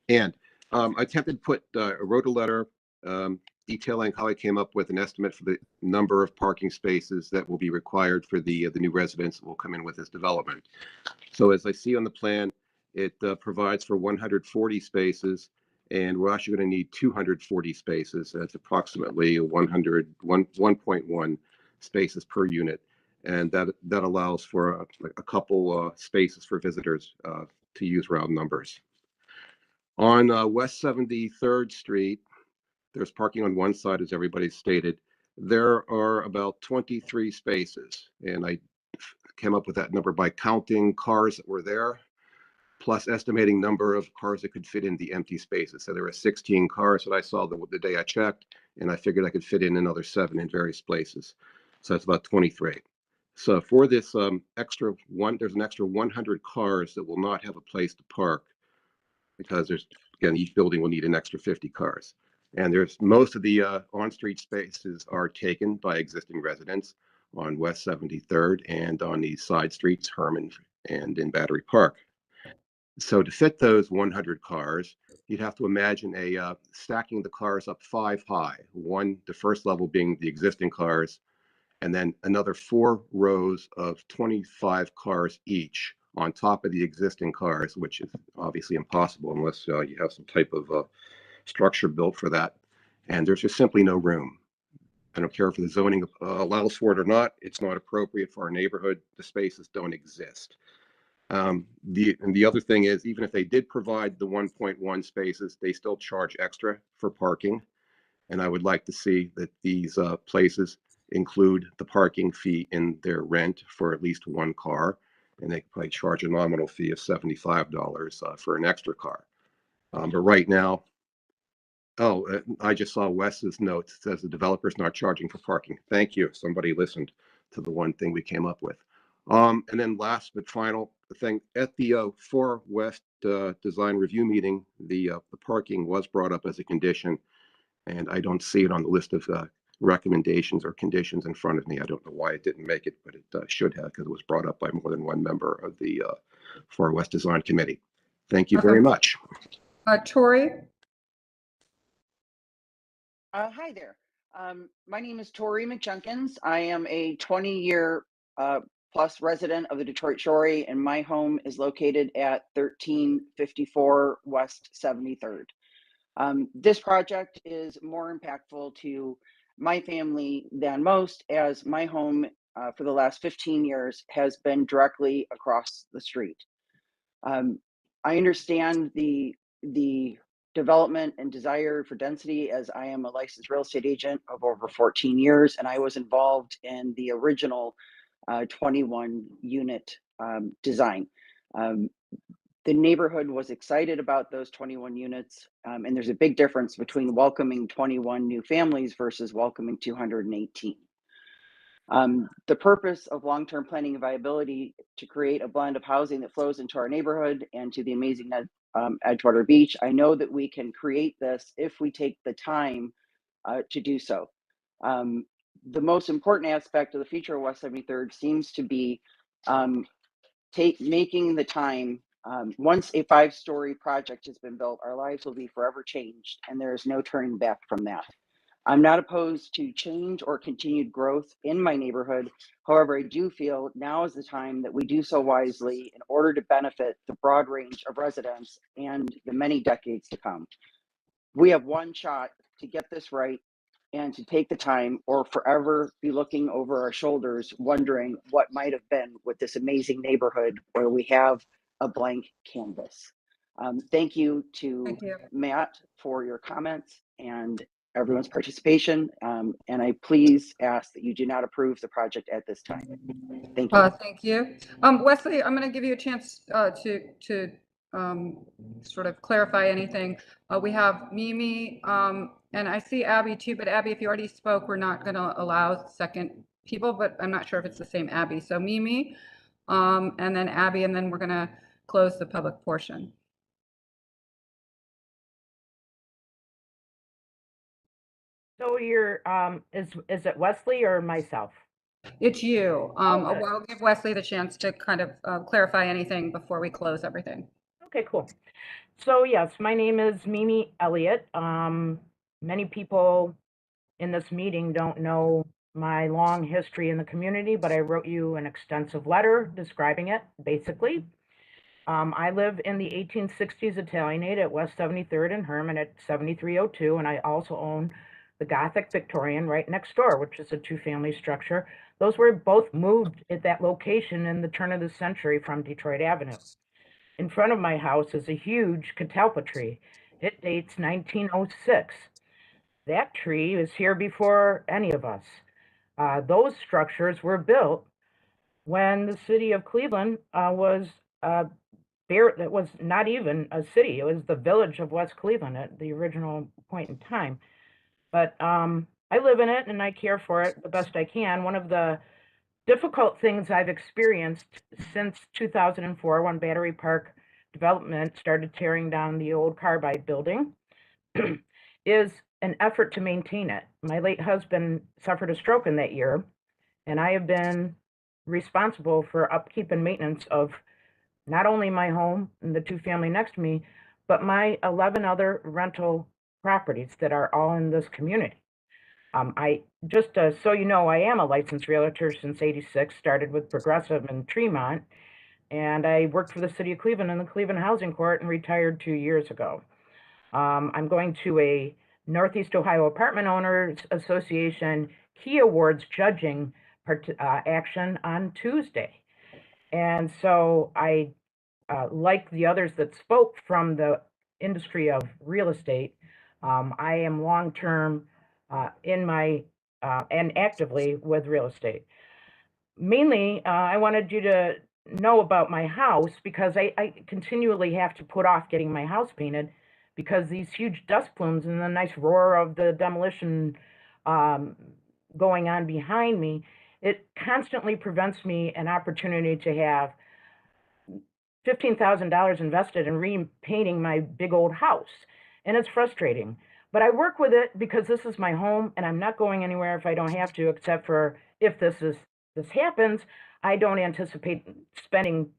I: And I attempted to put, wrote a letter detailing how I came up with an estimate for the number of parking spaces that will be required for the new residents that will come in with this development. So as I see on the plan, it provides for 140 spaces, and we're actually going to need 240 spaces. That's approximately 1.1 spaces per unit, and that allows for a couple spaces for visitors to use round numbers. On West 73rd Street, there's parking on one side, as everybody stated. There are about 23 spaces, and I came up with that number by counting cars that were there, plus estimating number of cars that could fit in the empty spaces. So there were 16 cars that I saw the day I checked, and I figured I could fit in another 7 in various places. So that's about 23. So for this there's an extra 100 cars that will not have a place to park, because again, each building will need an extra 50 cars. And most of the on-street spaces are taken by existing residents on West 73rd and on the side streets, Herman and in Battery Park. So to fit those 100 cars, you'd have to imagine stacking the cars up 5 high. The first level being the existing cars, and then another 4 rows of 25 cars each on top of the existing cars, which is obviously impossible unless you have some type of structure built for that. And there's just simply no room. I don't care if the zoning allows for it or not. It's not appropriate for our neighborhood. The spaces don't exist. The other thing is, even if they did provide the 1.1 spaces, they still charge extra for parking. And I would like to see that these places include the parking fee in their rent for at least 1 car. And they could probably charge a nominal fee of $75 for an extra car. But right now, I just saw Wes's notes. It says the developer's not charging for parking. Thank you. Somebody listened to the one thing we came up with. And then last but final thing, at the 4 West design review meeting, the parking was brought up as a condition, and I don't see it on the list of recommendations or conditions in front of me. I don't know why it didn't make it, but it should have, because it was brought up by more than one member of the 4 West Design Committee. Thank you very much.
A: Tori?
J: Hi there. My name is Tori McJunkins. I am a 20-year plus resident of the Detroit Shore, and my home is located at 1354 West 73rd. This project is more impactful to my family than most, as my home for the last 15 years has been directly across the street. I understand the development and desire for density, as I am a licensed real estate agent of over 14 years, and I was involved in the original 21 unit design. The neighborhood was excited about those 21 units, and there's a big difference between welcoming 21 new families versus welcoming 218. The purpose of long-term planning and viability to create a blend of housing that flows into our neighborhood and to the amazing Edgewater Beach. I know that we can create this if we take the time to do so. The most important aspect of the future of West 73rd seems to be making the time. Once a 5-story project has been built, our lives will be forever changed, and there is no turning back from that. I'm not opposed to change or continued growth in my neighborhood. However, I do feel now is the time that we do so wisely in order to benefit the broad range of residents and the many decades to come. We have one shot to get this right and to take the time, or forever be looking over our shoulders, wondering what might have been with this amazing neighborhood where we have a blank canvas. Thank you to Matt for your comments, and everyone's participation. And I please ask that you do not approve the project at this time. Thank you.
A: Thank you. Wesley, I'm going to give you a chance to sort of clarify anything. We have Mimi, and I see Abby too, but Abby, if you already spoke, we're not going to allow second people, but I'm not sure if it's the same Abby. So Mimi, and then Abby, and then we're going to close the public portion.
M: So you're, is it Wesley or myself?
A: It's you.
M: Okay.
A: I'll give Wesley the chance to kind of clarify anything before we close everything.
M: Okay, cool. So yes, my name is Mimi Elliott. Many people in this meeting don't know my long history in the community, but I wrote you an extensive letter describing it, basically. I live in the 1860s Italianate at West 73rd and Herman at 7302, and I also own the Gothic Victorian right next door, which is a two-family structure. Those were both moved at that location in the turn of the century from Detroit Avenue. In front of my house is a huge catalpa tree. It dates 1906. That tree is here before any of us. Those structures were built when the city of Cleveland was it was not even a city. It was the village of West Cleveland at the original point in time. But I live in it and I care for it the best I can. One of the difficult things I've experienced since 2004, when Battery Park Development started tearing down the old carbide building, is an effort to maintain it. My late husband suffered a stroke in that year, and I have been responsible for upkeep and maintenance of not only my home and the two-family next to me, but my 11 other rental properties that are all in this community. I just so you know, I am a licensed realtor since '86, started with Progressive in Tremont, and I worked for the city of Cleveland in the Cleveland Housing Court and retired 2 years ago. I'm going to a Northeast Ohio Apartment Owners Association Key Awards judging action on Tuesday. And so I, like the others that spoke from the industry of real estate, I am long-term in my, and actively with real estate. Mainly, I wanted you to know about my house because I continually have to put off getting my house painted because these huge dust plumes and the nice roar of the demolition going on behind me, it constantly prevents me an opportunity to have $15,000 invested in repainting my big old house. And it's frustrating. But I work with it because this is my home and I'm not going anywhere if I don't have to, except for if this happens. I don't anticipate spending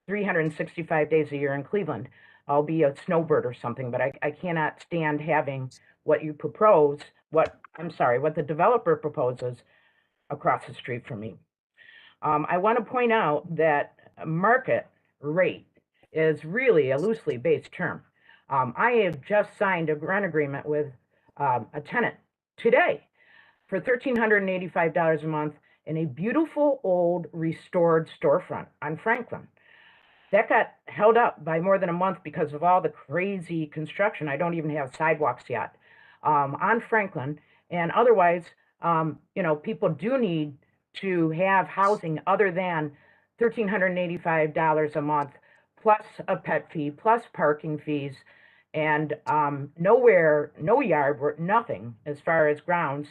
M: 365 days a year in Cleveland. I'll be a snowbird or something, but I cannot stand having what you propose, what the developer proposes across the street from me. I want to point out that market rate is really a loosely based term. I have just signed a rent agreement with a tenant today for $1,385 a month in a beautiful old restored storefront on Franklin. That got held up by more than a month because of all the crazy construction. I don't even have sidewalks yet on Franklin. And otherwise, you know, people do need to have housing other than $1,385 a month, plus a pet fee, plus parking fees, and no yard work, nothing as far as grounds.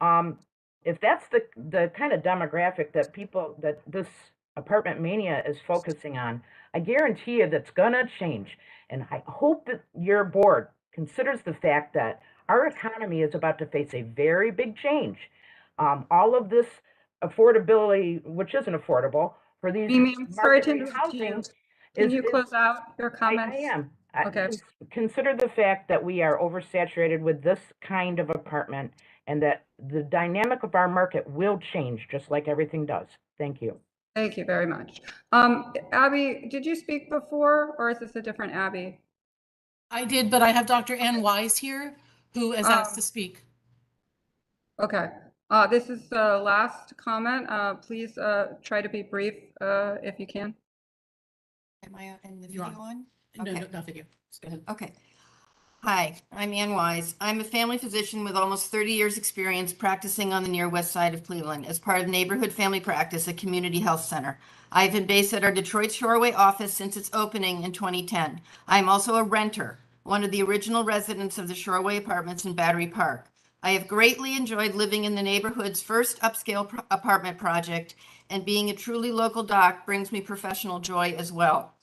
M: If that's the kind of demographic that this apartment mania is focusing on, I guarantee you that's gonna change. And I hope that your board considers the fact that our economy is about to face a very big change. All of this affordability, which isn't affordable for these
A: Mimi, I'm sorry to
M: market
A: interrupt
M: housing,
A: you. Can you close out your comments?
M: I am.
A: Okay.
M: Consider the fact that we are oversaturated with this kind of apartment and that the dynamic of our market will change just like everything does. Thank you.
A: Thank you very much. Abby, did you speak before or is this a different Abby?
T: I did, but I have Dr. Ann Wise here who has asked to speak.
A: Okay. This is the last comment. Please try to be brief if you can.
O: Am I in the
T: You
O: video
T: are.
O: on?
T: No,
O: Okay.
T: no, not video. Just go ahead.
O: Okay.
D: Hi, I'm Ann Wise. I'm a family physician with almost 30 years experience practicing on the near west side of Cleveland as part of Neighborhood Family Practice at Community Health Center. I've been based at our Detroit Shoreway office since its opening in 2010. I'm also a renter, one of the original residents of the Shoreway Apartments in Battery Park. I have greatly enjoyed living in the neighborhood's first upscale apartment project, and being a truly local doc brings me professional joy as well.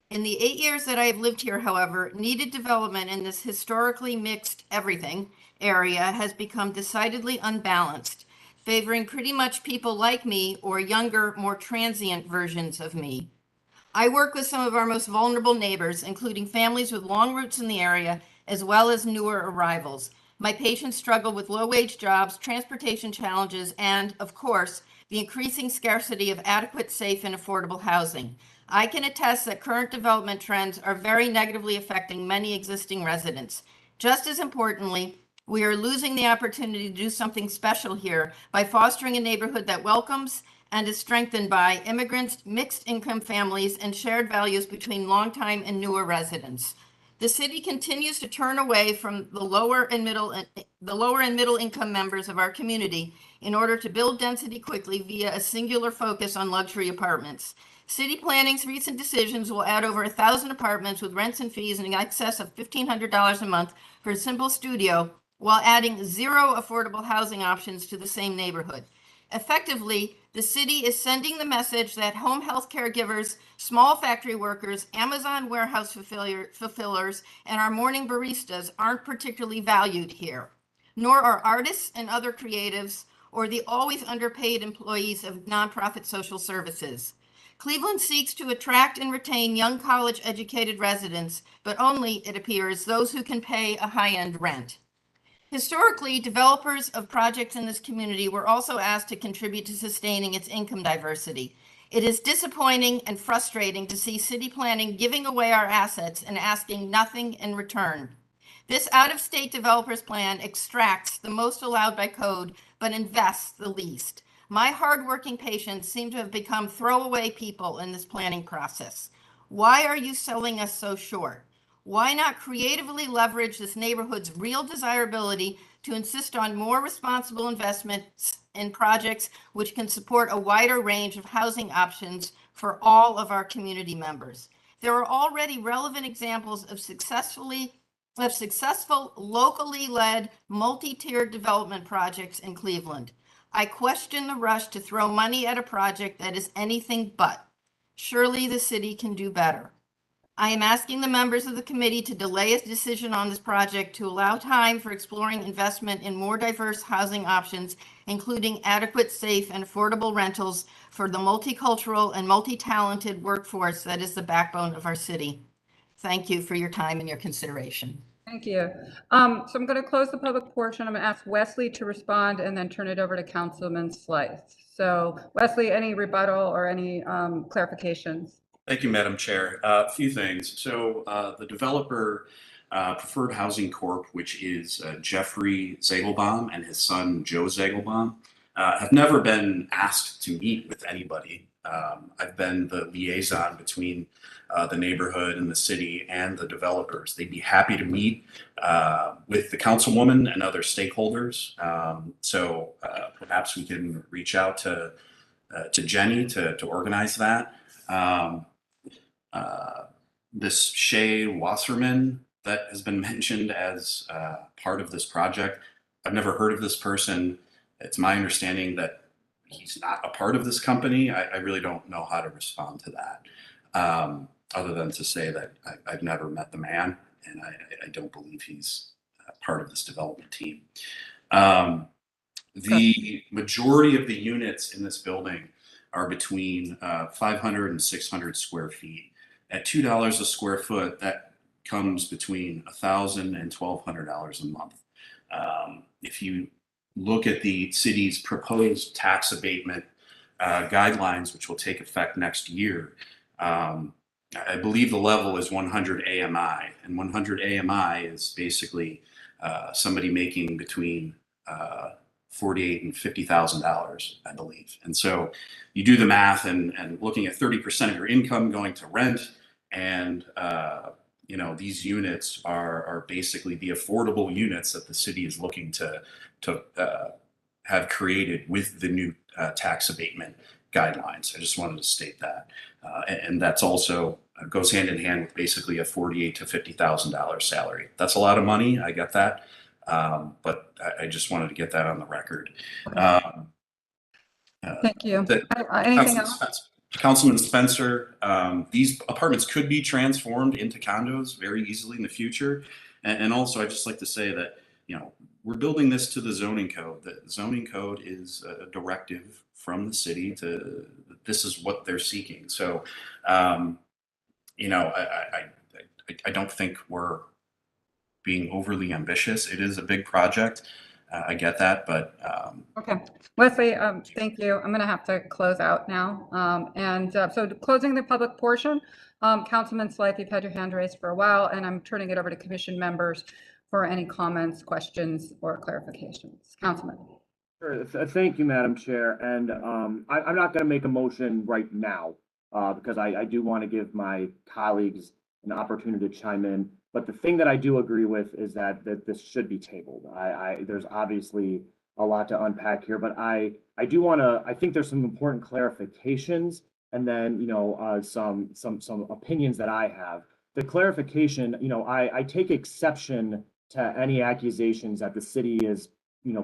D: In the 8 years that I have lived here, however, needed development in this historically mixed everything area has become decidedly unbalanced, favoring pretty much people like me or younger, more transient versions of me. I work with some of our most vulnerable neighbors, including families with long roots in the area, as well as newer arrivals. My patients struggle with low-wage jobs, transportation challenges, and, of course, the increasing scarcity of adequate, safe, and affordable housing. I can attest that current development trends are very negatively affecting many existing residents. Just as importantly, we are losing the opportunity to do something special here by fostering a neighborhood that welcomes and is strengthened by immigrants, mixed income families, and shared values between longtime and newer residents. The city continues to turn away from the lower and middle income members of our community in order to build density quickly via a singular focus on luxury apartments. City planning's recent decisions will add over 1,000 apartments with rents and fees in excess of $1,500 a month for a simple studio, while adding 0 affordable housing options to the same neighborhood. Effectively, the city is sending the message that home health caregivers, small factory workers, Amazon warehouse fulfillers, and our morning baristas aren't particularly valued here, nor are artists and other creatives or the always underpaid employees of nonprofit social services. Cleveland seeks to attract and retain young college-educated residents, but only, it appears, those who can pay a high-end rent. Historically, developers of projects in this community were also asked to contribute to sustaining its income diversity. It is disappointing and frustrating to see city planning giving away our assets and asking nothing in return. This out-of-state developer's plan extracts the most allowed by code, but invests the least. My hardworking patients seem to have become throwaway people in this planning process. Why are you selling us so short? Why not creatively leverage this neighborhood's real desirability to insist on more responsible investments in projects which can support a wider range of housing options for all of our community members? There are already relevant examples of successful, locally led, multi-tiered development projects in Cleveland. I question the rush to throw money at a project that is anything but. Surely the city can do better. I am asking the members of the committee to delay a decision on this project to allow time for exploring investment in more diverse housing options, including adequate, safe, and affordable rentals for the multicultural and multi-talented workforce that is the backbone of our city. Thank you for your time and your consideration.
A: Thank you. So I'm going to close the public portion. I'm going to ask Wesley to respond and then turn it over to Councilman Slice. So Wesley, any rebuttal or any clarifications?
N: Thank you, Madam Chair. A few things. So the developer, Preferred Housing Corp., which is Jeffrey Zagelbaum and his son, Joe Zagelbaum, have never been asked to meet with anybody. I've been the liaison between the neighborhood and the city and the developers. They'd be happy to meet with the councilwoman and other stakeholders. So perhaps we can reach out to Jenny to organize that. This Shay Wasserman that has been mentioned as part of this project, I've never heard of this person. It's my understanding that he's not a part of this company. I really don't know how to respond to that, other than to say that I've never met the man, and I don't believe he's part of this development team. The majority of the units in this building are between 500 and 600 square feet. At $2 a square foot, that comes between $1,000 and $1,200 a month. If you look at the city's proposed tax abatement guidelines, which will take effect next year, I believe the level is 100 AMI, and 100 AMI is basically somebody making between $48,000 and $50,000, I believe. And so you do the math, and looking at 30% of your income going to rent and these units are basically the affordable units that the city is looking to have created with the new tax abatement guidelines. I just wanted to state that. And that's also goes hand in hand with basically a $48,000 to $50,000 salary. That's a lot of money. I get that. But I just wanted to get that on the record.
A: Thank you. Anything else?
N: Councilman Spencer, these apartments could be transformed into condos very easily in the future. And also, I'd just like to say that, we're building this to the zoning code. The zoning code is a directive from the city this is what they're seeking. So, I don't think we're being overly ambitious. It is a big project. I get that, but
A: okay, Wesley, thank you. I'm going to have to close out now. So closing the public portion, Councilman Slythe, you've had your hand raised for a while, and I'm turning it over to commission members for any comments, questions, or clarifications. Councilman.
G: Sure. Thank you, Madam Chair. And I'm not going to make a motion right now because I do want to give my colleagues an opportunity to chime in. But the thing that I do agree with is that this should be tabled. There's obviously a lot to unpack here, but I do want to. I think there's some important clarifications, and then some opinions that I have. The clarification, I take exception to any accusations that the city is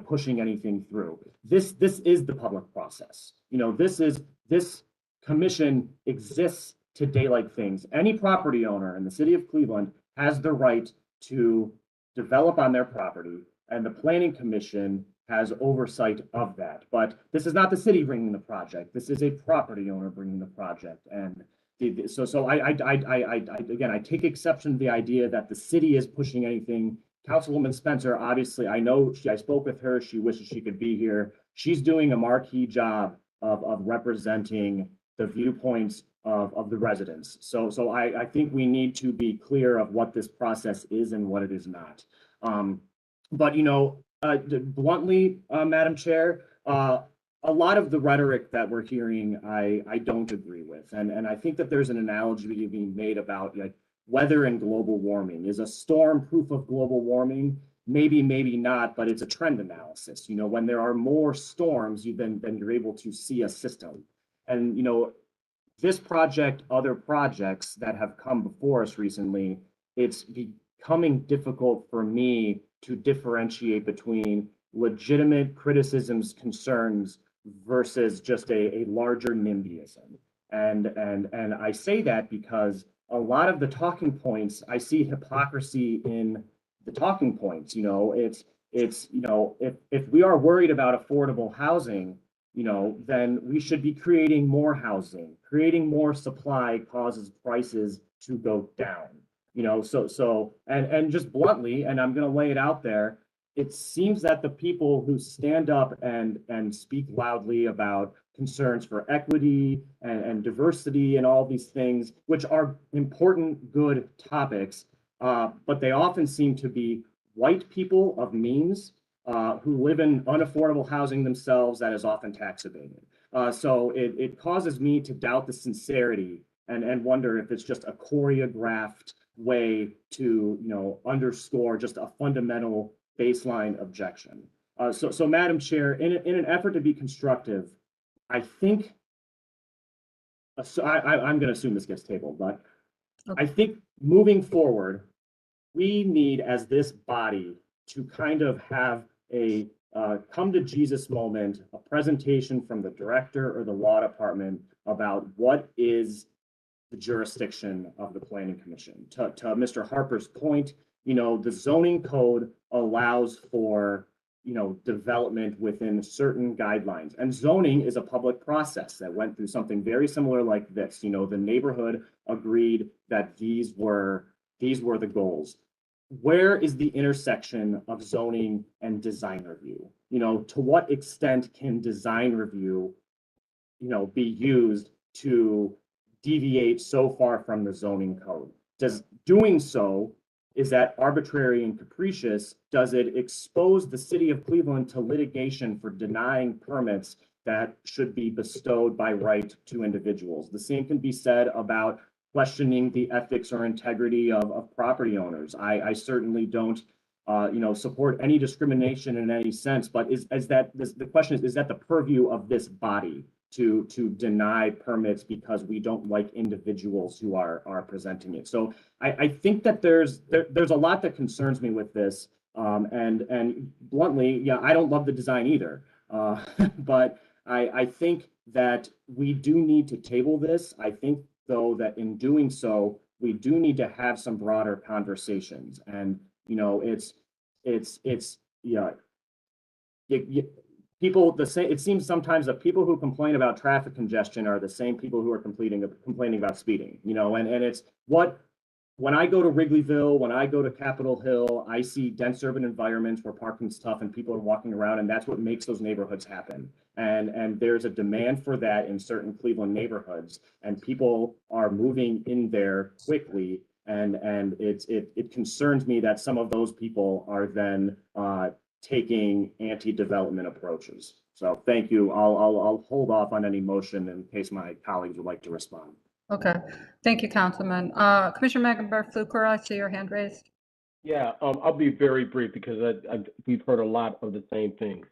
G: pushing anything through. This is the public process. This commission exists to daylight things. Any property owner in the city of Cleveland has the right to develop on their property, and the planning commission has oversight of that. But this is not the city bringing the project. This is a property owner bringing the project. And so I take exception to the idea that the city is pushing anything. Councilwoman Spencer, obviously, I spoke with her. She wishes she could be here. She's doing a marquee job of representing the viewpoints of the residents. So I think we need to be clear of what this process is and what it is not. But bluntly, Madam Chair, a lot of the rhetoric that we're hearing, I don't agree with. And I think that there's an analogy being made about weather and global warming. Is a storm proof of global warming? Maybe, maybe not, but it's a trend analysis. When there are more storms, then you're able to see a system. And, this project, other projects that have come before us recently, it's becoming difficult for me to differentiate between legitimate criticisms, concerns versus just a larger NIMBYism. And I say that because a lot of the talking points, I see hypocrisy in the talking points. If we are worried about affordable housing, then we should be creating more housing. Creating more supply causes prices to go down. And just bluntly, and I'm going to lay it out there, it seems that the people who stand up and speak loudly about concerns for equity and diversity and all these things, which are important, good topics, but they often seem to be white people of means who live in unaffordable housing themselves that is often tax evaded. So it causes me to doubt the sincerity and wonder if it's just a choreographed way to underscore just a fundamental baseline objection. So Madam Chair, in an effort to be constructive, I think, I'm going to assume this gets tabled, but okay. I think moving forward, we need, as this body, to kind of have a come to Jesus moment, a presentation from the director or the law department about what is the jurisdiction of the Planning Commission. To Mr. Harper's point, the zoning code allows for development within certain guidelines, and zoning is a public process that went through something very similar like this. The neighborhood agreed that these were the goals. Where is the intersection of zoning and design review? To what extent can design review be used to deviate so far from the zoning code? Does doing so, is that arbitrary and capricious? Does it expose the city of Cleveland to litigation for denying permits that should be bestowed by right to individuals? The same can be said about questioning the ethics or integrity of property owners. I certainly don't, support any discrimination in any sense, but the question is that the purview of this body to deny permits because we don't like individuals who are presenting it? So I think that there's a lot that concerns me with this. And bluntly, yeah, I don't love the design either. But I think that we do need to table this. I think, though, that in doing so, we do need to have some broader conversations. And, people, it seems sometimes that people who complain about traffic congestion are the same people who are complaining about speeding, and it's when I go to Wrigleyville, when I go to Capitol Hill, I see dense urban environments where parking's tough and people are walking around, and that's what makes those neighborhoods happen. And there's a demand for that in certain Cleveland neighborhoods, and people are moving in there quickly. And it concerns me that some of those people are then taking anti-development approaches. So thank you. I'll hold off on any motion in case my colleagues would like to respond.
A: Okay, thank you, Councilman. Commissioner Mecklenburg Fluker, I see your hand raised.
K: Yeah, I'll be very brief because we've heard a lot of the same things.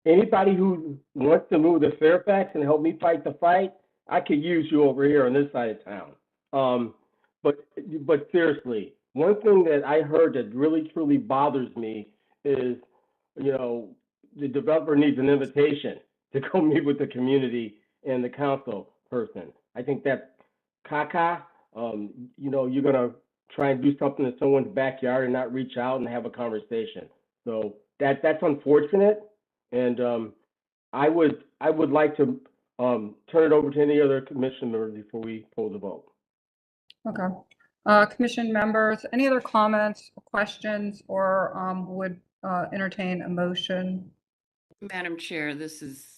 K: Anybody who wants to move to Fairfax and help me fight the fight, I could use you over here on this side of town. But seriously, one thing that I heard that really truly bothers me is, the developer needs an invitation to go meet with the community and the council person. I think that's caca. You're gonna try and do something in someone's backyard and not reach out and have a conversation. So that's unfortunate. And I would like to turn it over to any other commission members before we pull the vote.
A: Okay. Commission members, any other comments, questions, or would entertain a motion?
O: Madam Chair, this is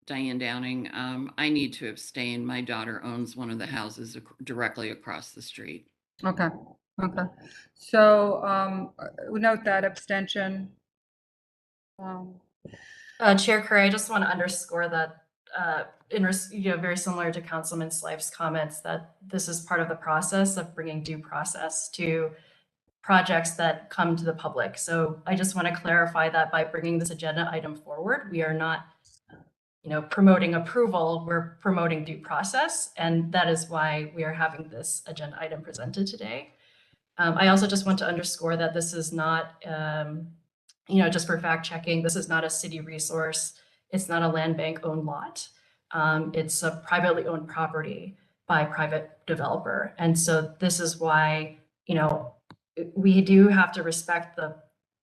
O: Diane Downing. I need to abstain. My daughter owns one of the houses directly across the street.
A: Okay. Okay. So we note that abstention.
B: Chair Curry, I just want to underscore that very similar to Councilman Slife's comments, that this is part of the process of bringing due process to projects that come to the public. So I just want to clarify that by bringing this agenda item forward, we are not, promoting approval, we're promoting due process. And that is why we are having this agenda item presented today. I also just want to underscore that this is not, just for fact checking, this is not a city resource. It's not a land bank owned lot. It's a privately owned property by a private developer. And so this is why, we do have to respect the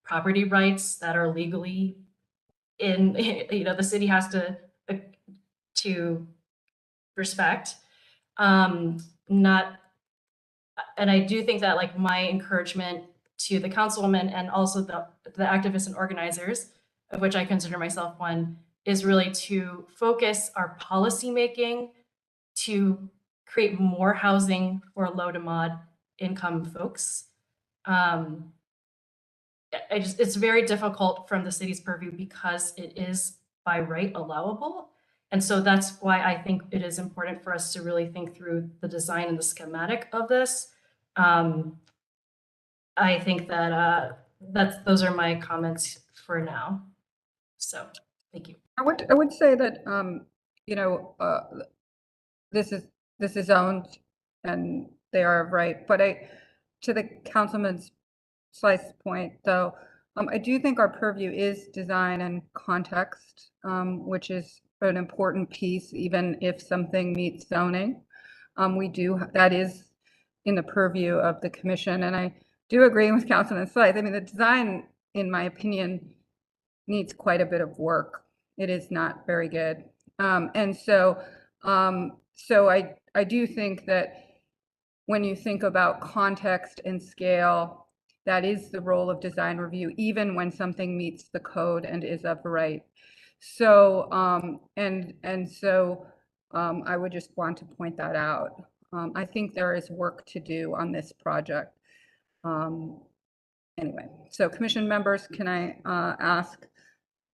B: property rights that are legally in, the city has to respect. And I do think that, like, my encouragement to the councilwoman and also the activists and organizers, of which I consider myself one, is really to focus our policy making to create more housing for low to mod income folks. It's very difficult from the city's purview because it is by right allowable. And so that's why I think it is important for us to really think through the design and the schematic of this. I think that those are my comments for now. So thank you.
A: I would say that this is owned and they are right. But to the councilman's Slice's point, though, I do think our purview is design and context, which is an important piece, even if something meets zoning. That is in the purview of the commission. And I do agree with Councilman Slice. I mean, the design, in my opinion, needs quite a bit of work. It is not very good. And so I do think that when you think about context and scale, that is the role of design review, even when something meets the code and is of right. So, I would just want to point that out. I think there is work to do on this project. Anyway, so commission members, can I ask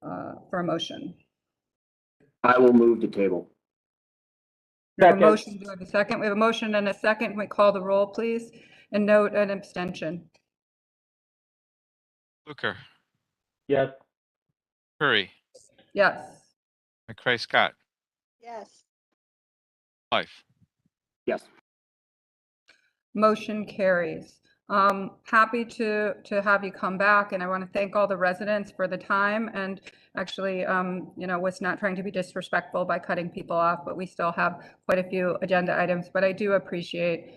A: for a motion?
G: I will move to table.
A: We have a
K: Second.
A: motion. Do we have a second? We have a motion and a second. Can we call the roll, please? And note an abstention.
C: Fluker,
K: Yes.
C: Curry,
A: Yes.
C: McCray Scott,
J: Yes.
C: Life.
G: Yes.
A: Motion carries. Happy to have you come back, and I want to thank all the residents for the time. And actually, was not trying to be disrespectful by cutting people off, but we still have quite a few agenda items. But I do appreciate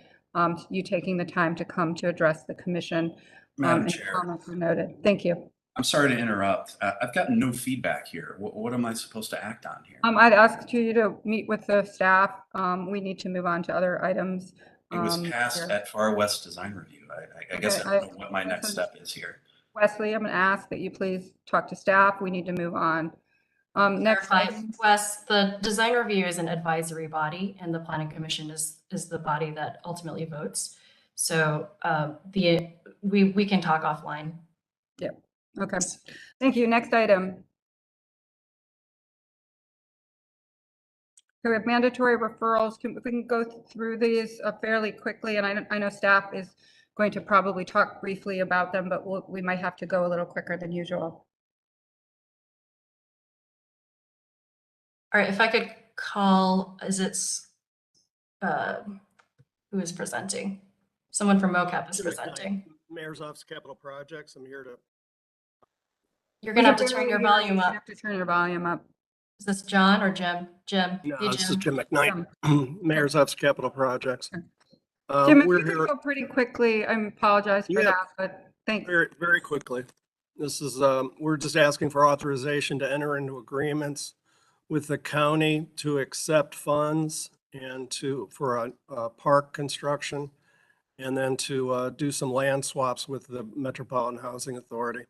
A: you taking the time to come to address the commission.
N: Madam
A: And
N: Chair.
A: comments were noted. Thank you.
N: I'm sorry to interrupt. I've gotten no feedback here. What am I supposed to act on here?
A: I'd ask you to meet with the staff. We need to move on to other items.
N: It was passed
A: here.
N: at Far West Design Review. I guess I don't know what my next step is here.
A: Wesley, I'm going to ask that you please talk to staff. We need to move on. Next
B: Clarify,
A: item.
B: Wes, the design review is an advisory body and the planning commission is the body that ultimately votes. So we can talk offline.
A: Yeah. Okay. Thank you. Next item. So we have mandatory referrals. If we can go through these fairly quickly, and I know staff is going to probably talk briefly about them, but we might have to go a little quicker than usual.
B: All right, if I could call, who is presenting? Someone from MoCap is presenting.
V: Mayor's Office Capital Projects. I'm here to.
B: You're gonna have to turn your volume up.
A: You have to turn your volume up.
B: Is this John or Jim? Jim.
V: No,
B: Hey,
V: this is Jim McKnight, Mayor's Office Capital Projects.
A: Jim, if
V: we're
A: you could
V: here
A: go pretty quickly, I apologize for that, but thanks.
V: very, very quickly. This is, we're just asking for authorization to enter into agreements with the county to accept funds and for a park construction, and then to do some land swaps with the Metropolitan Housing Authority.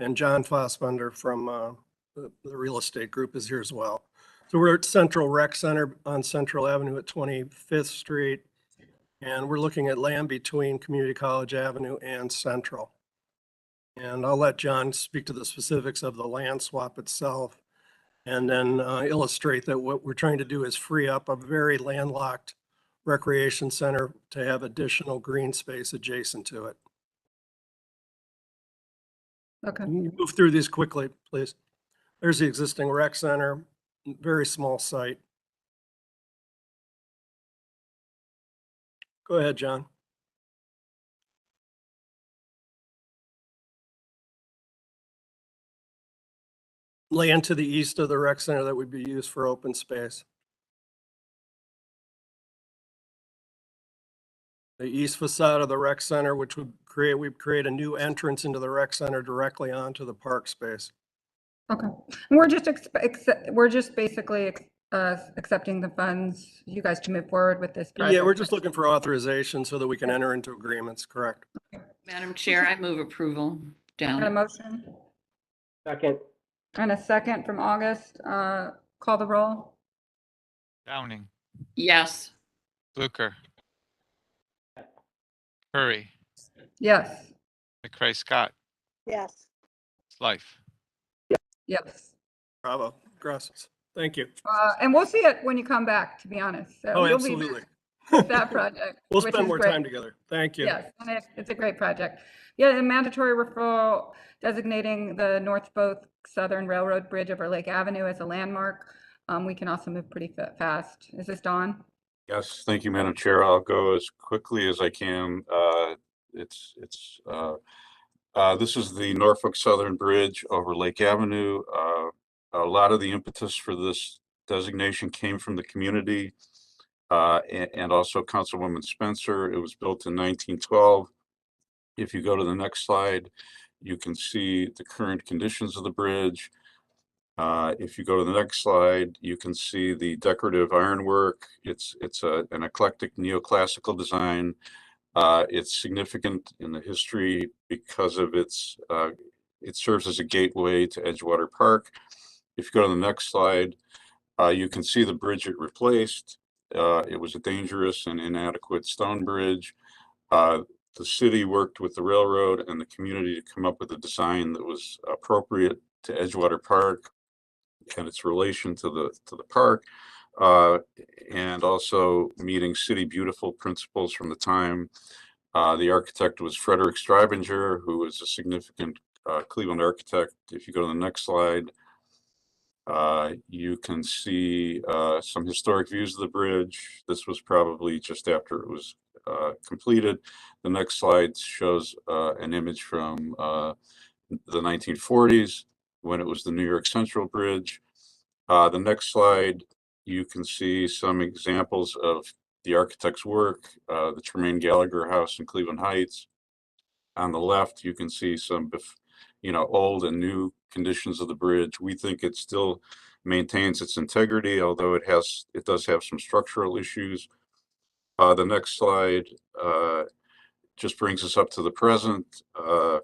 V: And John Fossbender from the real estate group is here as well. So we're at Central Rec Center on Central Avenue at 25th Street. And we're looking at land between Community College Avenue and Central. And I'll let John speak to the specifics of the land swap itself, and then illustrate that what we're trying to do is free up a very landlocked recreation center to have additional green space adjacent to it.
A: Okay.
V: Move through these quickly, please. There's the existing rec center, very small site. Go ahead, John. Land to the east of the rec center that would be used for open space. The east facade of the rec center, which we'd create a new entrance into the rec center directly onto the park space.
A: Okay. And we're just basically accepting the funds, you guys to move forward with this project.
V: Yeah, we're just looking for authorization so that we can enter into agreements, correct?
O: Madam Chair, I move approval.
A: Got a
O: Down.
A: motion
K: Second.
A: and a second from August. Call the roll.
C: Downing,
O: Yes.
C: Fluker, Curry,
A: Yes.
C: McCray Scott,
J: Yes.
C: Life.
A: Yes.
V: Bravo, gracias. Thank you.
A: And we'll see it when you come back, to be honest. So
V: Oh,
A: you'll be
V: absolutely.
A: with that project.
V: We'll
A: which
V: spend
A: is
V: more
A: great.
V: time together. Thank you.
A: Yes, and it's a great project. Yeah, a mandatory referral designating the North Both Southern Railroad Bridge over Lake Avenue as a landmark. We can also move pretty fast. Is this Don?
H: Yes, thank you, Madam Chair. I'll go as quickly as I can. This is the Norfolk Southern Bridge over Lake Avenue. A lot of the impetus for this designation came from the community and also Councilwoman Spencer. It was built in 1912. If you go to the next slide, you can see the current conditions of the bridge. If you go to the next slide, you can see the decorative ironwork. It's an eclectic neoclassical design. It's significant in the history because of it serves as a gateway to Edgewater Park. If you go to the next slide, you can see the bridge it replaced. It was a dangerous and inadequate stone bridge. The city worked with the railroad and the community to come up with a design that was appropriate to Edgewater Park and its relation to the park. and also meeting City Beautiful principles from the time. The architect was Frederick Streibinger, who was a significant Cleveland architect. If you go to the next slide, you can see some historic views of the bridge. This was probably just after it was completed. The next slide shows an image from the 1940s when it was the New York Central Bridge. The next slide, you can see some examples of the architect's work, the Tremaine Gallagher House in Cleveland Heights. On the left, you can see some, old and new conditions of the bridge. We think it still maintains its integrity, although it does have some structural issues. The next slide just brings us up to the present. The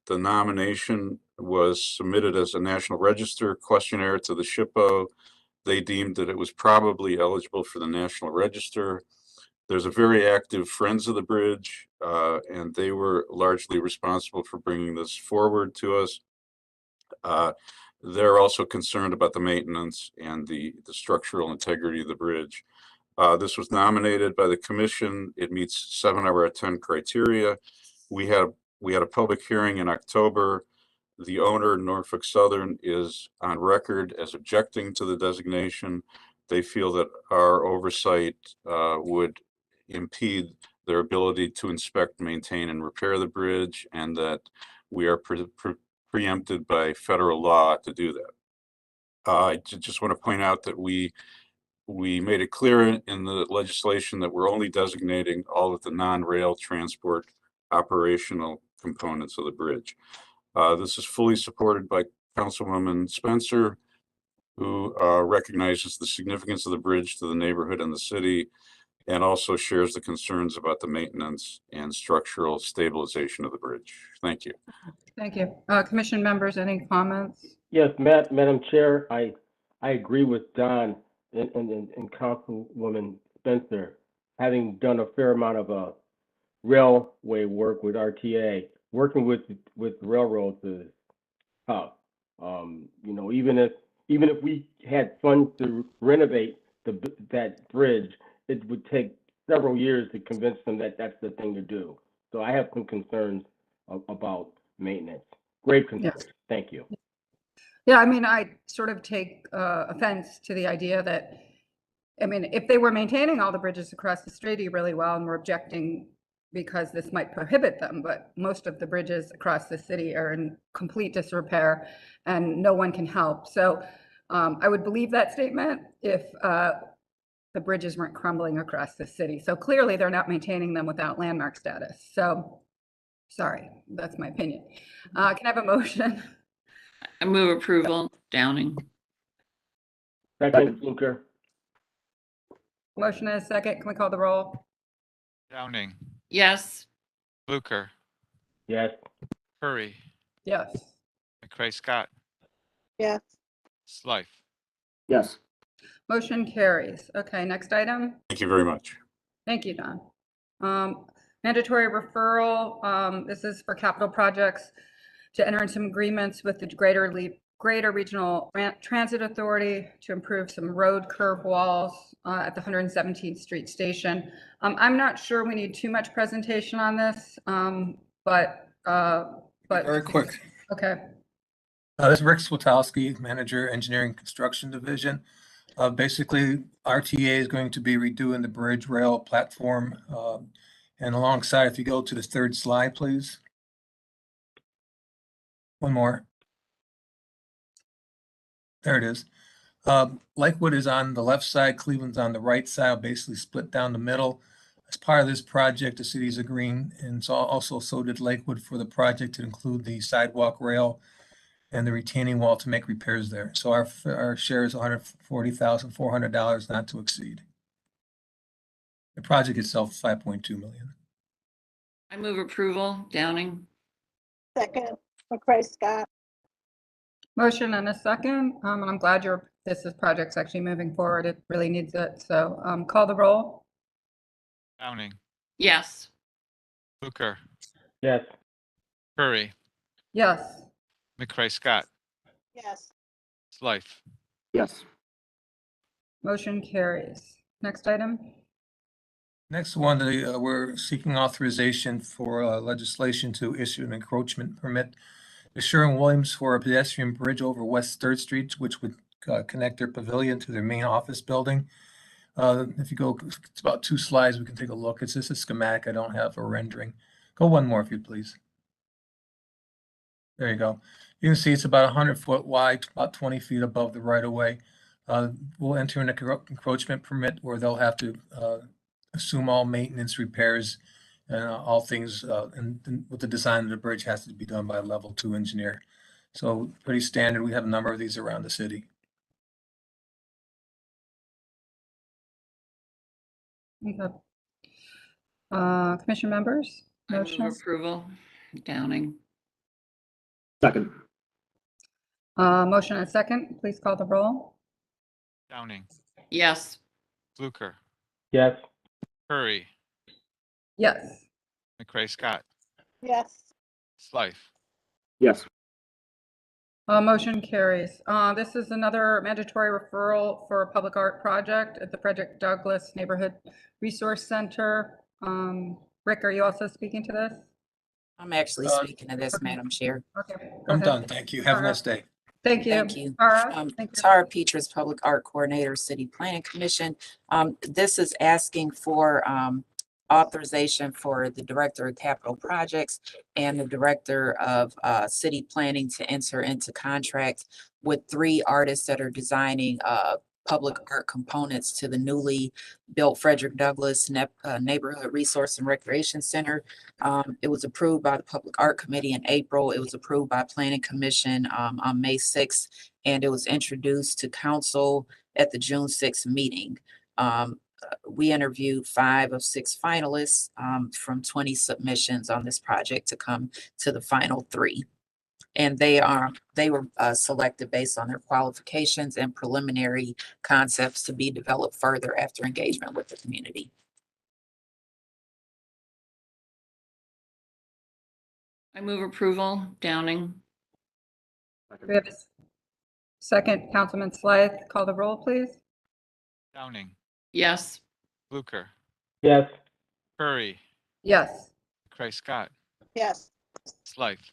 H: nomination was submitted as a National Register questionnaire to the SHPO. They deemed that it was probably eligible for the National Register. There's a very active Friends of the Bridge, and they were largely responsible for bringing this forward to us. They're also concerned about the maintenance and the structural integrity of the bridge. This was nominated by the commission. It meets 7 out of 10 criteria. We had a public hearing in October. The owner, Norfolk Southern, is on record as objecting to the designation. They feel that our oversight would impede their ability to inspect, maintain, and repair the bridge, and that we are preempted by federal law to do that. I just want to point out that we made it clear in the legislation that we're only designating all of the non-rail transport operational components of the bridge. This is fully supported by Councilwoman Spencer, who recognizes the significance of the bridge to the neighborhood and the city, and also shares the concerns about the maintenance and structural stabilization of the bridge. Thank you.
A: Thank you. Commission members, any comments?
K: Yes, Madam Chair, I agree with Don and Councilwoman Spencer. Having done a fair amount of railway work with RTA, working with railroads is tough. Even if we had funds to renovate that bridge, it would take several years to convince them that that's the thing to do. So I have some concerns about maintenance. Grave concerns.
A: Yes.
K: Thank you.
A: Yeah, I mean, I sort of take offense to the idea that, I mean, if they were maintaining all the bridges across the street really well and were objecting because this might prohibit them, but most of the bridges across the city are in complete disrepair and no one can help. So I would believe that statement if the bridges weren't crumbling across the city. So clearly they're not maintaining them without landmark status. So sorry, that's my opinion. Can I have a motion?
O: I move approval. Downing.
K: Second, Fluker.
A: Motion and a second. Can we call the roll?
C: Downing,
O: Yes.
C: Fluker,
K: Yes.
C: Curry,
A: Yes.
C: McCray Scott,
L: Yes.
C: Slife.
G: Yes.
A: Motion carries. Okay, next item.
H: Thank you very much.
A: Thank you, Don. Mandatory referral. This is for capital projects to enter into some agreements with the Greater Regional Transit Authority to improve some road curb walls at the 117th Street Station. I'm not sure we need too much presentation on this, but
P: very quick.
A: Okay.
P: This is Rick Swatowski, Manager, Engineering Construction Division. Basically, RTA is going to be redoing the bridge rail platform. And alongside, if you go to the third slide, please. One more. There it is. Lakewood is on the left side, Cleveland's on the right side, basically split down the middle. As part of this project, the city's agreeing, and so did Lakewood for the project to include the sidewalk rail and the retaining wall to make repairs there. So our share is $140,400 not to exceed. The project itself is $5.2 million.
O: I move approval. Downing.
L: Second, McCray Scott.
A: Motion and a second. And I'm glad this project's actually moving forward. It really needs it. So call the roll.
C: Downing,
O: Yes.
C: Fluker,
K: Yes.
C: Curry,
A: Yes.
C: McCray Scott,
L: Yes.
C: Slife.
G: Yes.
A: Motion carries. Next item.
P: Next one, we're seeking authorization for legislation to issue an encroachment permit to Sherwin-Williams for a pedestrian bridge over West Third Street, which would connect their pavilion to their main office building. If you go, it's about 2 slides, we can take a look. It's just a schematic. I don't have a rendering. Go one more, if you please. There you go. You can see it's about 100-foot wide, about 20 feet above the right of way. We'll enter an encroachment permit where they'll have to assume all maintenance, repairs, and all things, and with the design of the bridge has to be done by a level 2 engineer. So pretty standard. We have a number of these around the city.
A: Okay. Commission members?
O: I move
A: Motion.
O: approval. Downing.
G: Second.
A: Motion and second. Please call the roll.
C: Downing,
O: Yes.
C: Fluker,
K: Yes.
C: Curry,
A: Yes.
C: McCray Scott,
L: yes,
C: Slife.
G: Yes.
A: Motion carries. This is another mandatory referral for a public art project at the Frederick Douglass Neighborhood Resource Center. Rick, are you also speaking to this?
Q: I'm actually speaking to this, Madam Chair.
A: Okay.
P: I'm done. Thank you. Have a nice day.
A: Thank you.
Q: Thank you.
A: Tara? Thank you.
Q: Tara Petras, Public Art Coordinator, City Planning Commission. This is asking for authorization for the Director of Capital Projects and the Director of City Planning to enter into contract with 3 artists that are designing public art components to the newly built Frederick Douglass Neighborhood Resource and Recreation Center. It was approved by the Public Art Committee in April. It was approved by Planning Commission on May 6th, and it was introduced to council at the June 6th meeting. We interviewed 5 of 6 finalists from 20 submissions on this project to come to the final 3. And they were selected based on their qualifications and preliminary concepts to be developed further after engagement with the community.
O: I move approval. Downing.
A: We have a second. Councilman Slythe, call the roll, please.
C: Downing,
O: Yes.
C: Fluker,
K: Yes.
C: Curry,
A: Yes.
C: McCray Scott,
L: yes,
C: Slife.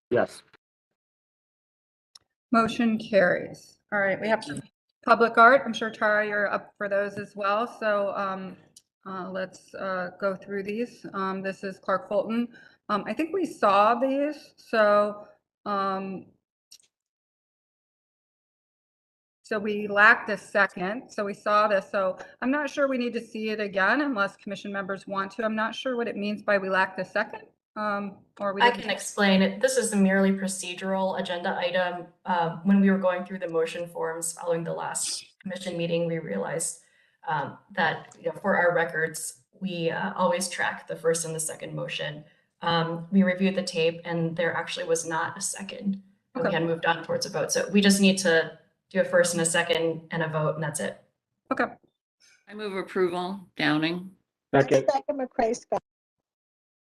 G: Yes.
A: Motion carries. All right, we have some public art. I'm sure Tara, you're up for those as well. So let's go through these. This is Clark Fulton. I think we saw these. So we lacked a second. So we saw this. So I'm not sure we need to see it again unless commission members want to. I'm not sure what it means by we lacked a second. Or we
B: I
A: didn't.
B: can explain it. This is a merely procedural agenda item. When we were going through the motion forms following the last commission meeting, we realized that for our records, we always track the first and the second motion. We reviewed the tape and there actually was not a second. Okay. We had moved on towards a vote. So we just need to do a first and a second and a vote, and that's it.
A: Okay.
O: I move approval. Downing.
K: Second.
L: second McCray Scott,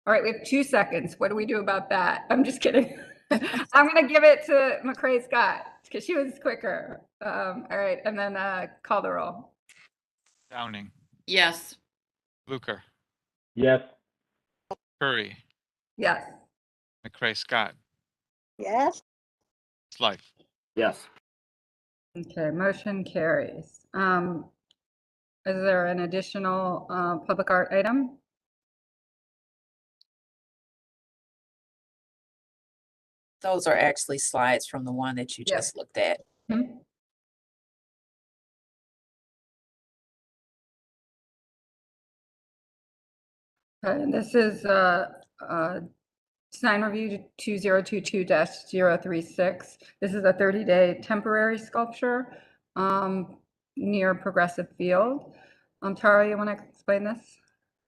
A: All right, we have 2 seconds. What do we do about that? I'm just kidding. I'm going to give it to McCray Scott because she was quicker. All right, and then call the roll.
C: Downing,
O: Yes.
C: Fluker,
K: Yes.
C: Curry,
A: Yes.
C: McCray Scott,
L: yes,
C: Slife.
G: Yes.
A: Okay, motion carries. Is there an additional public art item?
Q: Those are actually slides from the one that you just looked at.
A: Mm-hmm. Okay, and this is design review 2022-036. This is a 30-day temporary sculpture near Progressive Field. Tara, you want to explain this?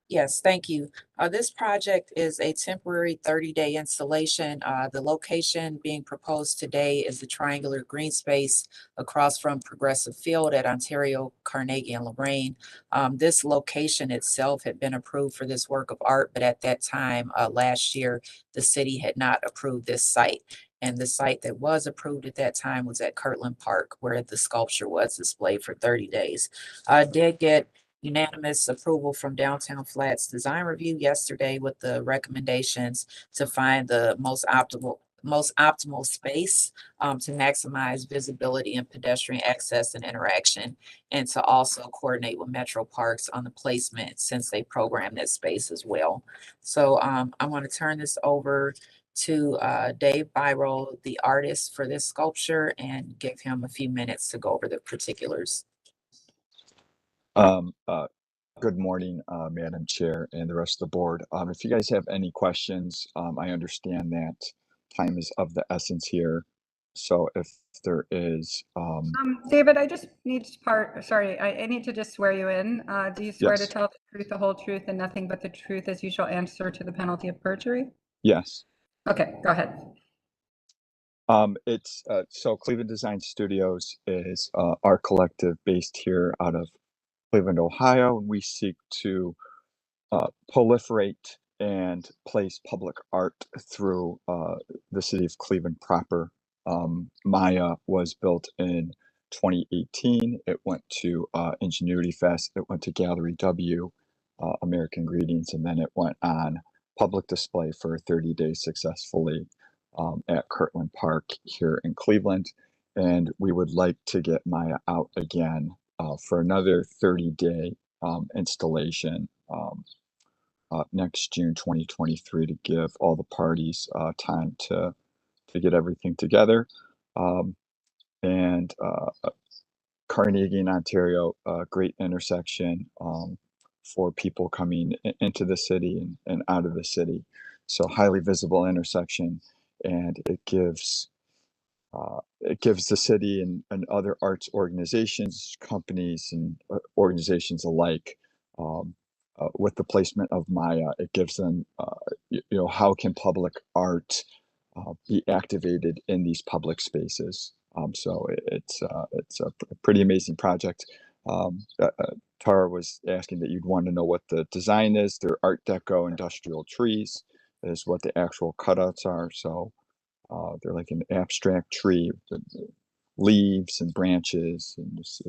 Q: Yes, thank you. This project is a temporary 30-day installation. The location being proposed today is the triangular green space across from Progressive Field at Ontario, Carnegie, and Lorraine. This location itself had been approved for this work of art, but at that time, last year, the city had not approved this site. And the site that was approved at that time was at Kirtland Park, where the sculpture was displayed for 30 days. I did get unanimous approval from Downtown Flats Design Review yesterday with the recommendations to find the most optimal space to maximize visibility and pedestrian access and interaction, and to also coordinate with Metro Parks on the placement since they program that space as well. So I want to turn this over to Dave Byroll, the artist for this sculpture, and give him a few minutes to go over the particulars.
R: Good morning, Madam Chair and the rest of the board. If you guys have any questions, I understand that time is of the essence here. So if there is,
A: David, I just need I need to just swear you in. Do you swear to
R: Yes.
A: tell the truth, the whole truth, and nothing but the truth as you shall answer to the penalty of perjury?
R: Yes.
A: Okay, go ahead.
R: It's so Cleveland Design Studios is our collective based here out of Cleveland, Ohio, and we seek to proliferate and place public art through the city of Cleveland proper. Maya was built in 2018. It went to Ingenuity Fest. It went to Gallery W, American Greetings, and then it went on public display for 30 days successfully at Kirtland Park here in Cleveland. And we would like to get Maya out again for another 30-day installation next June 2023 to give all the parties time to get everything together. And Carnegie in Ontario, a great intersection for people coming into the city and out of the city. So highly visible intersection, and it gives the city and other arts organizations, companies, and organizations alike, with the placement of Maya, it gives them, how can public art be activated in these public spaces? So it's a pretty amazing project. Tara was asking that you'd want to know what the design is. They're Art Deco industrial trees is what the actual cutouts are. So they're like an abstract tree with leaves and branches, and this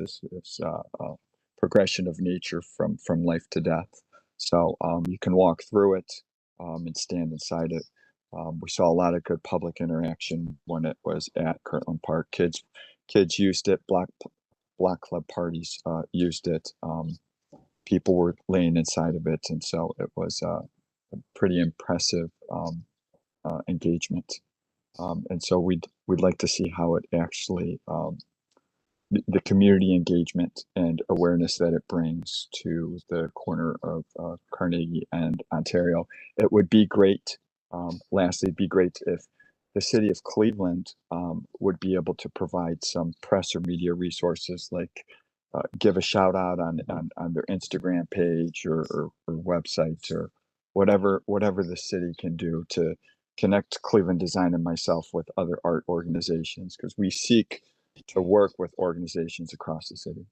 R: progression of nature from life to death. So you can walk through it and stand inside it. We saw a lot of good public interaction when it was at Kirtland Park. Kids used it. Block club parties used it. People were laying inside of it, and so it was a pretty impressive engagement. And so we'd like to see how it actually the community engagement and awareness that it brings to the corner of Carnegie and Ontario. It would be great. Lastly, it'd be great if the city of Cleveland would be able to provide some press or media resources, like give a shout out on their Instagram page or website or whatever the city can do to connect Cleveland Design and myself with other art organizations, because we seek to work with organizations across the city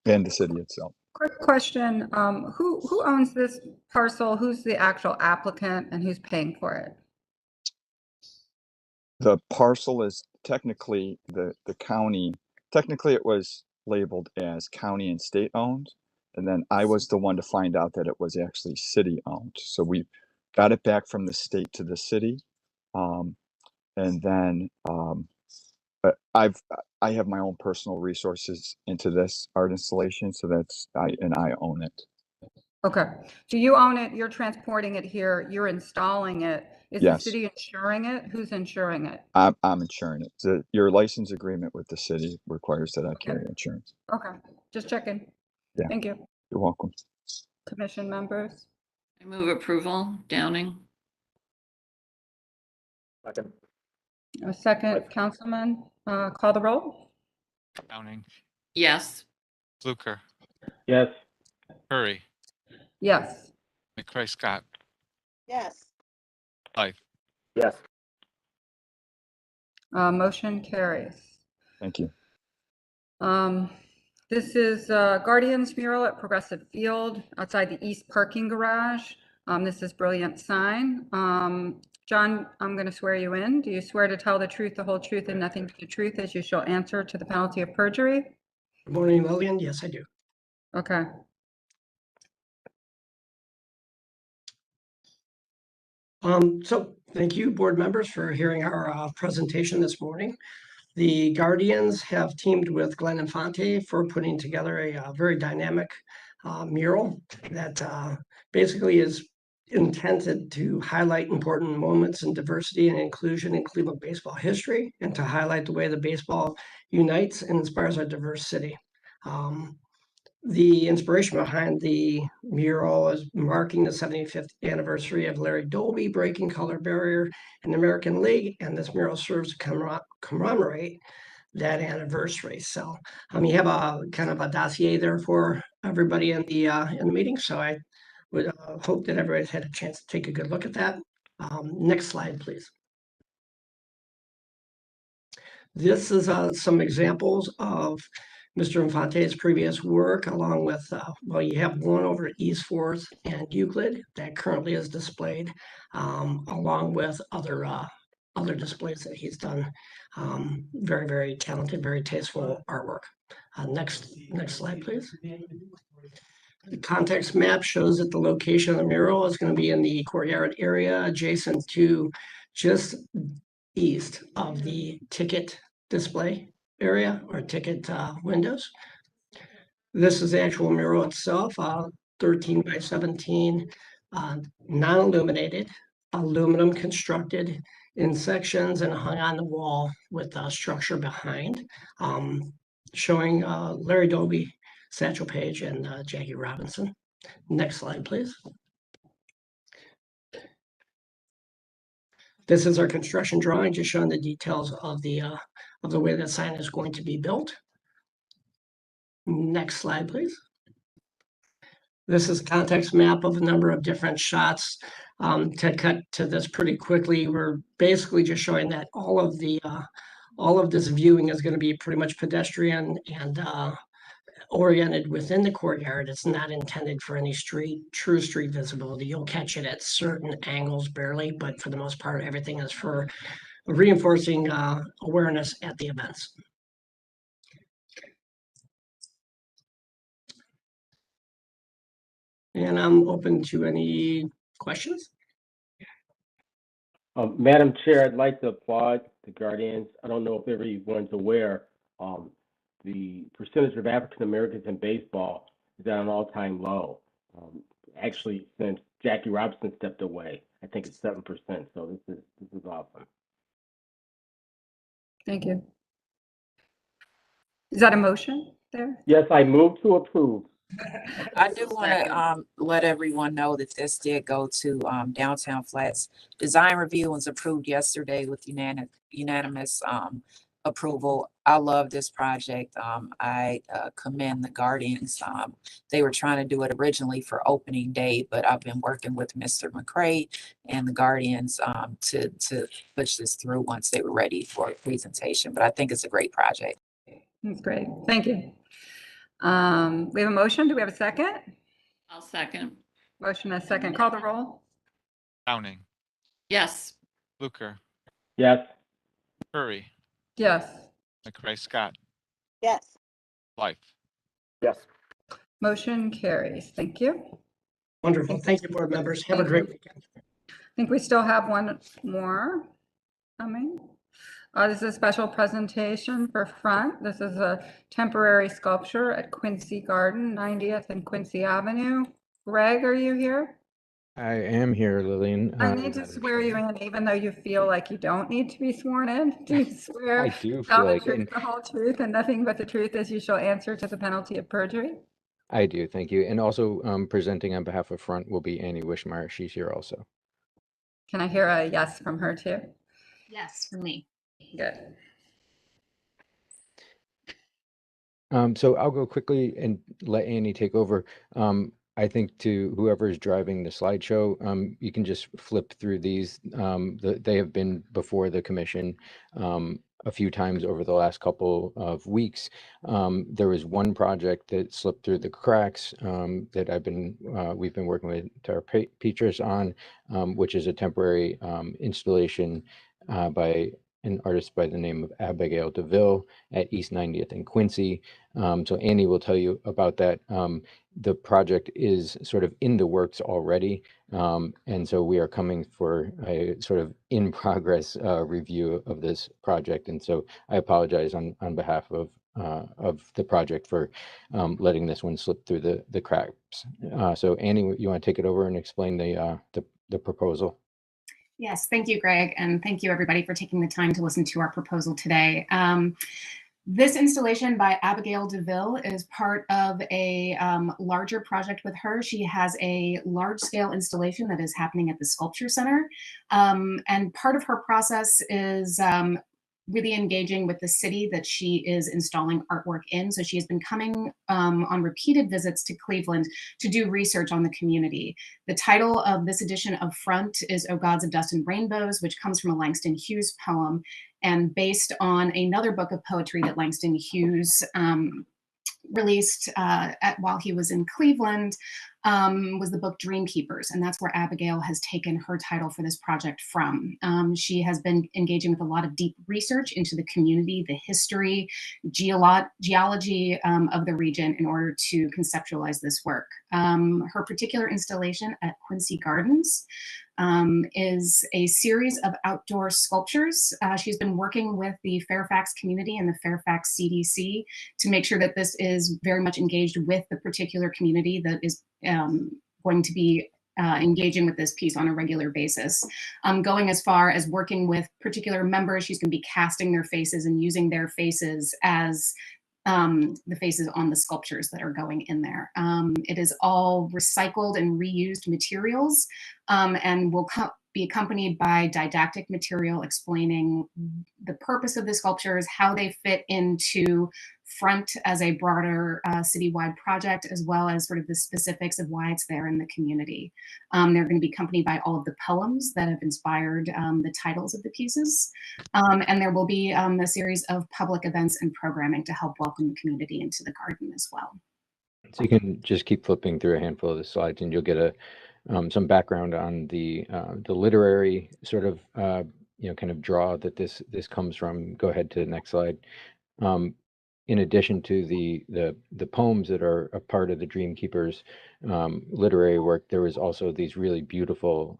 R: and the city itself.
A: Quick question, who owns this parcel? Who's the actual applicant and who's paying for it?
R: The parcel is technically the county. Technically, it was labeled as county and state owned, and then I was the one to find out that it was actually city owned. So we got it back from the state to the city, and then I have my own personal resources into this art installation, so I own it.
A: Okay. Do you own it? You're transporting it here. You're installing it. Is the
R: Yes.
A: city insuring it? Who's insuring it?
R: I'm insuring it. Your license agreement with the city requires that I carry insurance.
A: Okay. Just checking.
R: Yeah.
A: Thank you.
R: You're welcome.
A: Commission members.
O: I move approval. Downing.
G: Second.
A: A second, Councilman. Call the roll.
C: Downing,
O: Yes.
C: Fluker,
K: Yes.
C: Curry,
A: Yes.
C: McCray Scott,
L: Yes.
C: Life.
G: Yes.
A: Motion carries.
R: Thank you.
A: This is Guardians mural at Progressive Field outside the East parking garage. This is brilliant sign. John, I'm going to swear you in. Do you swear to tell the truth, the whole truth, and nothing but the truth as you shall answer to the penalty of perjury?
S: Good morning, Lillian. Yes, I do.
A: Okay.
S: So thank you, board members, for hearing our presentation this morning. The Guardians have teamed with Glenn Infante for putting together a very dynamic mural that basically is intended to highlight important moments in diversity and inclusion in Cleveland baseball history and to highlight the way the baseball unites and inspires our diverse city. The inspiration behind the mural is marking the 75th anniversary of Larry Doby breaking color barrier in the American League, and this mural serves to commemorate that anniversary. So you have a kind of a dossier there for everybody in the meeting. So I would hope that everybody's had a chance to take a good look at that. Next slide, please. This is some examples of Mr. Infante's previous work, along with, well, you have one over at East 4th and Euclid that currently is displayed, along with other displays that he's done. Very, very talented, very tasteful artwork. Next slide, please. The context map shows that the location of the mural is going to be in the courtyard area adjacent to just east of the ticket display area or ticket windows. This is the actual mural itself, 13 by 17, non-illuminated, aluminum constructed in sections and hung on the wall with a structure behind, showing Larry Doby, Satchel Paige, and Jackie Robinson. Next slide, please. This is our construction drawing, just showing the details of the way the sign is going to be built. Next slide, please. This is a context map of a number of different shots. To cut to this pretty quickly, we're basically just showing that all of this viewing is going to be pretty much pedestrian and oriented within the courtyard. It's not intended for any true street visibility. You'll catch it at certain angles barely, but for the most part, everything is for reinforcing awareness at the events. And I'm open to any questions.
K: Madam Chair, I'd like to applaud the Guardians. I don't know if everyone's aware, the percentage of African Americans in baseball is at an all-time low. Actually, since Jackie Robinson stepped away, I think it's 7%. So this is awesome.
A: Thank you. Is that a motion there?
K: Yes, I move to approve.
Q: I do want to let everyone know that this did go to Downtown Flats. Design review was approved yesterday with unanimous approval. I love this project. I commend the Guardians. They were trying to do it originally for opening day, but I've been working with Mr. McCray and the Guardians to push this through once they were ready for a presentation. But I think it's a great project.
A: That's great. Thank you. We have a motion. Do we have a second?
O: I'll second.
A: Motion and a second. Call the roll.
C: Downing,
O: Yes.
C: Fluker,
K: Yes.
C: Curry,
A: Yes.
C: McCray Scott,
L: Yes.
C: Life.
S: Yes.
A: Motion carries. Thank you.
S: Wonderful. Thank you, board members. Have a great weekend.
A: I think we still have one more coming. This is a special presentation for Front. This is a temporary sculpture at Quincy Garden, 90th and Quincy Avenue. Greg, are you here?
U: I am here, Lillian.
A: I need to swear you in, even though you feel like you don't need to be sworn in. Do you swear?
U: I do
A: tell
U: feel
A: the
U: like
A: truth, the whole truth, and nothing but the truth as you shall answer to the penalty of perjury?
U: I do, thank you. And also presenting on behalf of Front will be Annie Wishmeyer. She's here also.
A: Can I hear a yes from her too?
W: Yes, for me.
A: Good.
U: So I'll go quickly and let Annie take over. I think to whoever's driving the slideshow, you can just flip through these. They have been before the commission a few times over the last couple of weeks. There was one project that slipped through the cracks that we've been working with Tara Petrus on, which is a temporary installation by an artist by the name of Abigail DeVille at East 90th and Quincy. So Annie will tell you about that. The project is sort of in the works already. And so we are coming for a sort of in progress review of this project. And so I apologize on behalf of the project for letting this one slip through the cracks. So Annie, you want to take it over and explain the proposal?
W: Yes, thank you, Greg, and thank you everybody for taking the time to listen to our proposal today. This installation by Abigail DeVille is part of a larger project with her. She has a large-scale installation that is happening at the Sculpture Center, and part of her process is really engaging with the city that she is installing artwork in. So she has been coming on repeated visits to Cleveland to do research on the community. The title of this edition of Front is O Gods of Dust and Rainbows, which comes from a Langston Hughes poem and based on another book of poetry that Langston Hughes released while he was in Cleveland, was the book Dream Keepers, and that's where Abigail has taken her title for this project from. She has been engaging with a lot of deep research into the community, the history, geology of the region in order to conceptualize this work. Her particular installation at Quincy Gardens is a series of outdoor sculptures. She's been working with the Fairfax community and the Fairfax CDC to make sure that this is very much engaged with the particular community that is going to be engaging with this piece on a regular basis. Going as far as working with particular members, she's going to be casting their faces and using their faces as the faces on the sculptures that are going in there. It is all recycled and reused materials and will be accompanied by didactic material explaining the purpose of the sculptures, how they fit into Front as a broader citywide project, as well as sort of the specifics of why it's there in the community. They're going to be accompanied by all of the poems that have inspired the titles of the pieces. And there will be a series of public events and programming to help welcome the community into the garden as well.
U: So you can just keep flipping through a handful of the slides and you'll get some background on the literary sort of kind of draw that this comes from. Go ahead to the next slide. In addition to the poems that are a part of the Dream Keepers literary work, there was also these really beautiful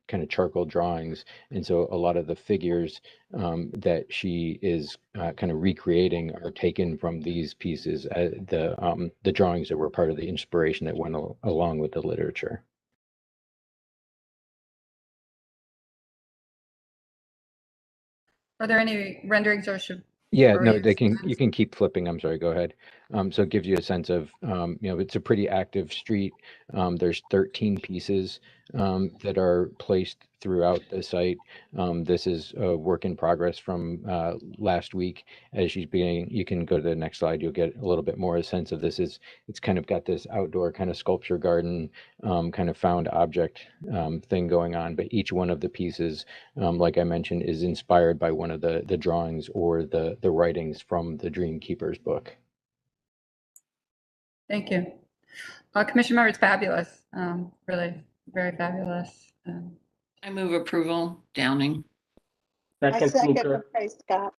U: kind of charcoal drawings. And so a lot of the figures that she is kind of recreating are taken from these pieces, the drawings that were part of the inspiration that went along with the literature.
A: Are there any renderings or should?
U: Yeah,
A: or
U: no,
A: you-
U: you can keep flipping. I'm sorry, go ahead. So it gives you a sense of, it's a pretty active street. There's 13 pieces that are placed throughout the site. This is a work in progress from last week. As she's being, you can go to the next slide, you'll get a little bit more a sense of this. It's kind of got this outdoor kind of sculpture garden, kind of found object thing going on. But each one of the pieces, like I mentioned, is inspired by one of the drawings or the writings from the Dream Keepers book.
A: Thank you. Commissioner Murray, it's fabulous. Really, very fabulous.
O: I move approval. Downing.
L: I second the Price Scott.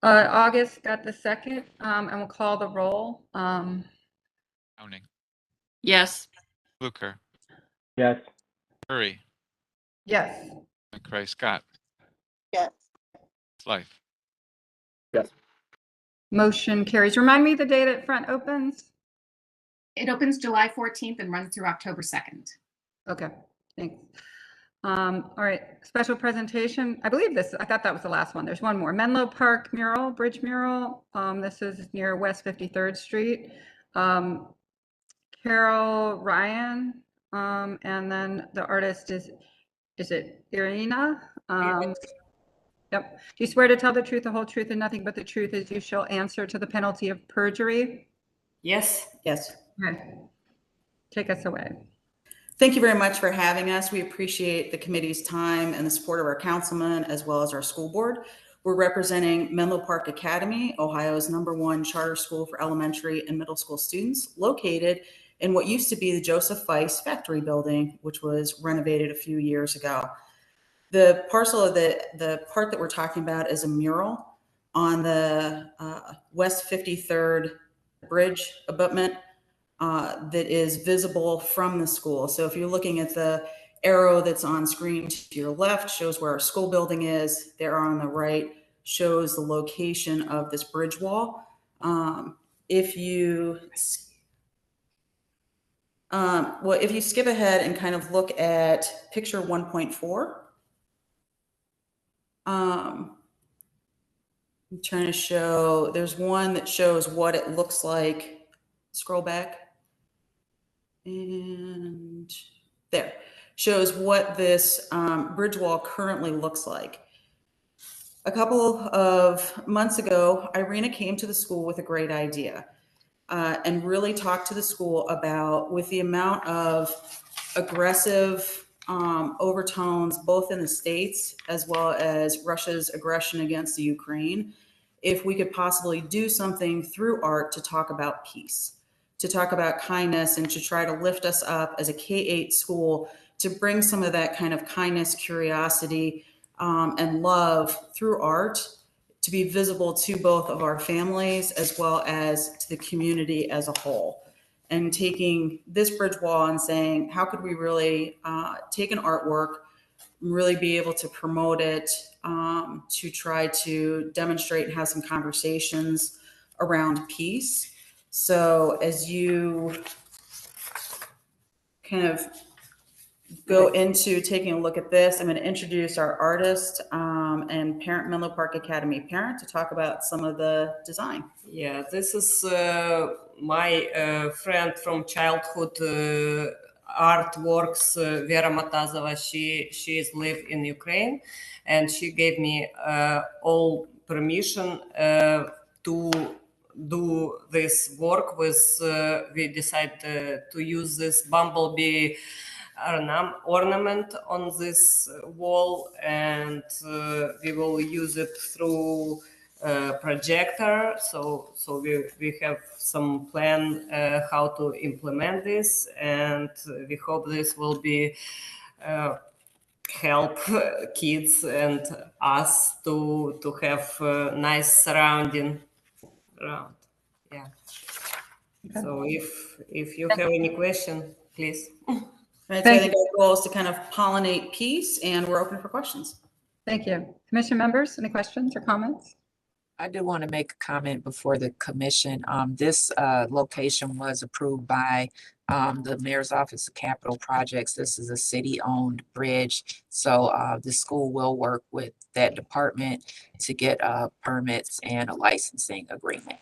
A: August got the second, and we'll call the roll.
C: Downing.
O: Yes.
C: Fluker.
K: Yes.
C: Curry.
A: Yes.
C: McCray Scott.
L: Yes.
C: Life.
G: Yes.
A: Motion carries. Remind me the date that Front opens?
W: It opens July 14th and runs through October 2nd.
A: Okay, thanks. All right, special presentation. I believe I thought that was the last one. There's one more. Menlo Park mural, bridge mural. This is near West 53rd Street. Carol Ryan, and then the artist is it Irina? Yep. Do you swear to tell the truth, the whole truth, and nothing but the truth as you shall answer to the penalty of perjury?
E: Yes. Yes.
A: Okay. take us away.
E: Thank you very much for having us. We appreciate the committee's time and the support of our councilman as well as our school board. We're representing Menlo Park Academy, Ohio's #1 charter school for elementary and middle school students, located in what used to be the Joseph Weiss factory building, which was renovated a few years ago. The parcel of the part that we're talking about is a mural on the West 53rd Bridge abutment that is visible from the school. So if you're looking at the arrow that's on screen to your left, shows where our school building is. The arrow on the right shows the location of this bridge wall. If you skip ahead and kind of look at picture 1.4, I'm trying to show, there's one that shows what it looks like. Scroll back. And there, shows what this bridge wall currently looks like. A couple of months ago, Irina came to the school with a great idea and really talked to the school about, with the amount of aggressive overtones, both in the States as well as Russia's aggression against the Ukraine, if we could possibly do something through art to talk about peace, to talk about kindness, and to try to lift us up as a K-8 school, to bring some of that kind of kindness, curiosity, and love through art to be visible to both of our families as well as to the community as a whole. And taking this bridge wall and saying, how could we really take an artwork, really be able to promote it, to try to demonstrate and have some conversations around peace. So as you kind of go into taking a look at this, I'm going to introduce our artist and parent, Menlo Park Academy parent, to talk about some of the design.
F: Yeah, this is my friend from childhood, artworks, Vera Matazova. She is live in Ukraine, and she gave me all permission to do this work with. We decided to use this bumblebee ornament on this wall, and we will use it through projector. So we have some plan how to implement this, and we hope this will be help kids and us to have nice surrounding around. Yeah. So if you have any question, please.
E: Right, so I think our goal is to kind of pollinate peace, and we're open for questions.
A: Thank you. Commission members, any questions or comments?
Q: I do want to make a comment before the commission. This location was approved by the Mayor's Office of Capital Projects. This is a city-owned bridge. So the school will work with that department to get permits and a licensing agreement.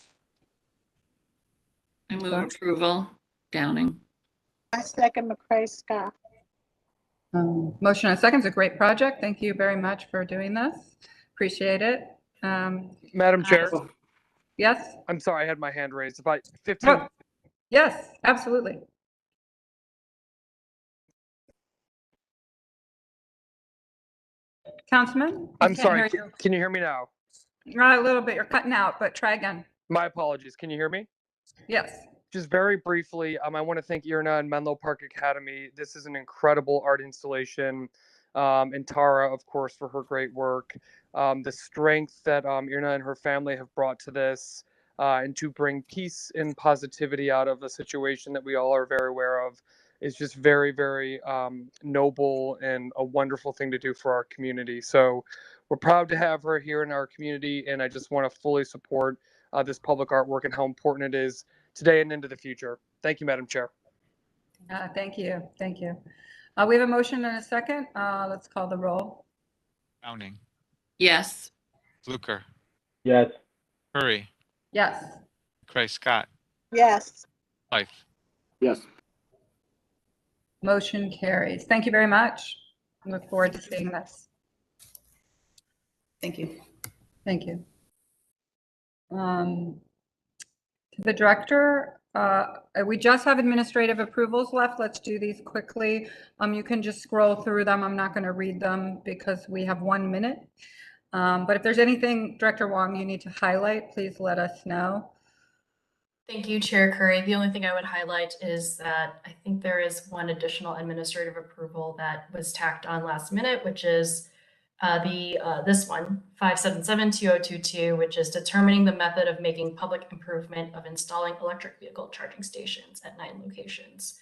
O: I move approval. Downing.
L: I second McCray Scott.
A: Motion and second is a great project. Thank you very much for doing this. Appreciate it.
I: Madam Chair.
A: Yes.
I: I'm sorry, I had my hand raised. About 15.
A: Oh, yes, absolutely. Councilman?
I: I'm sorry. Can you hear me now?
A: A little bit. You're cutting out, but try again.
I: My apologies. Can you hear me?
A: Yes.
I: Just very briefly, I want to thank Irna and Menlo Park Academy. This is an incredible art installation. And Tara, of course, for her great work. The strength that Irna and her family have brought to this, and to bring peace and positivity out of a situation that we all are very aware of, is just very, very noble and a wonderful thing to do for our community. So we're proud to have her here in our community, and I just want to fully support this public artwork and how important it is today and into the future. Thank you, Madam Chair.
A: Thank you. Thank you. We have a motion and a second. Let's call the roll.
C: Downing.
O: Yes.
C: Fluker.
K: Yes.
C: Curry.
A: Yes.
C: McCray Scott.
L: Yes.
C: Life.
G: Yes.
A: Motion carries. Thank you very much. I look forward to seeing this.
E: Thank you.
A: Thank you. To the director We just have administrative approvals left. Let's do these quickly. You can just scroll through them. I'm not going to read them because we have 1 minute. But if there's anything, Director Wong, you need to highlight, please let us know.
B: Thank you, Chair Curry. The only thing I would highlight is that I think there is one additional administrative approval that was tacked on last minute, which is this one, 577-2022, which is determining the method of making public improvement of installing electric vehicle charging stations at 9 locations.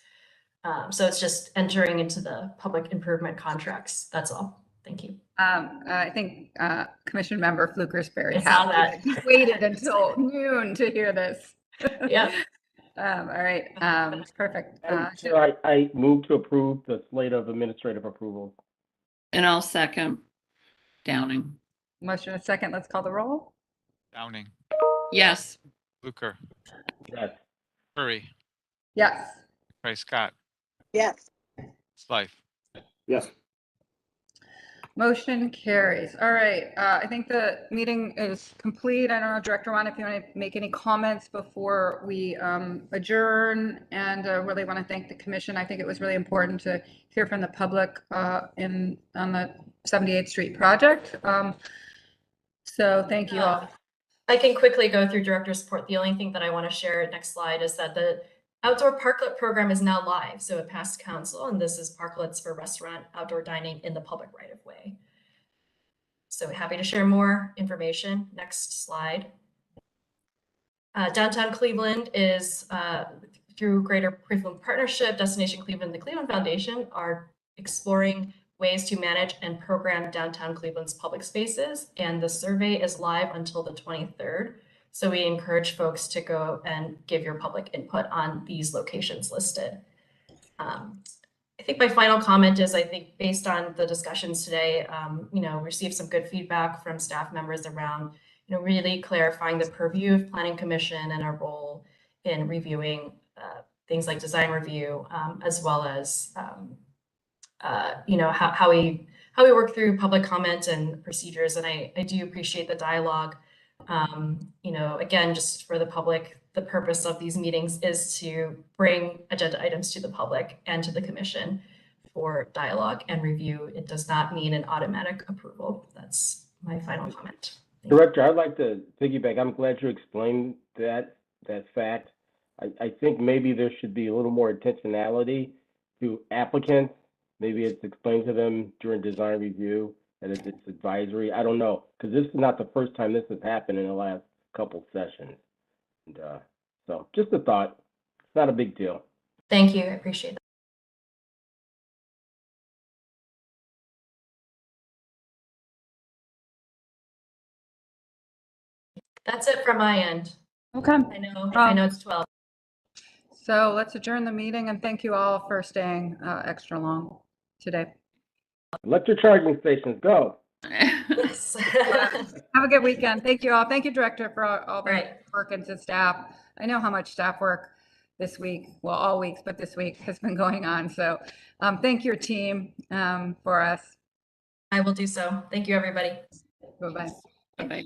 B: So it's just entering into the public improvement contracts. That's all. Thank you.
A: I think Commission Member Fluker's very
B: I saw
A: happy.
B: that.
A: He waited until noon to hear this.
B: Yep.
A: All right. Perfect.
K: Chair, I move to approve the slate of administrative approvals.
O: And I'll second. Downing.
A: Motion and a second. Let's call the roll.
C: Downing,
O: Yes.
C: Luker,
K: Yes.
C: Curry,
A: Yes.
C: Scott,
L: Yes.
C: Slife.
G: Yes.
A: Motion carries. All right. I think the meeting is complete. I don't know, Director Ron, if you want to make any comments before we adjourn, and really want to thank the commission. I think it was really important to hear from the public on the 78th Street project. So thank you all.
B: I can quickly go through director support. The only thing that I want to share, next slide, is that the outdoor parklet program is now live. So it passed council, and this is parklets for restaurant, outdoor dining in the public right of way. So happy to share more information. Next slide. Downtown Cleveland is through Greater Cleveland Partnership, Destination Cleveland, the Cleveland Foundation are exploring ways to manage and program downtown Cleveland's public spaces. And the survey is live until the 23rd. So we encourage folks to go and give your public input on these locations listed. I think my final comment is, I think based on the discussions today, received some good feedback from staff members around, really clarifying the purview of Planning Commission and our role in reviewing things like design review, as well as, how we work through public comment and procedures. And I do appreciate the dialogue. Again, just for the public, the purpose of these meetings is to bring agenda items to the public and to the commission for dialogue and review. It does not mean an automatic approval. That's my final comment.
K: Director, I'd like to piggyback. I'm glad you explained that fact. I think maybe there should be a little more intentionality to applicants. Maybe it's explained to them during design review that it's advisory. I don't know, because this is not the first time this has happened in the last couple sessions. And so just a thought. It's not a big deal.
B: Thank you. I appreciate that. That's it from my end.
A: Okay.
B: I know it's 12.
A: So let's adjourn the meeting, and thank you all for staying extra long today.
K: Electric charging stations, go.
B: Yes.
A: Have a good weekend. Thank you all. Thank you, Director, for all the
B: Right.
A: work, and to staff. I know how much staff work this week, well, all weeks, but this week has been going on. So thank your team for us.
B: I will do so. Thank you, everybody.
A: Bye-bye.
O: Bye-bye.